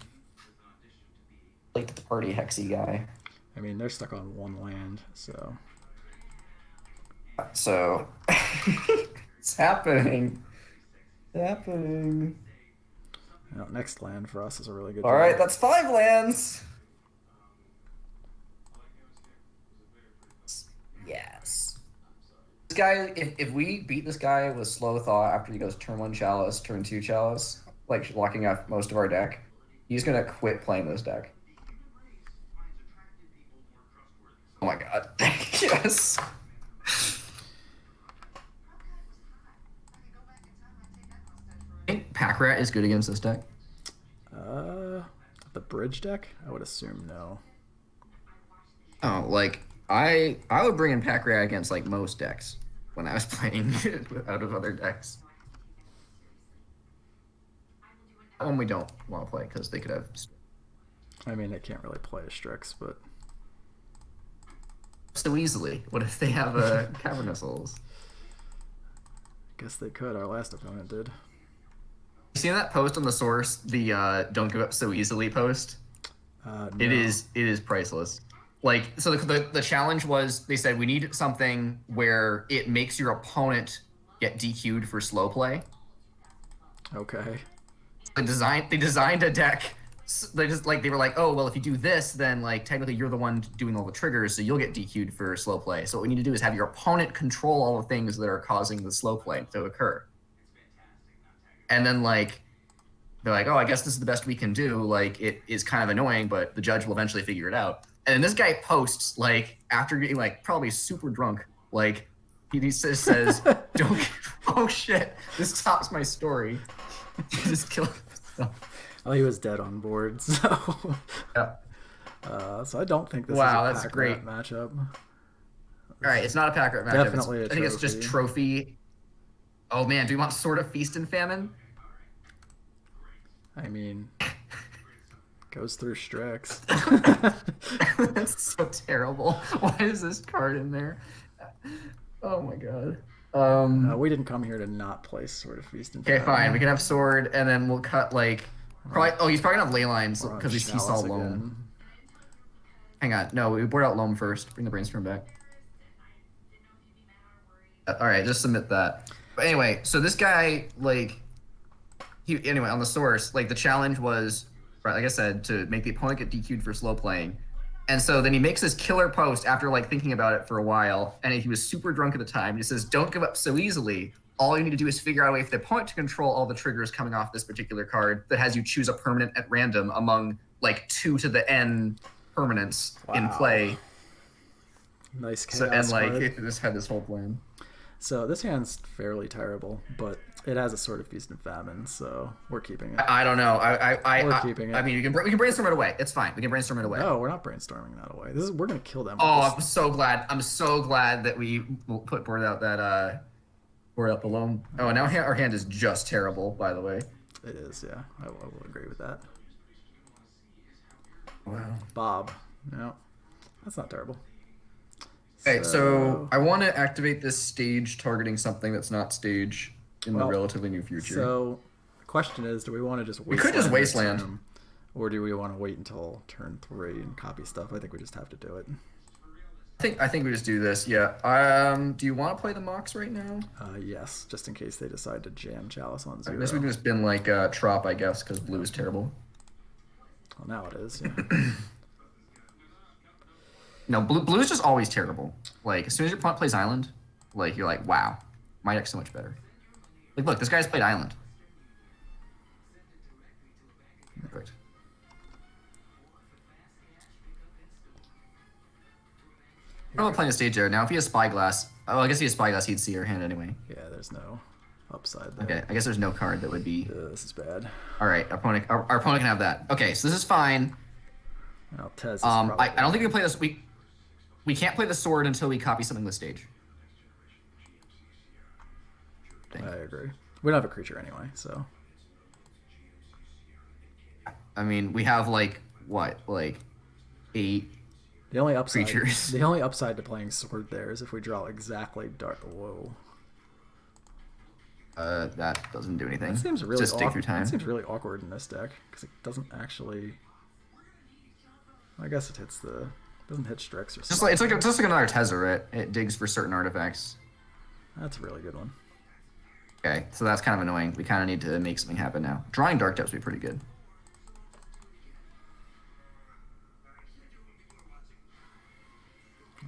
Late to the party, Hexy guy. I mean, they're stuck on one land, so So it's happening. It's happening. you know, next land for us is a really good All draw. right, that's 5 lands. Yes. This guy, if we beat this guy with slow thought after he goes turn 1 Chalice, turn 2 Chalice, like locking out most of our deck, he's gonna quit playing this deck. Oh my god. Yes. I think Pack Rat is good against this deck. The bridge deck, I would assume no. Oh, like I would bring in Pack Rat against like most decks when I was playing out of other decks. That one we don't want to play because they could have. I mean, they can't really play a Strix, but So easily. What if they have a Cavernous Souls? guess they could. Our last opponent did. You seen that post on the source? The "Don't give up so easily" post. No. It is priceless. Like, so the challenge was they said we need something where it makes your opponent get DQ'd for slow play. Okay. They designed a deck. They were like, oh well, if you do this, then like technically you're the one doing all the triggers, so you'll get DQ'd for slow play. So what we need to do is have your opponent control all the things that are causing the slow play to occur. And then like they're like, oh, I guess this is the best we can do. Like it is kind of annoying, but the judge will eventually figure it out. And then this guy posts like after getting like probably super drunk, like he says, "Don't." Oh shit! This tops my story. He just killed himself. Well, he was dead on board, so Yeah. so I don't think this Wow, is a that's pack great. rat matchup. All right, it's not a Pack Rat matchup. Definitely a I think it's just trophy. Oh man, do we want Sword of Feast and Famine? I mean, goes through Strix. That's so terrible. Why is this card in there? Oh my god. We didn't come here to not play Sword of Feast and Okay, Famine. fine. We can have Sword, and then we'll cut like. Probably. Oh, he's probably gonna have ley lines We're on because he saw Chalice Loam. again. Hang on. No, we board out Loam first. Bring the brainstorm back. All right, just submit that. But anyway, so this guy like, anyway on the source like the challenge was, right, like I said, to make the opponent get DQ'd for slow playing. And so then he makes this killer post after like thinking about it for a while, and he was super drunk at the time. He says, "Don't give up so easily. All you need to do is figure out a way for the opponent to control all the triggers coming off this particular card that has you choose a permanent at random among like 2 to the n permanents in Wow. play." Nice chaos So and like card. it just had this whole plan. So this hand's fairly terrible, but it has a Sword of Feast and Famine, so we're keeping it. I don't know. We're keeping it. I mean, we can brainstorm it away. It's fine. We can brainstorm it away. No, we're not brainstorming that away. We're gonna kill them. with Oh, this. I'm so glad. I'm so glad that we board out the loam. Oh, now our hand is just terrible. By the way. It is, yeah. I will agree with that. Wow. Bob. No, that's not terrible. Okay, so I want to activate this stage targeting something that's not stage in the Well, relatively near future. So the question is, do we want to just We could just this wasteland. turn, or do we want to wait until turn 3 and copy stuff? I think we just have to do it. I think we just do this. Yeah. Do you want to play the Mox right now? Yes, just in case they decide to jam Chalice on I 0. guess we can just bin like Trop, I guess, because blue is terrible. Well, now it is, yeah. No, blue is just always terrible. Like as soon as your opponent plays Island, like you're like, wow, my deck's so much better. Like look, this guy's played Island. Perfect. I'm not playing a stage there now. If he has Spyglass, oh, I guess if he has Spyglass, he'd see our hand anyway. Yeah, there's no upside there. Okay, I guess there's no card that would be. This is bad. All right, our opponent can have that. Okay, so this is fine. Well, Tez is I don't probably- think we can play this. We can't play the sword until we copy something to the stage. I agree. We don't have a creature anyway, so. I mean, we have like what, like 8 The only upside, creatures. The only upside to playing Sword there is if we draw exactly Dark. Whoa. That doesn't do anything. That seems really just dig through awkward. time. That seems really awkward in this deck because it doesn't actually. I guess it hits the Doesn't hit Strix or Just like it's just like another Tezzeret. It digs for certain artifacts. That's a really good one. Okay, so that's kind of annoying. We kind of need to make something happen now. Drawing Dark Depths would be pretty good.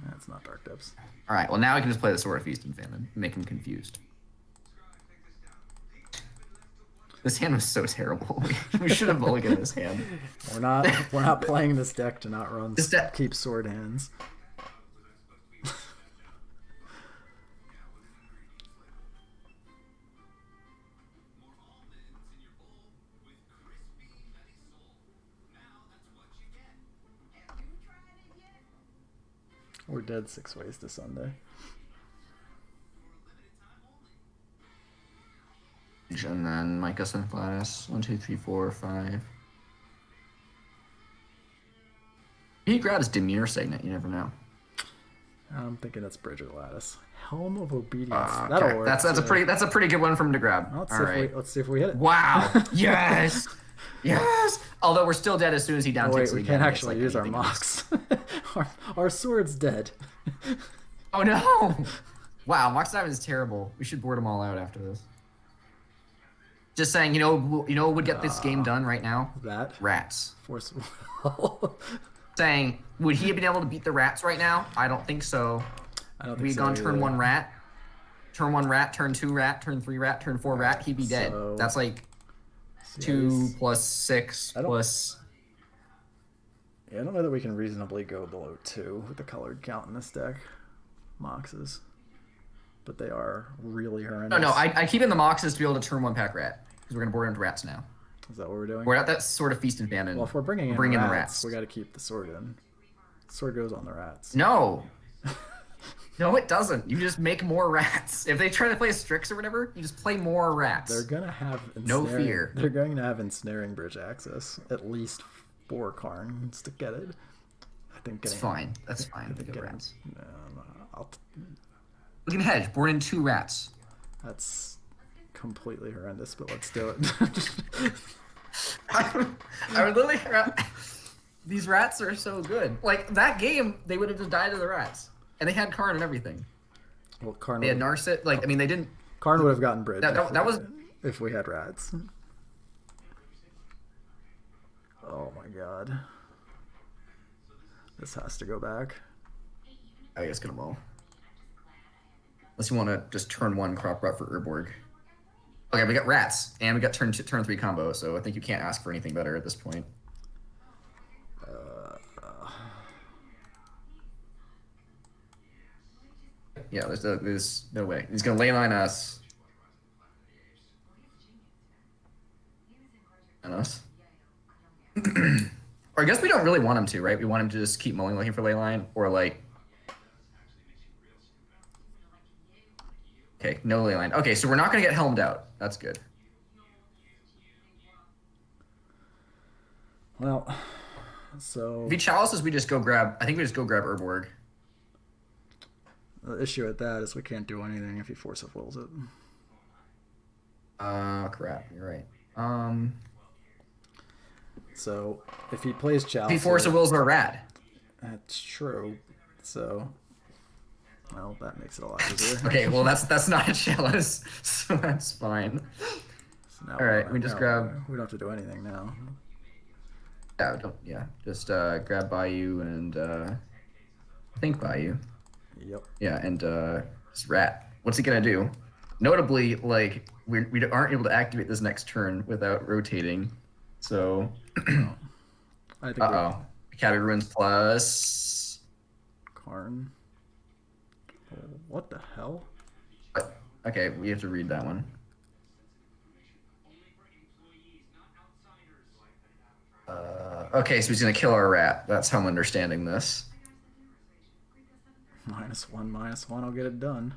That's not Dark Depths. All right, well now we can just play the Sword of Feast and Famine, make him confused. This hand was so terrible. We should have mulliganed this hand. We're not playing this deck to not run This deck- keep sword hands. We're dead 6 ways to Sunday. And then Micah Sunflatus. 1, 2, 3, 4, 5. He grabs Demure Signet, you never know. I'm thinking it's Bridger Lattice. Helm of Obedience. Okay. That'll work. That's a pretty good one for him to grab. Let's see if we hit it. Wow. Yes. Yes. Although we're still dead as soon as he down Oh, wait, takes it we again. can't It's actually like use our anything else. mocks. our sword's dead. Oh no. Wow, Mox Diamond is terrible. We should board them all out after this. Just saying, you know what would get this game done right now? That? Rats. Force. Saying, would he have been able to beat the rats right now? I don't think so. I don't think We'd so gone turn either. 1 rat, turn 1 rat, turn 2 rat, turn 3 rat, turn 4 rat, he'd be dead. So- That's like Yeah, 2 plus 6 I don't- plus... Yeah, I don't know that we can reasonably go below 2 with the colored count in this deck. Moxes. But they are really horrendous. No, I keep in the Moxes to be able to turn 1 pack rat. Because we're going to board into rats now. Is that what we're doing? We're at that sort of feast and famine. Well, if we're bringing in Bring rats, in the rats. we got to keep the sword in. Sword goes on the rats. No. No, it doesn't. You just make more rats. If they try to play a Strix or whatever, you just play more rats. They're gonna have No fear. They're going to have ensnaring bridge access. At least 4 Karns to get it. I think It's getting fine. That's fine. They go getting- rats. I'll We can hedge. Board in 2 rats. that's completely horrendous, but let's do it. I would literally... These rats are so good. Like, that game, they would have just died to the rats. And they had Karn and everything. Well, Karn They had would, Narset. Like, I mean, they didn't... Karn would have gotten bridge. That was... if we had rats. Oh my god. This has to go back. I guess get them all. Unless you want to just turn 1 crop rot for Urborg. Okay, we got rats, and we got turn 3 combo, so I think you can't ask for anything better at this point. Yeah, there's no way. He's gonna leyline us. And us. Or I guess we don't really want him to, right? We want him to just keep mulling looking for leyline, or like... Okay, no leyline. Okay, so we're not gonna get helmed out. That's good. Well, so If he chalices, we just go grab... I think we just go grab Urborg. the issue with that is we can't do anything if he force of wills it. Crap, you're right. So if he plays If chalice, he force of wills are rad. that's true. So, well, that makes it a lot easier. Okay, well that's not a chalice, so that's fine. So now All right, we just grab... We don't have to do anything now. Yeah, just grab Bayou and think Bayou. Yep. Yeah, and this rat. What's he gonna do? Notably, like we aren't able to activate this next turn without rotating. So, I think Cabby Ruins plus. Karn. What the hell? Okay, we have to read that one. Okay, so he's gonna kill our rat. That's how I'm understanding this. -1/-1, I'll get it done.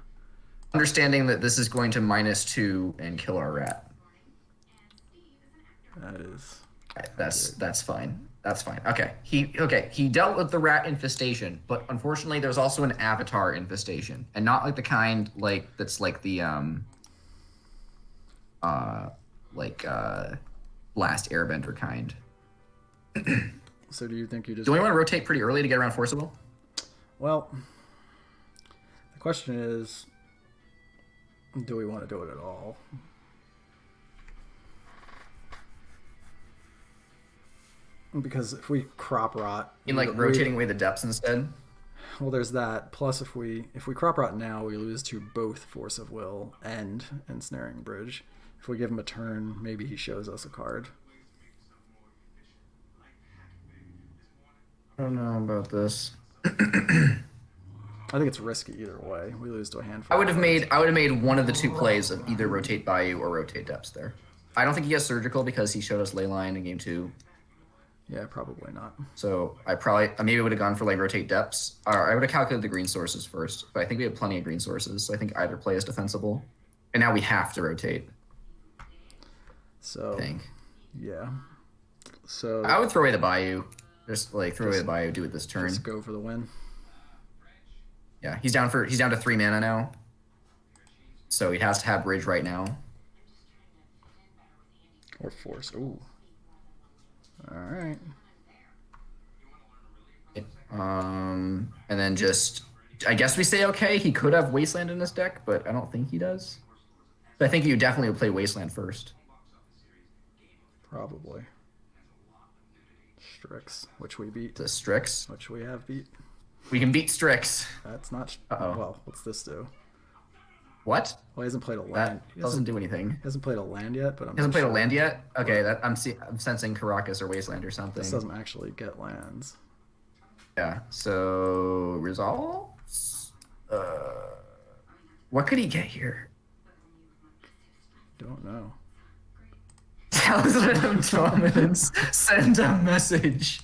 Understanding that this is going to -2 and kill our rat. That is. That's fine. That's fine. Okay. He dealt with the rat infestation, but unfortunately there's also an avatar infestation. And not like the kind like that's like the last airbender kind. So do you think you just... Do we want to rotate pretty early to get around Forcible? Well, the question is, do we want to do it at all? Because if we crop rot... In like rotating away the depths instead? Well, there's that. Plus, if we crop rot now, we lose to both Force of Will and Ensnaring Bridge. If we give him a turn, maybe he shows us a card. I don't know about this. I think it's risky either way. We lose to a handful. I would have made one of the two plays of either rotate Bayou or rotate depths there. I don't think he has surgical because he showed us Leyline in game 2. Yeah, probably not. So I maybe would have gone for like rotate depths. Or I would have calculated the green sources first, but I think we have plenty of green sources. So I think either play is defensible. And now we have to rotate. So I think. Yeah. So I would throw away the Bayou. Just like throw away the Bayou, do it this turn. Just go for the win. Yeah, he's down to 3 mana now. So he has to have bridge right now. Or Force. Ooh. Alright. And then just I guess we say okay, he could have Wasteland in his deck, but I don't think he does. But I think you definitely would play Wasteland first. Probably. Strix, which we beat. The Strix. Which we have beat. We can beat Strix. That's not... Uh-oh. Well, what's this do? What? Well, he hasn't played a land. That doesn't do anything. Hasn't played a land yet, but He hasn't played a land yet? Okay, I'm sensing Caracas or Wasteland or something. This doesn't actually get lands. Yeah, so resolves? What could he get here? Don't know. Talisman of Dominance. Send a message.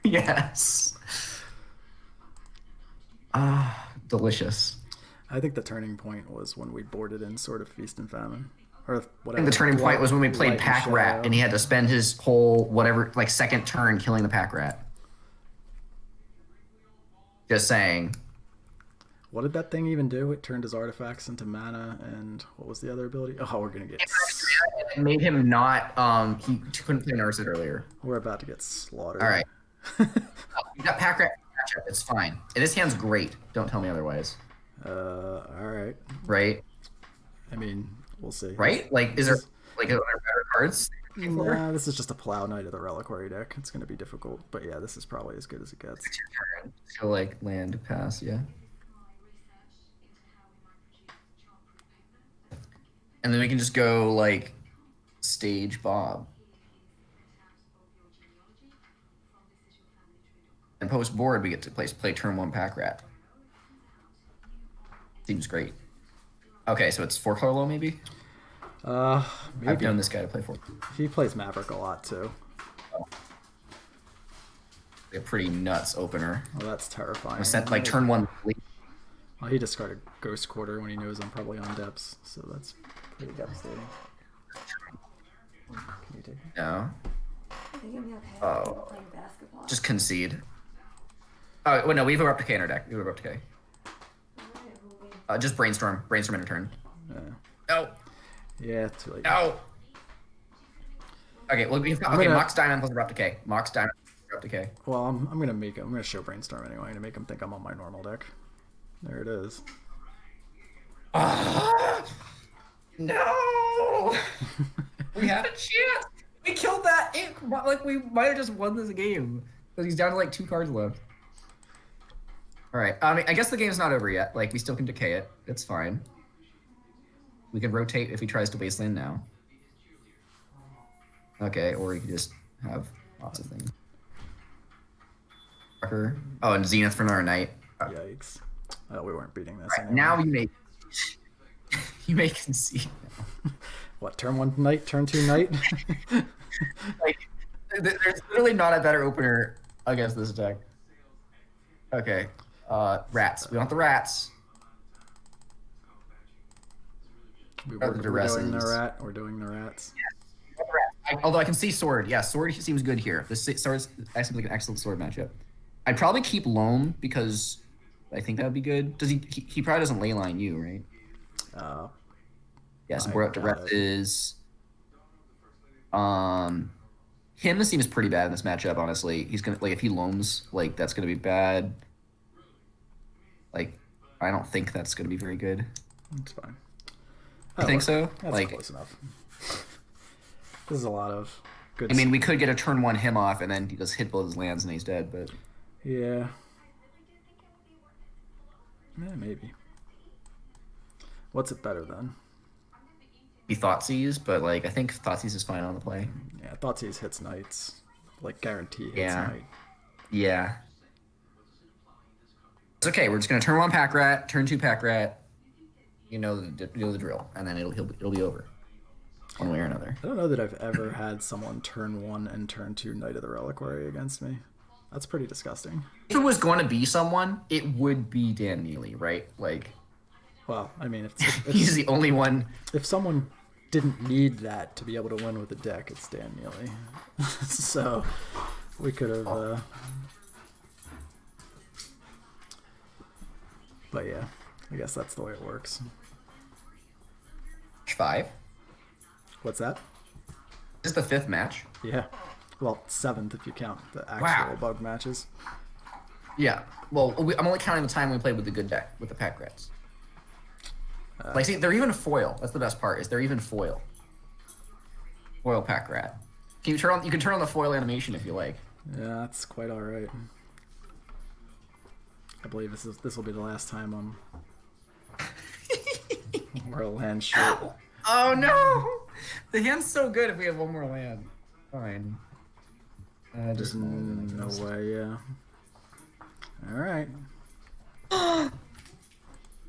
Yes. Delicious. I think the turning point was when we boarded in Sword of Feast and Famine. Or whatever. I think the turning point was when we played Light and Pack Rat Shadow. and he had to spend his whole whatever like second turn killing the Pack Rat. Just saying. What did that thing even do? It turned his artifacts into mana, and what was the other ability? Oh, we're gonna get... It made him not he couldn't play Narset earlier. We're about to get slaughtered. All right. You got Pack Rat matchup. It's fine. And his hand's great. Don't tell me otherwise. All right. Right? I mean, we'll see. Right? Like, is there like are there better cards? Nah, this is just a Plow Knight of the Reliquary deck. It's gonna be difficult, but yeah, this is probably as good as it gets. It's your turn. So like land pass, yeah. And then we can just go like stage Bob. And post board we get to play turn 1 Pack Rat. Seems great. Okay, so it's 4 color low maybe? I've Maybe. known this guy to play 4. He plays Maverick a lot too. A pretty nuts opener. Oh, that's terrifying. I sent like turn 1. Well, he discarded Ghost Quarter when he knows I'm probably on depths, so that's pretty devastating. Can you take it? No. I think it'll be okay. Oh. Playing basketball. Just concede. Oh, well, no, we have a Replicate in our deck. We have a Replicate. Alright, well, we- Just Brainstorm. Brainstorm in turn. Yeah. No. Yeah, too late. No. Okay, well, Mox Diamond plus Replicate. Mox Diamond plus Replicate. Well, I'm gonna show Brainstorm anyway to make him think I'm on my normal deck. There it is. No. We had a chance. We killed that. Like, we might have just won this game. Because he's down to like 2 cards left. Alright, I mean, I guess the game's not over yet. Like, we still can decay it. It's fine. We can rotate if he tries to Wasteland now. Okay, or he can just have lots of things. Oh, and Zenith for another night. Yikes. Oh, we weren't beating this. Right, Anyway. now you may concede. What, turn 1 Knight, turn 2 Knight? Like, there's literally not a better opener against this deck. Okay, rats. We want the rats. We're the doing the duresses. rat. We're doing the rats. Although I can see sword. Yeah, sword seems good here. This sword seems like an excellent sword matchup. I'd probably keep Loam because I think that would be good. Does he probably doesn't leyline you, right? Yeah, so I we're out got it. duresses. him seems pretty bad in this matchup. Honestly, he's gonna like if he loams, like that's gonna be bad. Like, I don't think that's gonna be very good. It's fine. You think so? That's Like, close enough. This is a lot of good. I mean, we could get a turn 1 him off, and then he just hit both his lands and he's dead. But yeah. Yeah, maybe. What's it better than? he Thoughtseize, but like I think Thoughtseize is fine on the play. Yeah, Thoughtseize hits knights. Like, guarantee hits Yeah. knight. Yeah. It's okay. We're just gonna turn 1 pack rat, turn 2 pack rat. You know the drill, and then it'll be over, one way or another. I don't know that I've ever had someone turn 1 and turn 2 Knight of the Reliquary against me. That's pretty disgusting. If it was going to be someone, it would be Dan Neely, right? Like, Well, I mean, he's the only one. if someone didn't need that to be able to win with the deck, it's Dan Neely. So we could have. But yeah, I guess that's the way it works. 5. What's that? This is the 5th match. Yeah. Well, 7th if you count the actual Wow. bug matches. Yeah. Well, I'm only counting the time we played with the good deck with the pack rats. Like, see, they're even foil. That's the best part. Is they're even foil. Foil pack rat. Can you turn on? You can turn on the foil animation if you like. Yeah, that's quite all right. I believe this will be the last time we're a land short. Oh no! The hand's so good if we have one more land. Fine. There's no way, yeah. All right.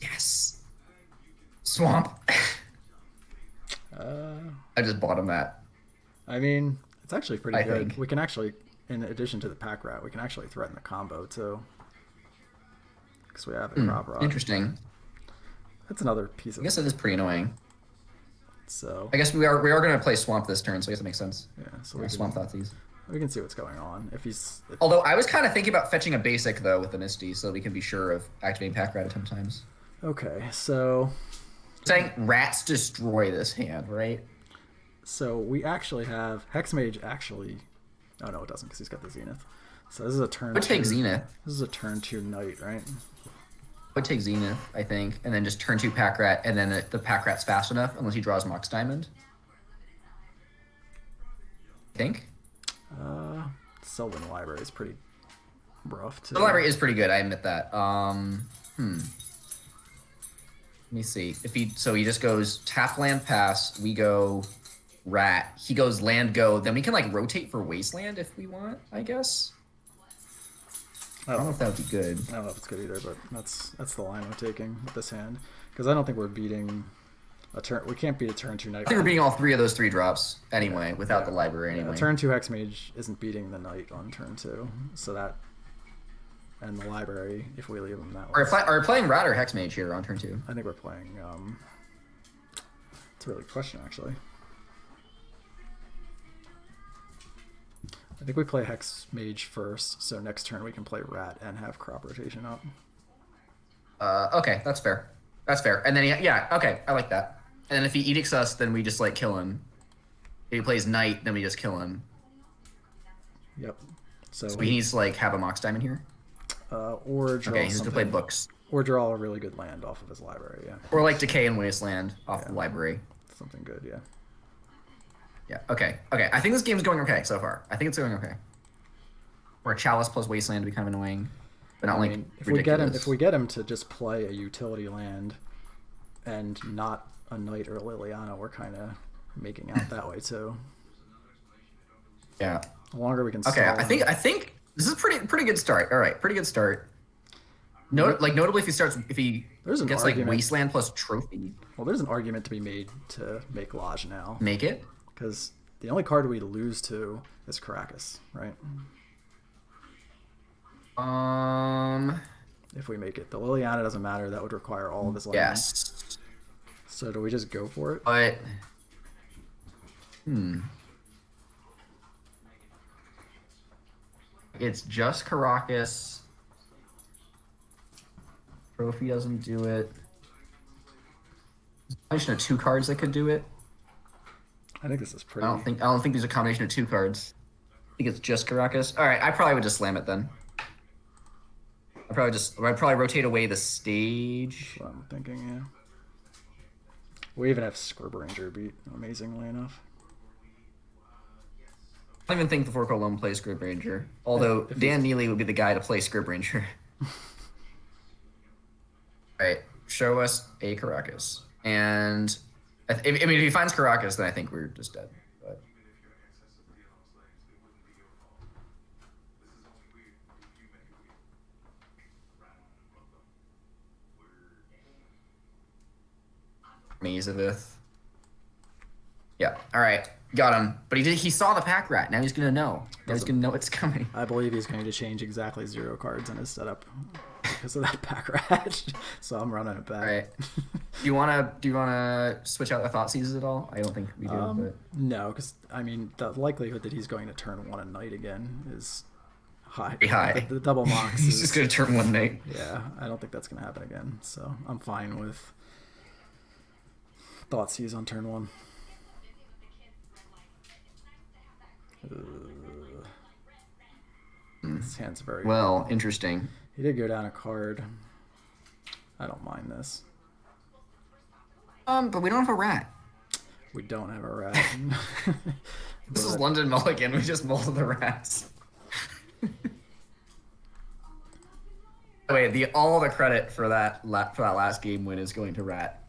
Yes. Swamp. I just bought him that. I mean, it's actually pretty I good. think. We can actually, in addition to the pack rat, we can actually threaten the combo too. Because we have the crop rod. Interesting. That's another piece I of. guess it is pretty annoying. So. I guess we are going to play Swamp this turn, so I guess it makes sense. Yeah. So Yeah, we Swamp can, Thoughtseize. we can see what's going on. If he's. Although I was kind of thinking about fetching a basic though with the Misty, so we can be sure of activating pack rat 10 times. Okay. So. Saying rats destroy this hand, right? So we actually have Hexmage actually. Oh no, it doesn't because he's got the Zenith. So this is a turn. Would take 2 Zenith. This is a turn 2 Knight, right? Would take Zenith, I think, and then just turn 2 pack rat, and then the pack rat's fast enough unless he draws Mox Diamond. I think. Sylvan Library is pretty rough too. The library is pretty good. I admit that. Let me see. So he just goes tap land pass. We go rat. He goes land go. Then we can like rotate for wasteland if we want. I guess. I don't know if that would be good. I don't know if it's good either, but that's the line we're taking with this hand because I don't think we're beating a turn. We can't beat a turn 2 Knight. I think we're beating all 3 of those 3 drops anyway, without the library anyway. A turn 2 Hexmage isn't beating the Knight on turn 2, so that and the library if we leave them that way. Are we playing rat or hexmage here on turn 2? I think we're playing. It's a really good question actually. I think we play Hexmage first, so next turn we can play Rat and have crop rotation up. Okay, that's fair. That's fair. And then yeah, okay, I like that. And then if he edicts us, then we just like kill him. If he plays knight, then we just kill him. Yep. So he needs to like have a Mox Diamond here. Or draw Okay, he has to play something- books. Or draw a really good land off of his library. Yeah. Or like Decay and Wasteland off the library. Something good. Yeah. Yeah. Okay. Okay. I think this game's going okay so far. I think it's going okay. Or Chalice plus Wasteland would be kind of annoying, but not I like mean, ridiculous. if we get him to just play a utility land, and not a Knight or Liliana, we're kind of making out that way too. Yeah. The longer we can. Okay. stall I him- think this is pretty good start. All right. Pretty good start. Notably, if he There's an gets argument. like Wasteland plus Trophy, Well, there's an argument to be made to make Lodge now, make it. because the only card we lose to is Caracas, right? If we make it, the Liliana doesn't matter. That would require all of his land. Yes. So do we just go for it? But it's just Caracas. Trophy doesn't do it. There's a combination of 2 cards that could do it. I think this is pretty. I don't think these are a combination of 2 cards. think it's just Caracas. All right, I probably would just slam it then. I'd probably rotate away the stage. That's what I'm thinking, yeah. We even have Scrub Ranger beat amazingly enough. I don't even think the Four Column plays Scrib Ranger. Although If Dan Neely would be the guy to play Scrib Ranger. Alright, show us a Caracas. And if he finds Caracas, then I think we're just dead. But Mazavith. Yeah, alright. Got him. But he saw the pack rat. Now he's gonna know. Now he's gonna know it's coming. I believe he's going to change exactly 0 cards in his setup because of that pack rat. So I'm running it back. Alright. Do you wanna switch out the thought seizes at all? I don't think we do, but No, because I mean the likelihood that he's going to turn 1 a night again is high. pretty high. The double mox He's is just gonna turn one night. yeah. I don't think that's going to happen again. So I'm fine with thought seize on turn 1. This hand's very Well, interesting. He did go down a card. I don't mind this. But we don't have a rat. We don't have a rat. This is London Mulligan. We just molded the rats. Wait, all the credit for that last game win is going to Rat.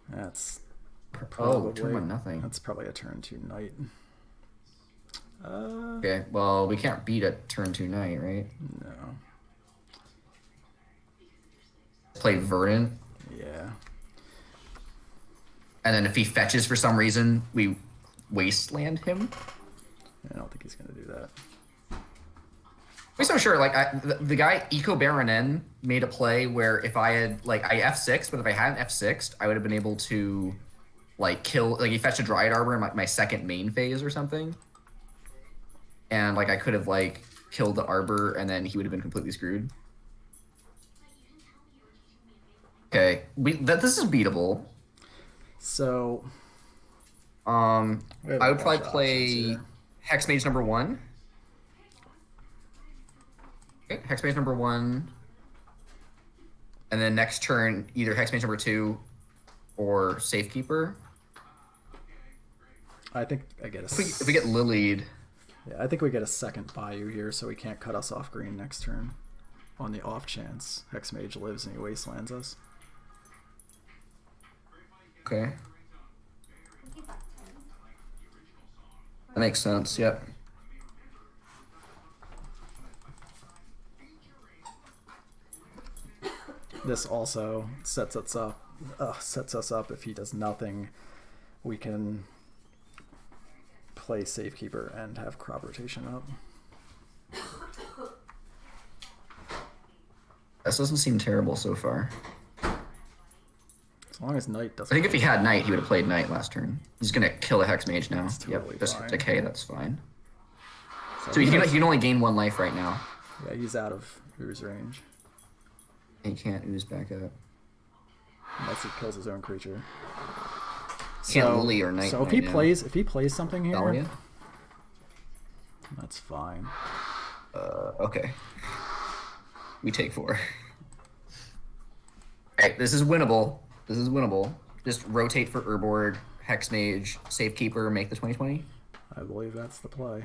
That's Oh, turn 1 nothing. That's probably a turn 2 knight. Okay, well, we can't beat a turn 2 knight, right? No. Play Verdant, Yeah. and then if he fetches for some reason, we wasteland him. I don't think he's gonna do that. I'm so sure, like, the guy Eco Baronin made a play where if I had, like, I F6, but if I hadn't F6'd, I would have been able to, like, kill, like, he fetched a Dryad Arbor in my second main phase or something. And, like, I could have, like, killed the Arbor, and then he would have been completely screwed. Okay, this is beatable. So I we have a would probably bunch of play options here. Hexmage number 1. Okay, Hexmage number 1. And then next turn, either Hexmage number 2 or Safekeeper. I think I get a. If we get Lilied, Yeah, I think we get a second Bayou here, so he can't cut us off green next turn. On the off chance Hexmage lives and he wastelands us. okay. That makes sense, yep. This also sets us up. If he does nothing, we can play Safekeeper and have crop rotation up. This doesn't seem terrible so far. As long as Knight doesn't. I think if he had Knight, he would have played Knight last turn. He's gonna kill a Hexmage now. totally Yep, just fine. decay, that's fine. So So he can only gain 1 life right now. yeah, he's out of Ooze range He can't ooze back up. unless he kills his own creature. Can't Lily or Knight So if right he now. plays something here, Dahlia? that's fine. Okay. We take 4. Alright, this is winnable. This is winnable. Just rotate for Urborg, Hexmage, Safekeeper, make the 20/20. I believe that's the play.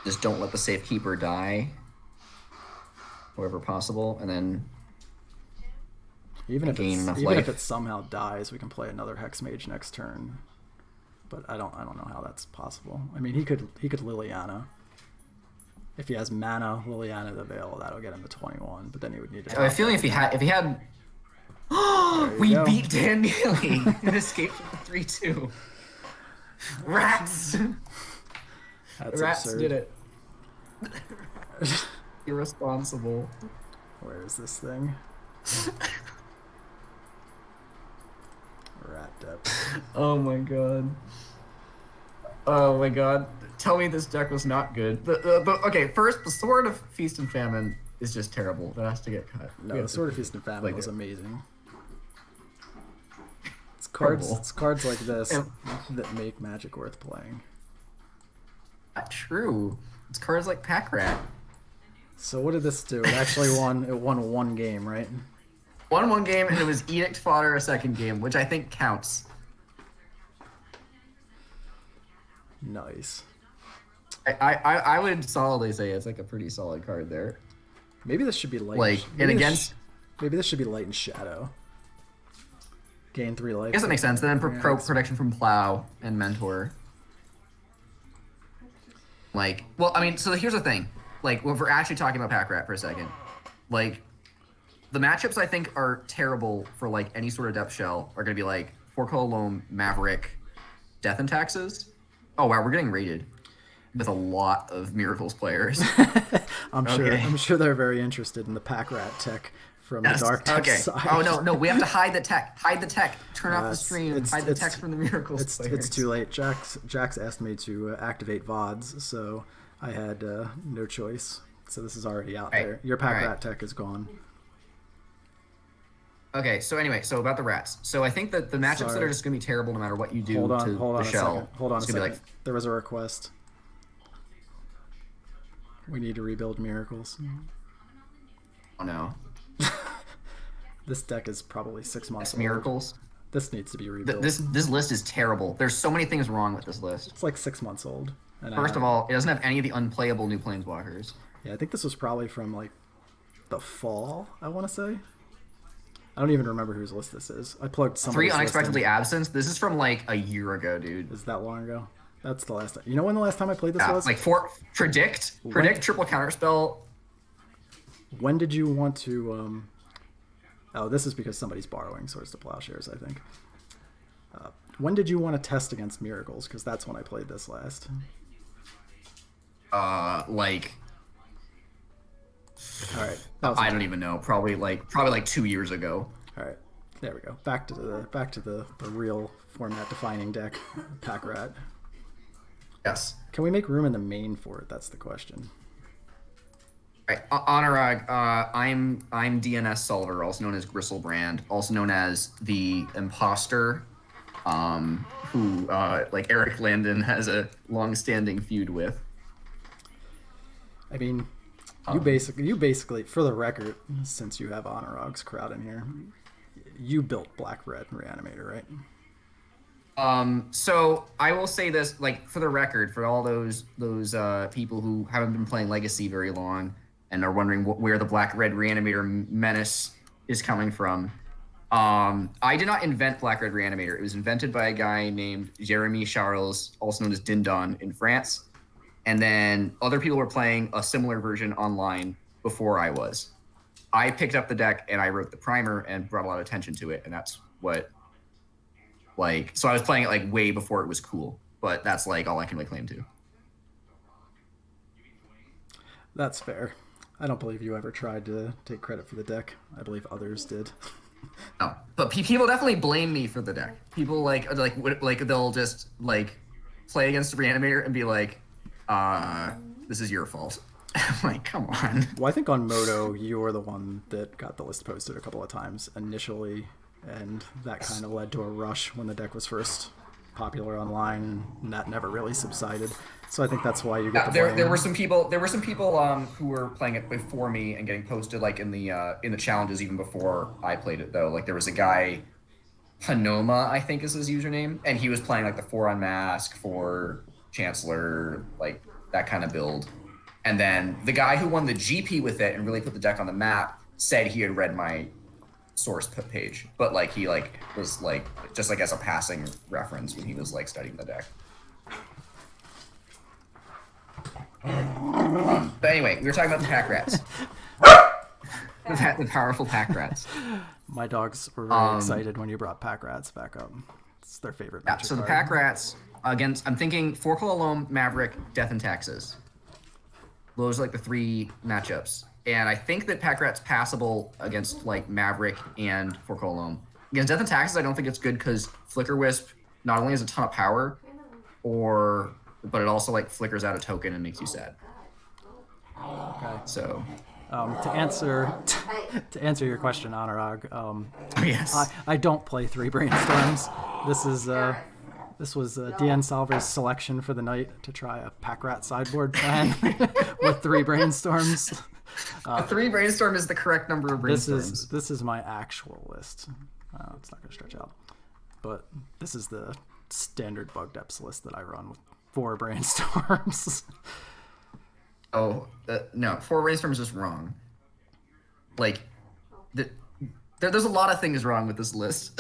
Just don't let the Safekeeper die. Wherever possible, and then Even if gain enough if life. it somehow dies, we can play another Hexmage next turn. But I don't know how that's possible. I mean, he could Liliana. If he has mana, Liliana the Veil, that'll get him to 21. But then he would need to. I have a feeling if he had you we go. beat Dan Neely and escaped from the 3-2. Rats! That's Rats absurd. did it. Irresponsible. Where is this thing? Rat depths. Oh my god. Oh my god. Tell me this deck was not good. Okay, first, the Sword of Feast and Famine is just terrible. That has to get cut. No, the Sword of Feast and Famine like was it. amazing. It's Horrible. cards like this And- that make Magic worth playing. Not true. It's cards like Pack Rat. So what did this do? It actually won. It won one game, right? Won one game, and it was Edict Fodder a second game, which I think counts. Nice. I would solidly say it's like a pretty solid card there. Maybe this should be light. Like, and against... Maybe this should be Light and Shadow. Gain 3 life. I guess that makes sense. Then protection from Plow and Mentor. Like, well, I mean, so here's the thing. Like, if we're actually talking about Pack Rat for a second, like, the matchups I think are terrible for, like, any sort of depth shell are going to be, like, 4-color Loam, Maverick, Death and Taxes. Oh, wow, we're getting rated with a lot of Miracles players. I'm sure they're very interested in the Pack Rat tech from the Dark Tech side. Oh, no, we have to hide the tech. Hide the tech. Turn off the stream. Hide the tech from the Miracles players. It's too late. Jax asked me to activate VODs, so I had no choice. So this is already out there. Your Pack Rat tech is gone. Okay, so anyway, so about the rats. So I think that the matchups that are just going to be terrible no matter what you do Hold on the a shell. second. Hold on a it's gonna second. be like, There was a request. We need to rebuild Miracles. oh no. This deck is probably 6 months It's old. Miracles. This needs to be rebuilt. This list is terrible. There's so many things wrong with this list. It's like 6 months old. And First of all, it doesn't have any of the unplayable new planeswalkers. yeah, I think this was probably from like the fall, I want to say. I don't even remember whose list this is. I plugged some. 3 Unexpectedly Absent. This is from like a year ago, dude. Is that long ago? That's the last time. You know when the last time I played this was? Like predict triple counterspell. When did you want to? Oh, this is because somebody's borrowing Swords to Plowshares, I think. When did you want to test against Miracles? Because that's when I played this last. Like. All right. I don't even know. Probably like 2 years ago. All right. There we go. Back to the real format defining deck, Pack Rat. Yes. Can we make room in the main for it? That's the question. All right, Anurag, I'm DNSolver, also known as Gristlebrand, also known as the Imposter, who like Eric Landon has a long-standing feud with. I mean, you basically, for the record, since you have Anurag's crowd in here, you built Black Red Reanimator, right? So I will say this, like, for the record, for all those people who haven't been playing Legacy very long and are wondering where the Black Red Reanimator menace is coming from, I did not invent Black Red Reanimator. It was invented by a guy named Jeremy Charles, also known as Dindon, in France. And then other people were playing a similar version online before I was. I picked up the deck and I wrote the primer and brought a lot of attention to it, and that's what, like, so I was playing it like way before it was cool, but that's like all I can really claim to. That's fair. I don't believe you ever tried to take credit for the deck. I believe others did. No, but people definitely blame me for the deck. People like they'll just like play against Reanimator and be like, this is your fault. I'm like, come on. Well, I think on Moto, you were the one that got the list posted a couple of times initially, and that kind of led to a rush when the deck was first popular online, and that never really subsided. So I think that's why you get the blame. There were some people who were playing it before me and getting posted like in the challenges even before I played it though. Like there was a guy, Hanoma, I think is his username, and he was playing like the 4 Unmask, 4 Chancellor, like that kind of build. And then the guy who won the GP with it and really put the deck on the map said he had read my source page, but like he like was like just like as a passing reference when he was like studying the deck. But anyway, we were talking about the pack rats. The powerful pack rats. My dogs were very excited when you brought Pack Rats back up. It's their favorite. Yeah, Magic so the card. pack rats against, I'm thinking 4-color Loam, Maverick, Death and Taxes. Those are like the 3 matchups. And I think that pack rat's passable against like Maverick and 4-color Loam. against Death and Taxes, I don't think it's good because Flicker Wisp not only has a ton of power, but it also like flickers out a token and makes you sad. Okay. So To answer your question, Anurag, yes. I don't play 3 Brainstorms. This was DNSolver's selection for the night to try a Pack Rat sideboard plan with 3 Brainstorms. 3 brainstorm is the correct number of brainstorms. This is my actual list. It's not going to stretch out, but this is the standard bug depths list that I run with 4 Brainstorms. Oh no, 4 brainstorms is wrong. Like, there's a lot of things wrong with this list.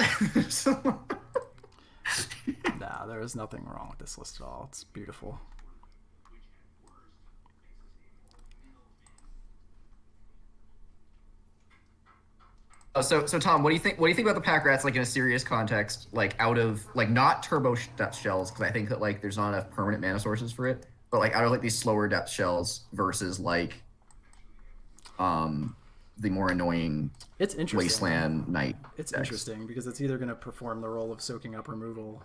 Nah, there is nothing wrong with this list at all. It's beautiful. So Tom, what do you think? What do you think about the pack rats, like in a serious context, like out of like not turbo depth shells, because I think that like there's not enough permanent mana sources for it, but like out of like these slower depth shells versus like, the more annoying It's interesting. Wasteland Knight. It's decks. interesting because it's either going to perform the role of soaking up removal,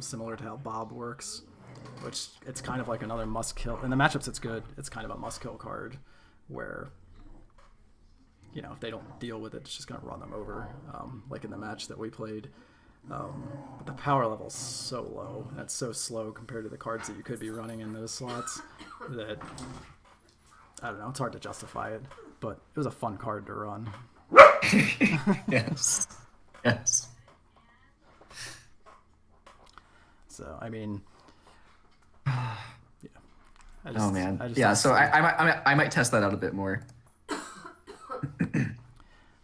similar to how Bob works, which it's kind of like another must kill. In the matchups, it's good. It's kind of a must kill card where, you know, if they don't deal with it, it's just going to run them over, like in the match that we played. But the power level's so low, and it's so slow compared to the cards that you could be running in those slots that, I don't know, it's hard to justify it. But it was a fun card to run. Yes. Yes. So, I mean, yeah. Oh man. I Yeah. So I might test that out a bit more.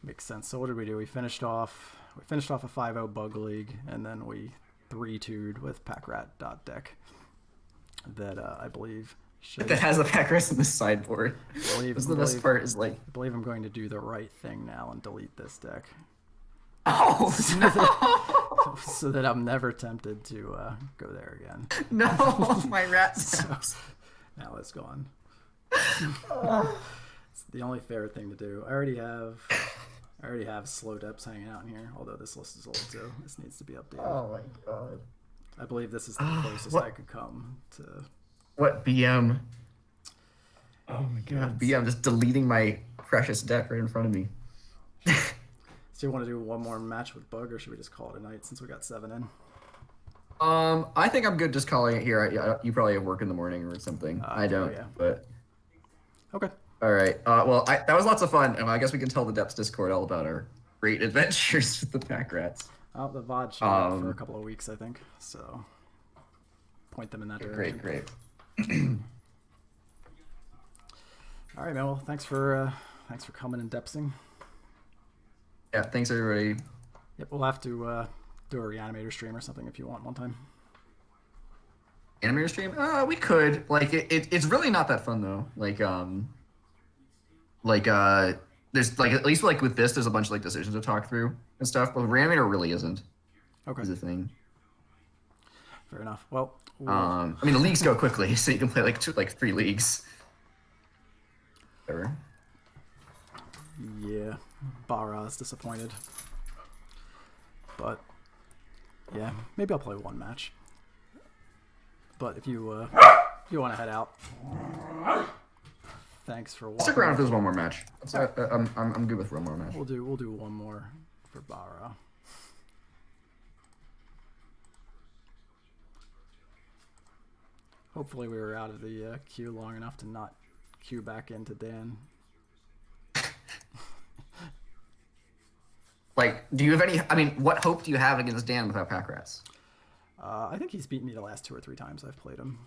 Makes sense. So what did we do? We finished off a 5-0 bug league, and then we 3-2'd with packrat.deck that I believe should. That has the pack rats in the sideboard. That's the best part. Is like, I believe I'm going to do the right thing now and delete this deck. oh So that I'm never tempted to go there again. no, my rat sounds. Now it's gone. It's the only fair thing to do. I already have slow depths hanging out in here, although this list is old, so this needs to be updated. Oh my god. I believe this is the closest I could come to. What BM? Oh my god, BM just deleting my precious deck right in front of me. So you want to do one more match with Bug, or should we just call it a night since we got 7 in? I think I'm good just calling it here. You probably have work in the morning or something. I don't, yeah. but Okay. all right. Well, that was lots of fun, and I guess we can tell the Depths Discord all about our great adventures with the pack rats. The VOD should be up for a couple of weeks, I think. So point them in that direction. Great. All right, man. Well, thanks for coming and depthsing. Yeah, thanks everybody. Yep, we'll have to do a reanimator stream or something if you want one time. Animator stream? We could. Like it's really not that fun though. There's like, at least like with this, there's a bunch of like decisions to talk through and stuff. But Reanimator really isn't. Okay. Is a thing. Fair enough. Well, I mean the leagues go quickly, so you can play like 3 leagues. Whatever. yeah, Barra's disappointed. But yeah, maybe I'll play one match. But if you want to head out, thanks for watching. Stick around if there's one more match. I'm good with one more match. We'll do one more for Barra. Hopefully we were out of the queue long enough to not queue back into Dan. Like, do you have any? I mean, what hope do you have against Dan without pack rats? I think he's beaten me the last 2 or 3 times I've played him.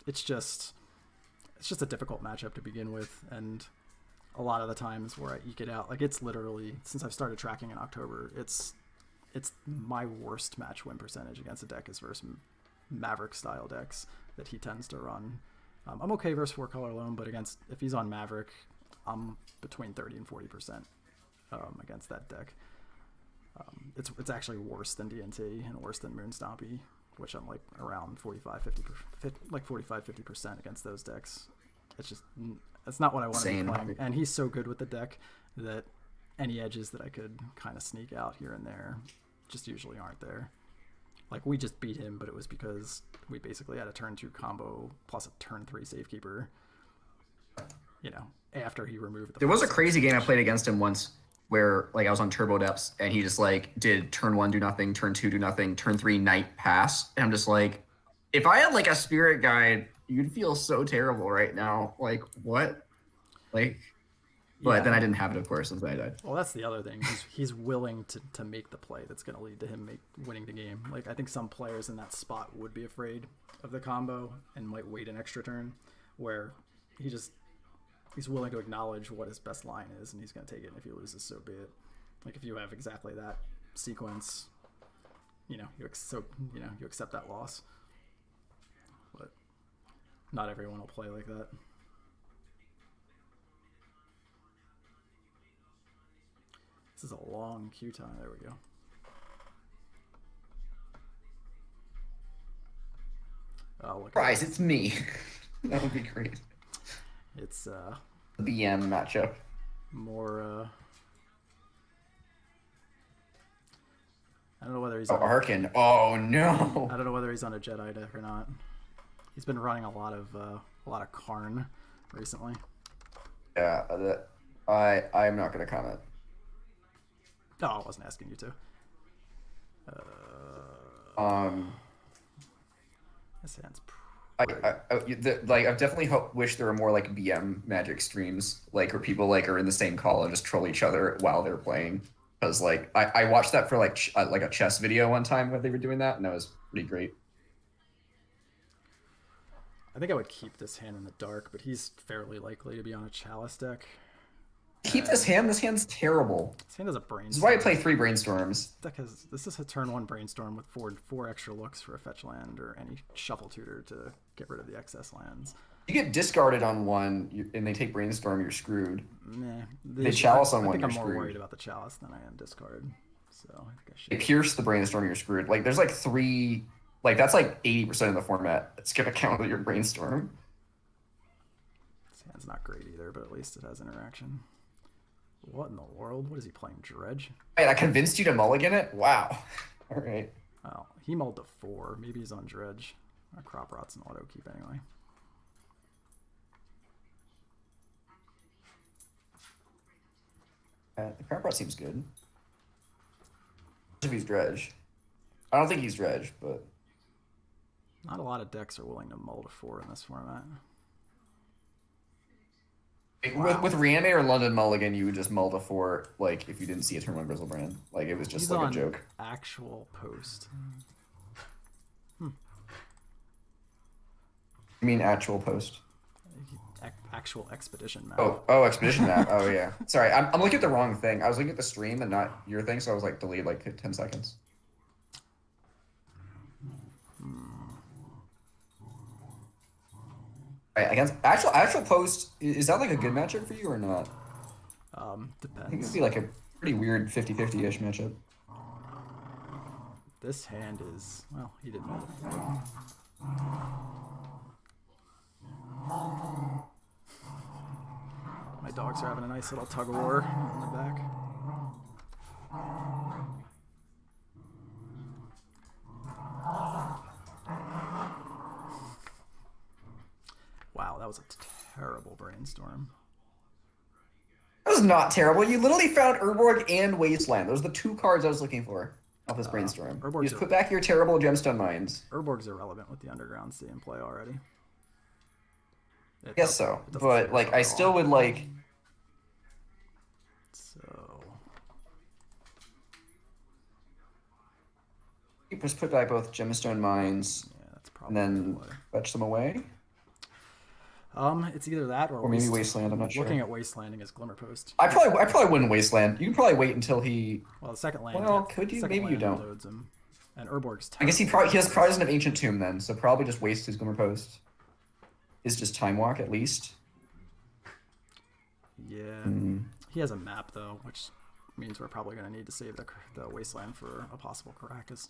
It's just a difficult matchup to begin with, and a lot of the times where I eke it out, like it's literally, since I've started tracking in October, it's my worst match win percentage against a deck is versus Maverick style decks that he tends to run. I'm okay versus 4-color loan, but if he's on Maverick, I'm between 30 and 40% against that deck. It's actually worse than DNT and worse than Moonstompy, which I'm like around 45-50% against those decks. It's not what I want to be playing. And he's so good with the deck that any edges that I could kind of sneak out here and there just usually aren't there. Like, we just beat him, but it was because we basically had a turn 2 combo plus a turn 3 safekeeper, you know, after he removed the There was a first crazy game I stage. played against him once where like I was on turbo depths and he just like did turn 1 do nothing, turn 2 do nothing, turn 3 knight pass, and I'm just like, if I had like a spirit guide, you'd feel so terrible right now. Like what? Like, but Yeah. then I didn't have it, of course, since I died. Well, that's the other thing. He's willing to make the play that's going to lead to him winning the game. Like, I think some players in that spot would be afraid of the combo and might wait an extra turn, where he's willing to acknowledge what his best line is, and he's going to take it. And if he loses, so be it. Like, if you have exactly that sequence, you accept that loss. But not everyone will play like that. This is a long queue time. There we go. Oh, look. Surprise, it's me. That would be great. It's The BM matchup. more. I don't know whether he's. Oh, On Arkin. Oh no. I don't know whether he's on a Jedi deck or not. He's been running a lot of Karn recently. Yeah, I'm not gonna comment. No, I wasn't asking you to. This hand's. I've definitely wished there were more like BM Magic streams, like where people like are in the same call and just troll each other while they're playing. Because like I watched that for like a chess video one time where they were doing that, and that was pretty great. I think I would keep this hand in the dark, but he's fairly likely to be on a Chalice deck. Keep this hand. This hand's terrible. This hand has a brainstorm. This is why I play 3 brainstorms. This is a turn 1 brainstorm with four extra looks for a fetch land or any shuffle tutor to get rid of the excess lands. You get discarded on one, and they take brainstorm. You're screwed. Nah, They chalice on I one. think You're I'm more screwed. worried about the chalice than I am discard. So I think I should. They pierce the brainstorm. You're screwed. Like there's like 3, like that's like 80% of the format. It's gonna count with your brainstorm. This hand's not great either, but at least it has interaction. What in the world? What is he playing? Dredge? Wait, I convinced you to mulligan it? Wow. All right. Oh, he mulled to 4. Maybe he's on Dredge. Our crop rot's an auto keep anyway. The crap rot seems good. If he's dredge. I don't think he's dredge, but Not a lot of decks are willing to mull to 4 in this format. with Reanime or London Mulligan, you would just mull to 4, like if you didn't see a turn 1 Grizzlebrand. Like it was just He's like on a joke. actual post. You mean actual post? Actual expedition map. Oh, expedition map. Oh yeah. Sorry, I'm looking at the wrong thing. I was looking at the stream and not your thing, so I was like delayed like 10 seconds. Right, against actual post, is that like a good matchup for you or not? I think Depends. it'd be like a pretty weird 50-50-ish matchup. This hand is, well, he didn't mull to 4. My dogs are having a nice little tug of war in the back. Wow, that was a terrible brainstorm. That was not terrible. You literally found Urborg and Wasteland. Those are the 2 cards I was looking for off this brainstorm. Urborg's You just put back your terrible gemstone mines. Urborg's irrelevant with the underground stay in play already. I guess so, It doesn't but fit like at I all. still would like. So You just put back both gemstone mines yeah, that's and probably then the play. fetch them away. It's either that or Or maybe Wasteland, I'm not sure. Looking at Wastelanding as Glimmer Post. I probably wouldn't Wasteland. You can probably wait until he. Well, the second land. Well, could you? second Maybe you land don't. Loads him. And Urborg's I guess he terrible. probably doesn't have Ancient Tomb then, so probably just waste his Glimmer Post. Is just Time Walk at least. Yeah. Hmm. He has a map though, which means we're probably going to need to save the Wasteland for a possible Caracas.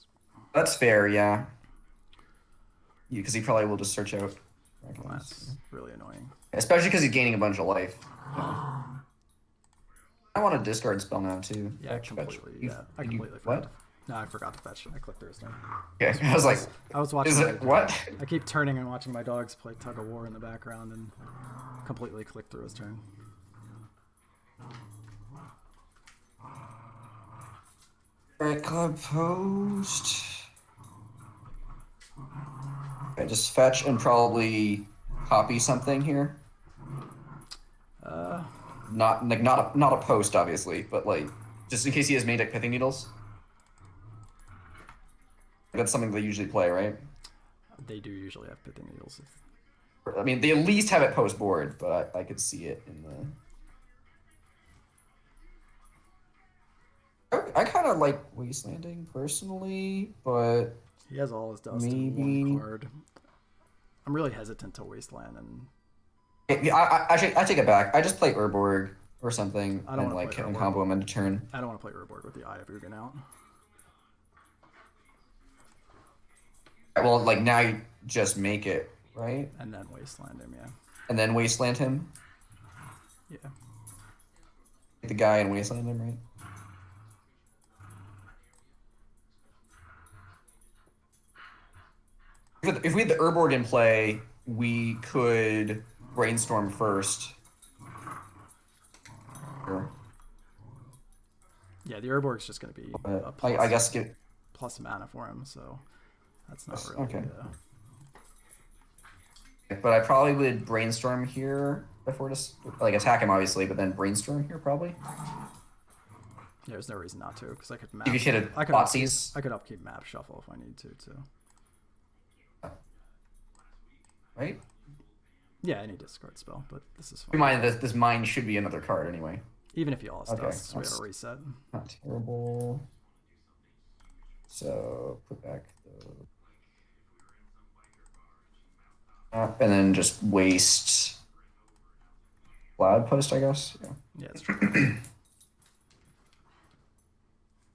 That's fair, yeah. Because he probably will just search out. That's really annoying. Especially because he's gaining a bunch of life. I want to discard spell now too. Yeah, Fetch, fetch. completely. Yeah, I You- completely what? forgot. No, I forgot to fetch. I clicked through his turn. Okay, I was like, I was watching. is it what? I keep turning and watching my dogs play tug of war in the background and completely clicked through his turn. Alright, club post. Okay, just fetch and probably copy something here. Not like not a post, obviously, but like just in case he has main deck pithing needles. That's something they usually play, right? They do usually have pithing needles. I mean, they at least have it post board, but I could see it in the. I kind of like Wastelanding personally, but He has all his dust maybe in one card. I'm really hesitant to wasteland, and actually I take it back. I just play Urborg or something I don't and wanna like play and Urborg. combo him into turn. I don't want to play Urborg with the Eye of Ugin out. Well, like now you just make it, right? And then wasteland him, yeah. And then Wasteland him. Yeah. Get the guy and Wasteland him, right? If we had the Urborg in play, we could brainstorm first. Sure. Yeah, the Urborg's just going to be a But plus, I guess get. plus mana for him, so that's not Yes, really. okay. But I probably would brainstorm here before just like attack him, obviously, but then brainstorm here probably. There's no reason not to, because I could map. If you hit a I could Thoughtseize. I could upkeep map shuffle if I need to too. Right? Yeah, any discard spell, but this is Keep fine. in mind that this mine should be another card anyway. Even if he all has Okay, dust, we that's- gotta reset. Not terrible. So put back the and then just waste Cloud Post, I guess. Yeah. Yeah, it's true.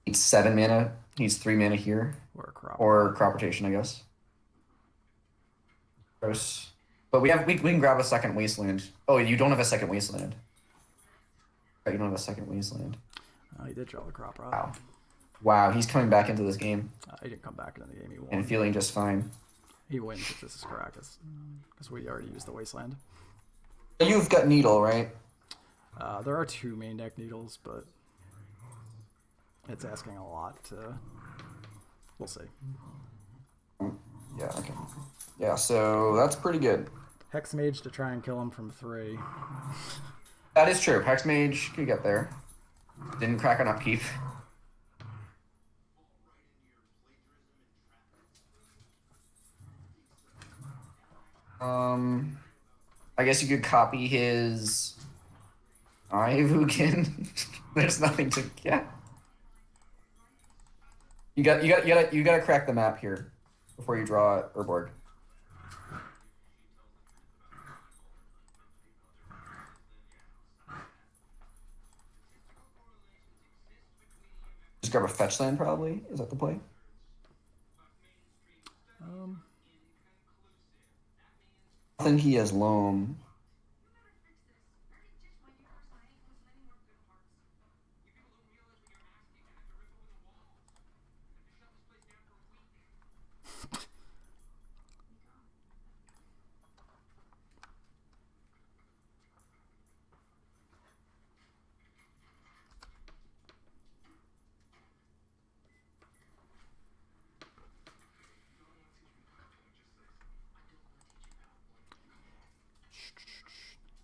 Needs 7 mana. Needs 3 mana here. Or a crop. Or crop rotation, I guess. Gross. But we can grab a second wasteland. Oh, you don't have a second wasteland. Oh, you don't have a second wasteland. He did draw the crop rod. Wow. Wow, he's coming back into this game He didn't come back into the game. He won. and feeling just fine. He wins if this is correct, because we already used the wasteland. You've got Needle, right? There are 2 main deck needles, but it's asking a lot to. We'll see. Yeah, okay. Yeah, so that's pretty good. Hex Mage to try and kill him from 3. That is true. Hex Mage could get there. Didn't crack on upkeep. I guess you could copy his Ivukin. There's nothing to You gotta crack the map here before you draw Urborg. Just grab a fetch land, probably. Is that the play? I think he has Loam.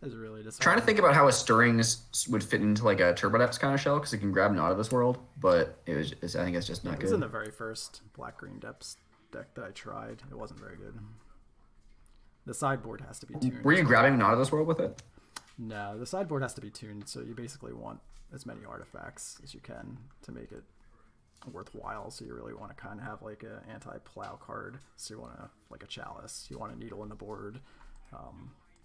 Is really just Trying to think about how a Stirrings would fit into like a Turbodeps kind of shell because it can grab Not of this world, but I think it's just not It was in good. the very first Black Green Depths deck that I tried. It wasn't very good. The sideboard has to be tuned. Were you grabbing Not of this world with it? No, the sideboard has to be tuned, so you basically want as many artifacts as you can to make it worthwhile. So you really want to kind of have like an anti-plow card. So you want to like a chalice. You want a needle in the board.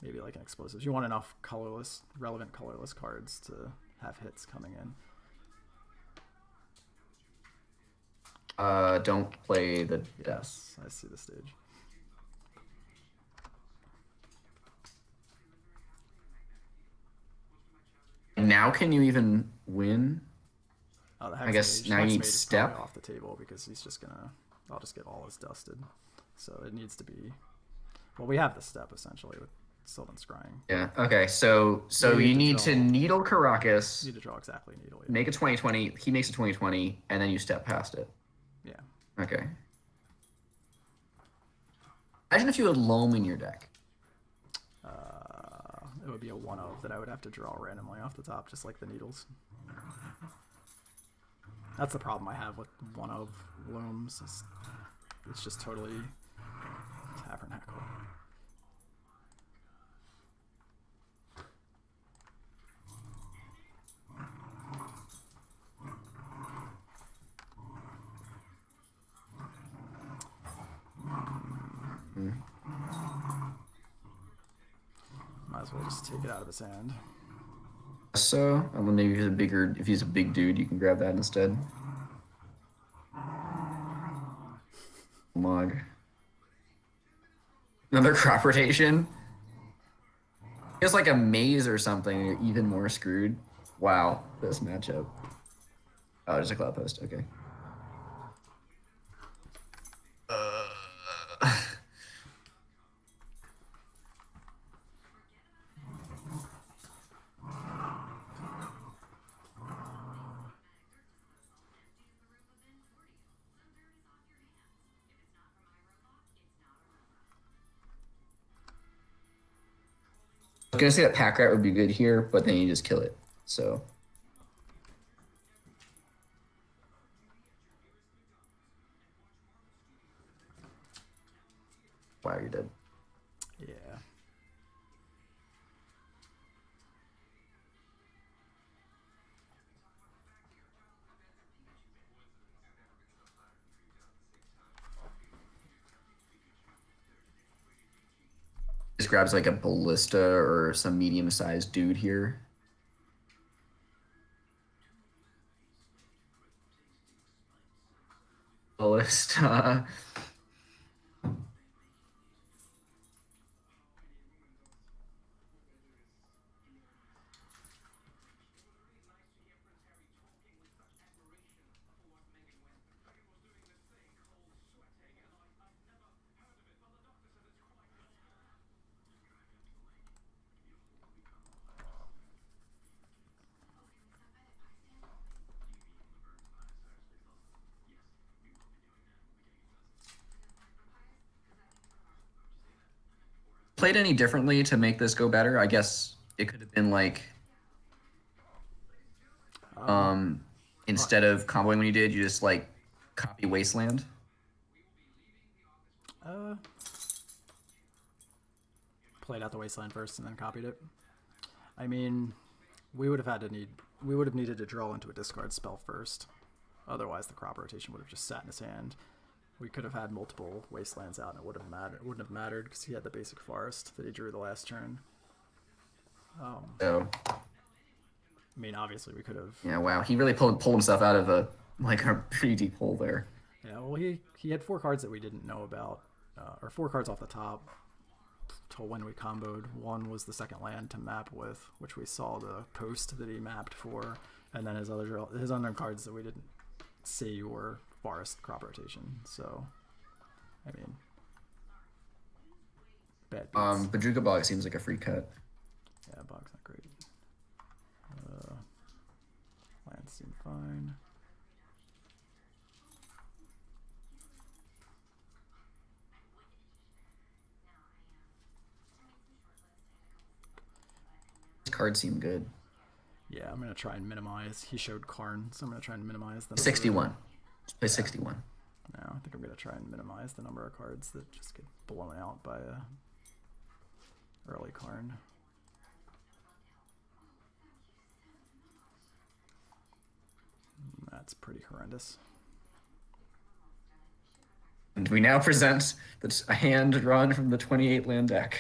Maybe like an explosives. You want enough colorless, relevant colorless cards to have hits coming in. Don't play the Yes, I see the stage. now can you even win? Oh, the I guess now you Hex need Mage is step. probably off the table because he's just gonna. I'll just get all his dusted. So it needs to be. Well, we have the step essentially with Sylvan Scrying. Yeah. Okay. So We you need need to to draw. needle Caracas, Need to draw exactly needle. Yeah. make a 20/20. He makes a 20/20, and then you step past it. Yeah. Okay. Imagine if you had loam in your deck. It would be a 1/0 that I would have to draw randomly off the top, just like the needles. That's the problem I have with 1/0 looms. It's just totally tabernacle. Might as well just take it out of his hand. So, and then maybe if he's a big dude, you can grab that instead. Mog. Another crop rotation. It's like a maze or something. You're even more screwed. Wow, this matchup. Oh, there's a cloud post. Okay. I was gonna say that pack rat would be good here, but then you just kill it. So. Wow, you're dead. Yeah. Just grabs like a ballista or some medium-sized dude here. Ballista. Played any differently to make this go better? I guess it could have been like instead of comboing when you did, you just like copy Wasteland. Played out the Wasteland first and then copied it. I mean, we would have needed to draw into a discard spell first. Otherwise, the crop rotation would have just sat in his hand. We could have had multiple Wastelands out, and it wouldn't have mattered because he had the basic forest that he drew the last turn. So I mean, obviously we could have. yeah, wow, he really pulled himself out of a pretty deep hole there. Yeah, well, he had 4 cards that we didn't know about, or 4 cards off the top. Till when we comboed, one was the second land to map with, which we saw the post that he mapped for, and then his other cards that we didn't see were forest crop rotation. So, I mean, bad beats. Badruga Bog seems like a free cut. Yeah, Bog's not great. Lands seem fine. These cards seem good. Yeah, I'm gonna try and minimize. He showed Karn, so I'm gonna try and minimize the 61. Just play 61. No, I think I'm gonna try and minimize the number of cards that just get blown out by a early Karn. That's pretty horrendous. And we now present a hand drawn from the 28 land deck.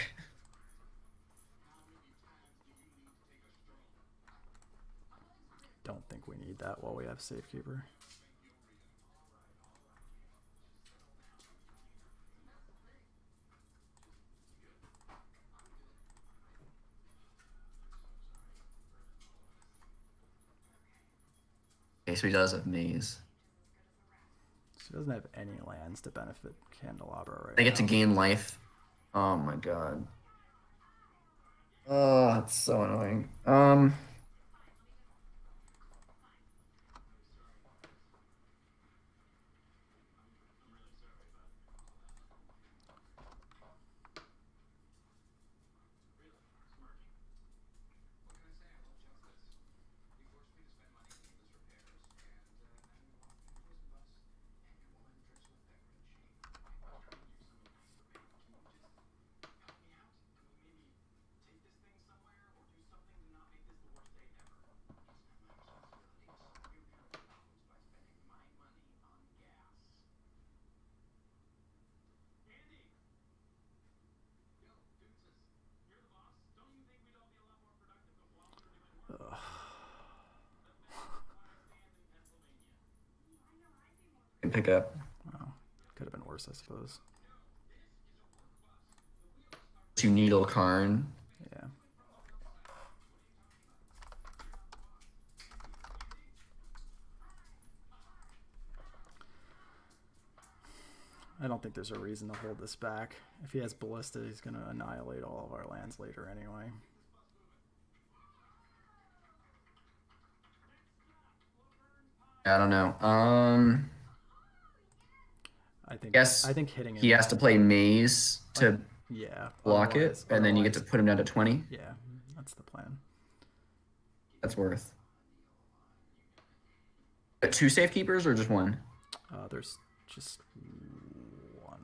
Don't think we need that while we have Safekeeper. Okay, so he does have maze. So he doesn't have any lands to benefit Candelabra right They get to now. gain life. Oh my god. Oh, it's so annoying. What can I say? I love justice. You forced me to spend money on needless repairs, and now you're locking me in a prison bus. And your woman drinks with beverage. I'm trying to do something nice for me. Can you just help me out? Can we maybe take this thing somewhere or do something to not make this the worst day ever? It's not my responsibility to solve your current problems by spending my money on gas. Andy! Yo, deuces. You're the boss. Don't you think we'd all be a lot more productive while we were doing work? Ugh. The best flag stand in Pennsylvania. Can pick up. Well, could have been worse, I suppose. To Needle Karn. Yeah. I don't think there's a reason to hold this back. If he has Ballista, he's going to annihilate all of our lands later anyway. I don't know. I Guess think hitting him. he has to play maze to yeah, block it, and then you get to put him down to 20. Yeah, that's the plan. That's worth. But 2 safekeepers or just 1? There's just 1.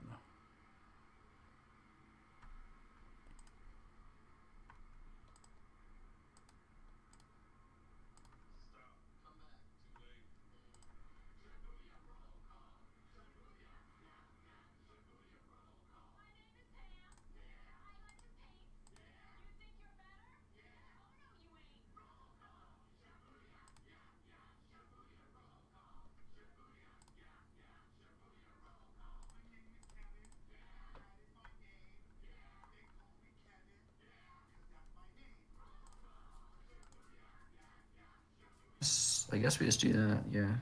I guess we just do that, yeah.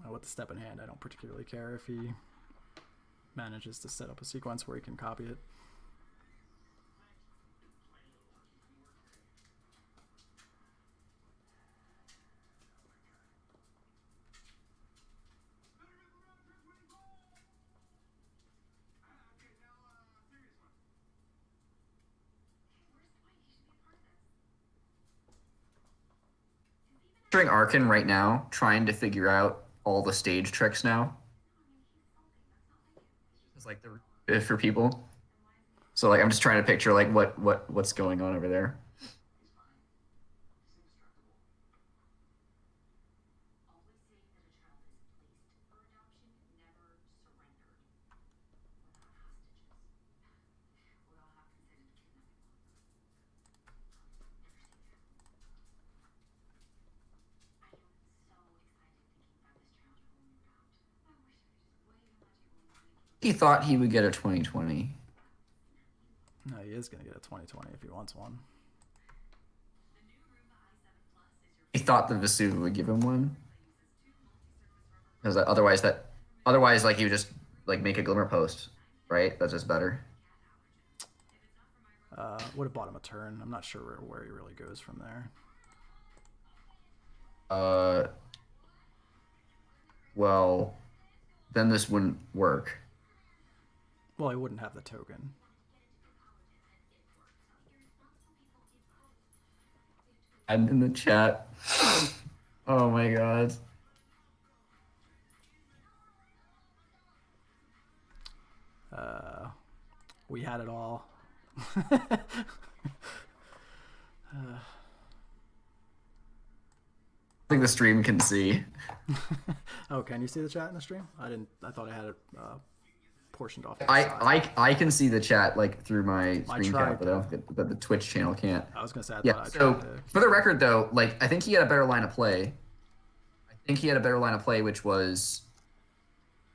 With the step in hand, I don't particularly care if he manages to set up a sequence where he can copy it. Okay, now, serious one. During Arkin right now, trying to figure out all the stage tricks now. It's like the for people. So like I'm just trying to picture like what's going on over there. Always say that a child is placed for adoption, never surrendered. Without hostages. We all have consented to kidnapping one of them. Never say that. I am so excited thinking about this child rolling around. I wish I could just wave a magic wand. He thought he would get a 2020. No, he is going to get a 2020 if he wants one. The new Roomba i7 Plus is your He thought the Vesuva would give him one. Because otherwise like he would just like make a glimmer post, right? That's just better. Would have bought him a turn. I'm not sure where he really goes from there. Well, then this wouldn't work. Well, he wouldn't have the token. I'm in the chat. Oh my god. We had it all. I think the stream can see. Oh, can you see the chat in the stream? I didn't. I thought I had it portioned off. I can see the chat like through my screen tried cap, but the Twitch channel can't. I was gonna say. I Yeah. thought I So tried to. for the record, though, like I think he had a better line of play. I think he had a better line of play, which was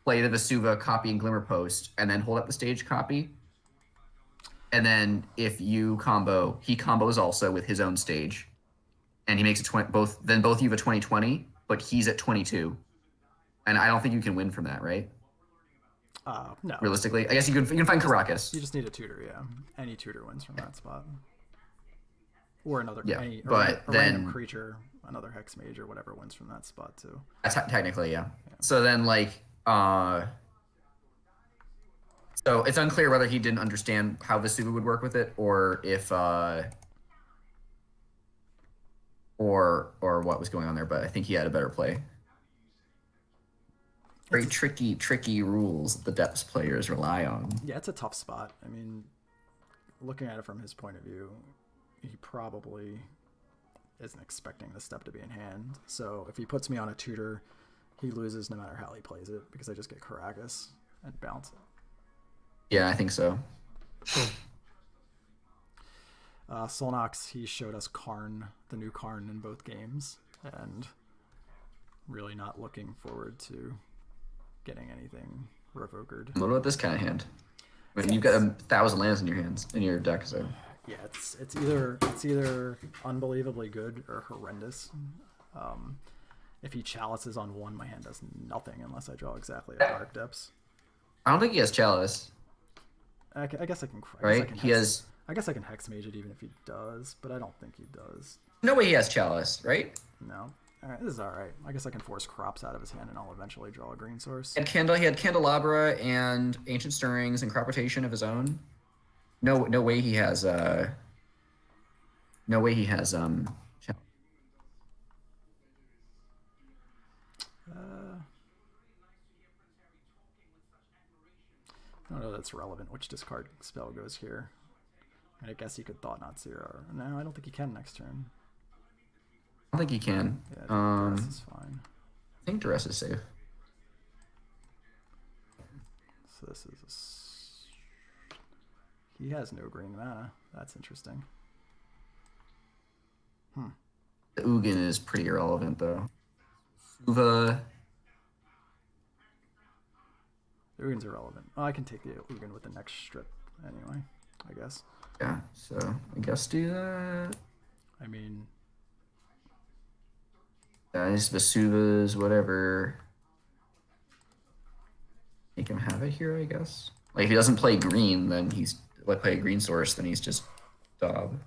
play the Vesuva, copy and Glimmer Post, and then hold up the stage copy. and then if you combo, he combos also with his own stage, and he makes it 20, both. Then both of you have a 20-20, but he's at 22, and I don't think you can win from that, right? No. Realistically, I guess you can find Caracas. You just need a tutor, yeah. Any tutor wins from that spot. Or another, Yeah, a but random then creature, another hex mage or whatever wins from that spot too. technically, yeah. So then like so it's unclear whether he didn't understand how Vesuva would work with it, or if or what was going on there. But I think he had a better play. Very tricky rules that the depths players rely on. Yeah, it's a tough spot. I mean, looking at it from his point of view, he probably isn't expecting the step to be in hand. So if he puts me on a tutor, he loses no matter how he plays it because I just get Caracas and bounce it. Yeah, I think so. Solnox, he showed us Karn, the new Karn in both games, and really not looking forward to getting anything revokered. What about this kind of hand? I mean, you've got 1,000 lands in your hands in your deck, so Yeah, it's either unbelievably good or horrendous. If he chalices on one, my hand does nothing unless I draw exactly a Dark Depths. I don't think he has Chalice. I guess I can. Right? I guess I can hex mage it even if he does, but I don't think he does. No way he has Chalice, right? No. All right, this is all right. I guess I can force crops out of his hand, and I'll eventually draw a green source. He had Candelabra and Ancient Stirrings and Crop Rotation of his own. No way he has no way he has Chalice. I don't know that's relevant. Which discard spell goes here? And I guess he could Thought Knot Zero. No, I don't think he can next turn. I don't think he can. Yeah, Duress is fine. I think Duress is safe. So this is he has no green mana. That's interesting. The Ugin is pretty irrelevant though. Suva. The Ugin's irrelevant. Oh, I can take the Ugin with the next strip anyway, I guess. Yeah, so I guess do that. I mean, Guys, Vesuvas, whatever. Make him have it here, I guess. Like if he doesn't play green, then he's play a green source, then he's just Dob.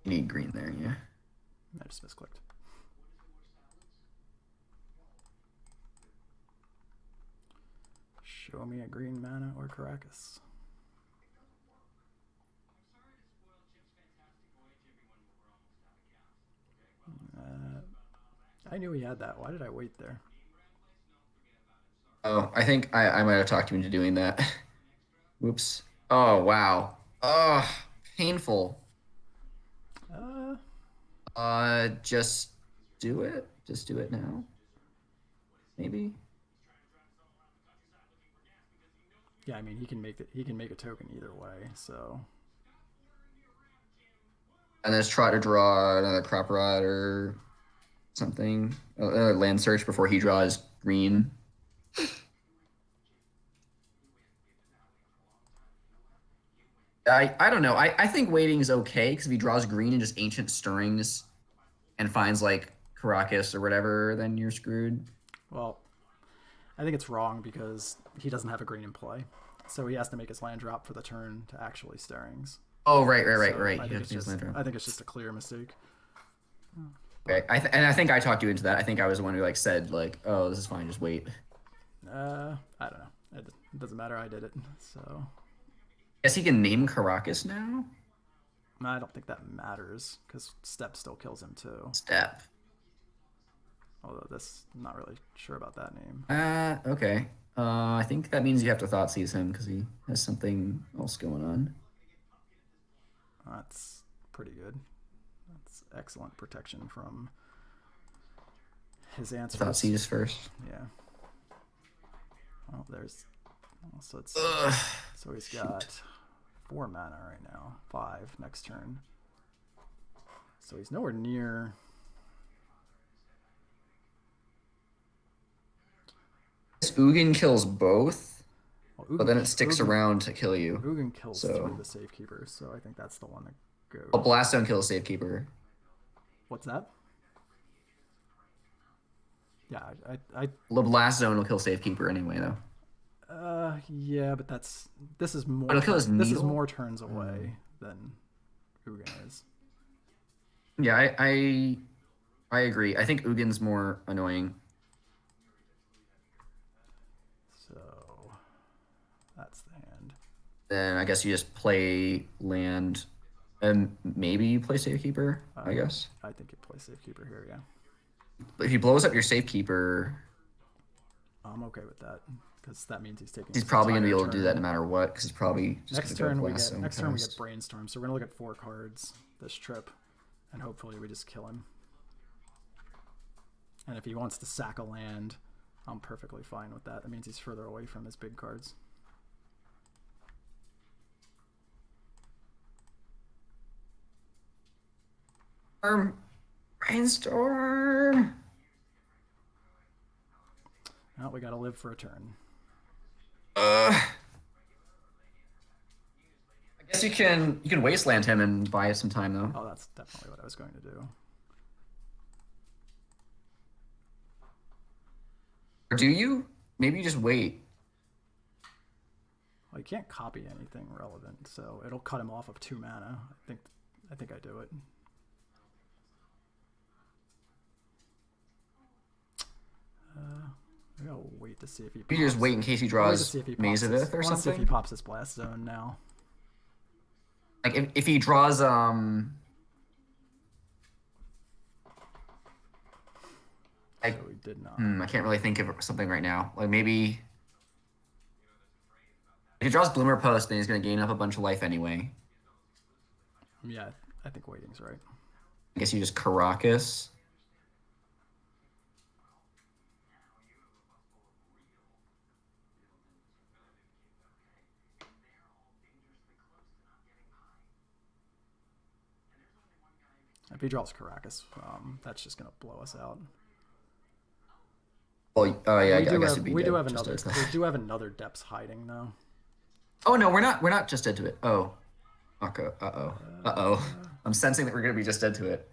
You need green there, yeah. I just misclicked. Show me a green mana or Caracas. I knew he had that. Why did I wait there? Oh, I think I might have talked you into doing that. Whoops. Oh, wow. Oh, painful. Just do it. Just do it now. Maybe. Yeah, I mean he can make it. He can make a token either way. So. And then try to draw another Crop Rot or something. Another land search before he draws green. I don't know. I think waiting is okay because if he draws green and just Ancient Stirrings and finds like Caracas or whatever, then you're screwed. Well, I think it's wrong because he doesn't have a green in play, so he has to make his land drop for the turn to actually Stirrings. Oh, right. So I think it's just a clear mistake. Okay. I think I talked you into that. I think I was the one who like said like, oh, this is fine, just wait. I don't know. It doesn't matter. I did it. So. Guess he can name Caracas now? I don't think that matters because Step still kills him too. Step. Although this, I'm not really sure about that name. Okay. I think that means you have to Thoughtseize him because he has something else going on. That's pretty good. That's excellent protection from his answers. Thoughtseize first. Yeah. Well, there's. So it's. So he's got 4 mana right now. 5 next turn. So he's nowhere near. Ugin kills both, Well, but then it sticks around to kill you. Ugin kills So- through the safekeepers, so I think that's the one that goes. Oh, Blaststone kills Safekeeper. What's that? Yeah, I The Blast Zone will kill Safekeeper anyway, though. yeah, but this is more. It'll kill his this is needle? more turns away than Ugin is. Yeah, I agree. I think Ugin's more annoying. So that's the hand. Then I guess you just play land, and maybe you play Safekeeper. I guess. I think you play safekeeper here. Yeah, But if he blows up your Safekeeper, I'm okay with that because that means he's taking. he's his probably gonna be entire able to do that no matter what, because he's probably just Next gonna turn go we Blast get Zone cast. brainstorm, so we're gonna look at 4 cards this trip, and hopefully we just kill him. And if he wants to sack a land, I'm perfectly fine with that. That means he's further away from his big cards. Brainstorm. Now we gotta live for a turn. I guess you can wasteland him and buy some time though. Oh, that's definitely what I was going to do. Or do you? Maybe you just wait. Well, you can't copy anything relevant, so it'll cut him off of 2 mana. I think I do it. I gotta wait to see if he. You just wait in case he Wait to draws see if he Maze pops of his- Ith or I wanna see if he something. pops his blast zone now. Like if he draws So he did not. I can't really think of something right now. Like maybe if he draws Bloomer Post, then he's gonna gain up a bunch of life anyway. Yeah, I think waiting's right. I guess you just Caracas. If he draws Caracas, that's just gonna blow us out. Well, oh yeah, I we do guess have, it'd be we dead do have just another. to- We do have another depths hiding though. Oh no, we're not just dead to it. Oh, okay. I'm sensing that we're gonna be just dead to it.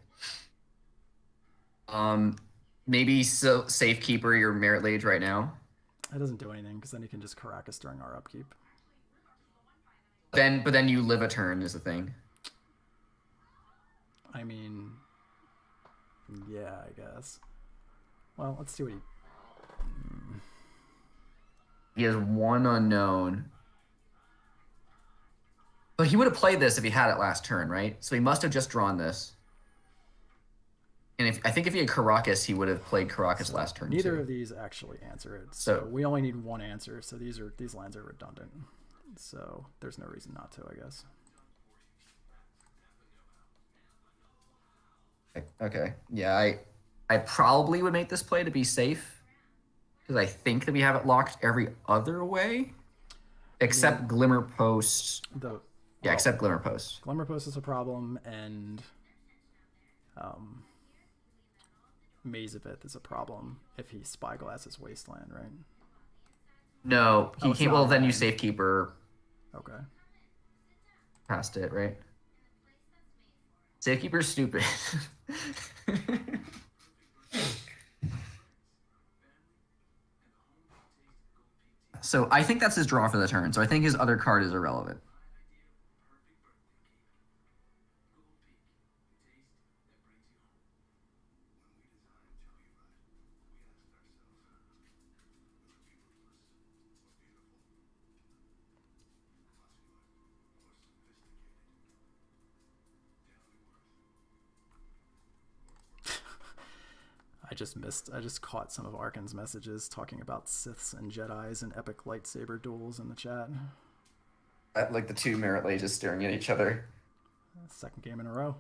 Maybe so Safekeeper your Merit Lage right now. That doesn't do anything because then he can just Caracas during our upkeep. But then you live a turn is the thing. I mean, yeah, I guess. Well, let's see what he. He has 1 unknown. But he would have played this if he had it last turn, right? So he must have just drawn this. And I think if he had Caracas, he would have played Caracas last turn. Neither too. of these actually answer it, so So- we only need 1 answer. So these lands are redundant. So there's no reason not to, I guess. Okay. Yeah, I probably would make this play to be safe. Because I think that we have it locked every other way. Except Glimmer Post. Yeah, except Glimmer Post. Glimmer Post is a problem, and Maze of Ith is a problem if he Spyglasses Wasteland, right? No, Oh, he it's can't. not Well, then you land. Safekeeper Okay. past it, right? Safekeeper's stupid. So I think that's his draw for the turn. So I think his other card is irrelevant. I just caught some of Arkan's messages talking about Siths and Jedis and epic lightsaber duels in the chat. Like the 2 Merit Lages staring at each other. Second game in a row.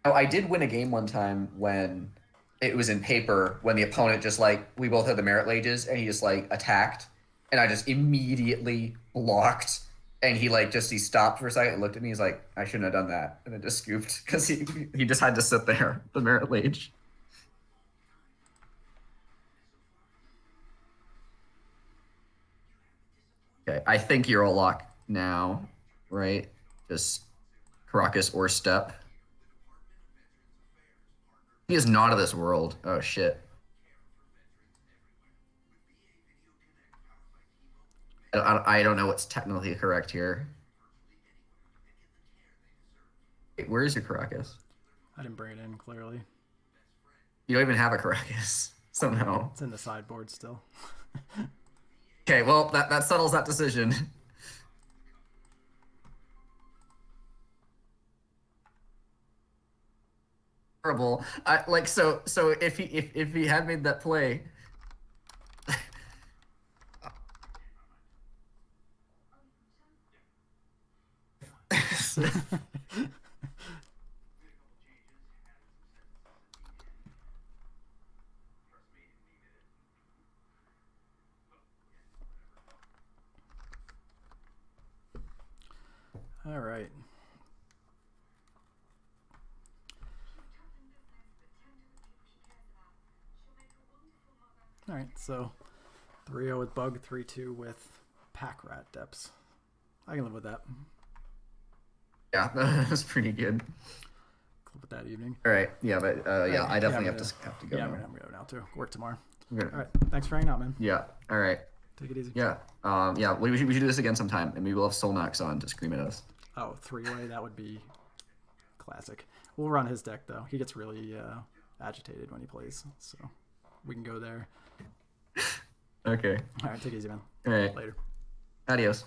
Oh, I did win a game one time when it was in paper, when the opponent just we both had the Merit Lages and he just attacked and I just immediately blocked and he he stopped for a second and looked at me. He's like, I shouldn't have done that. And then just scooped because he just had to sit there, the Merit Lage. Okay, I think you're a lock now, right? Just Caracas or Step. He is not of this world. Oh shit. I don't know what's technically correct here. Wait, where is your Caracas? I didn't bring it in clearly. You don't even have a Caracas somehow. It's in the sideboard still. Okay, well that settles that decision. Horrible. I like so if he had made that play. All right. All right, so 3-0 with Bug, 3-2 with Pack Rat Depths. I can live with that. Yeah, that was pretty good. Clip it that evening. All right, yeah, but yeah, I definitely I'm have to go. Yeah, now. I'm gonna go now too. Work tomorrow. I'm gonna- All right, thanks for hanging out, man. Yeah. All right. Take it easy. Yeah. Yeah. We should do this again sometime, and maybe we'll have Solnax on to scream at us. Oh, 3-way, that would be classic. We'll run his deck though. He gets really agitated when he plays, so we can go there. Okay. All right, take it easy, man. All right. Later. Adios.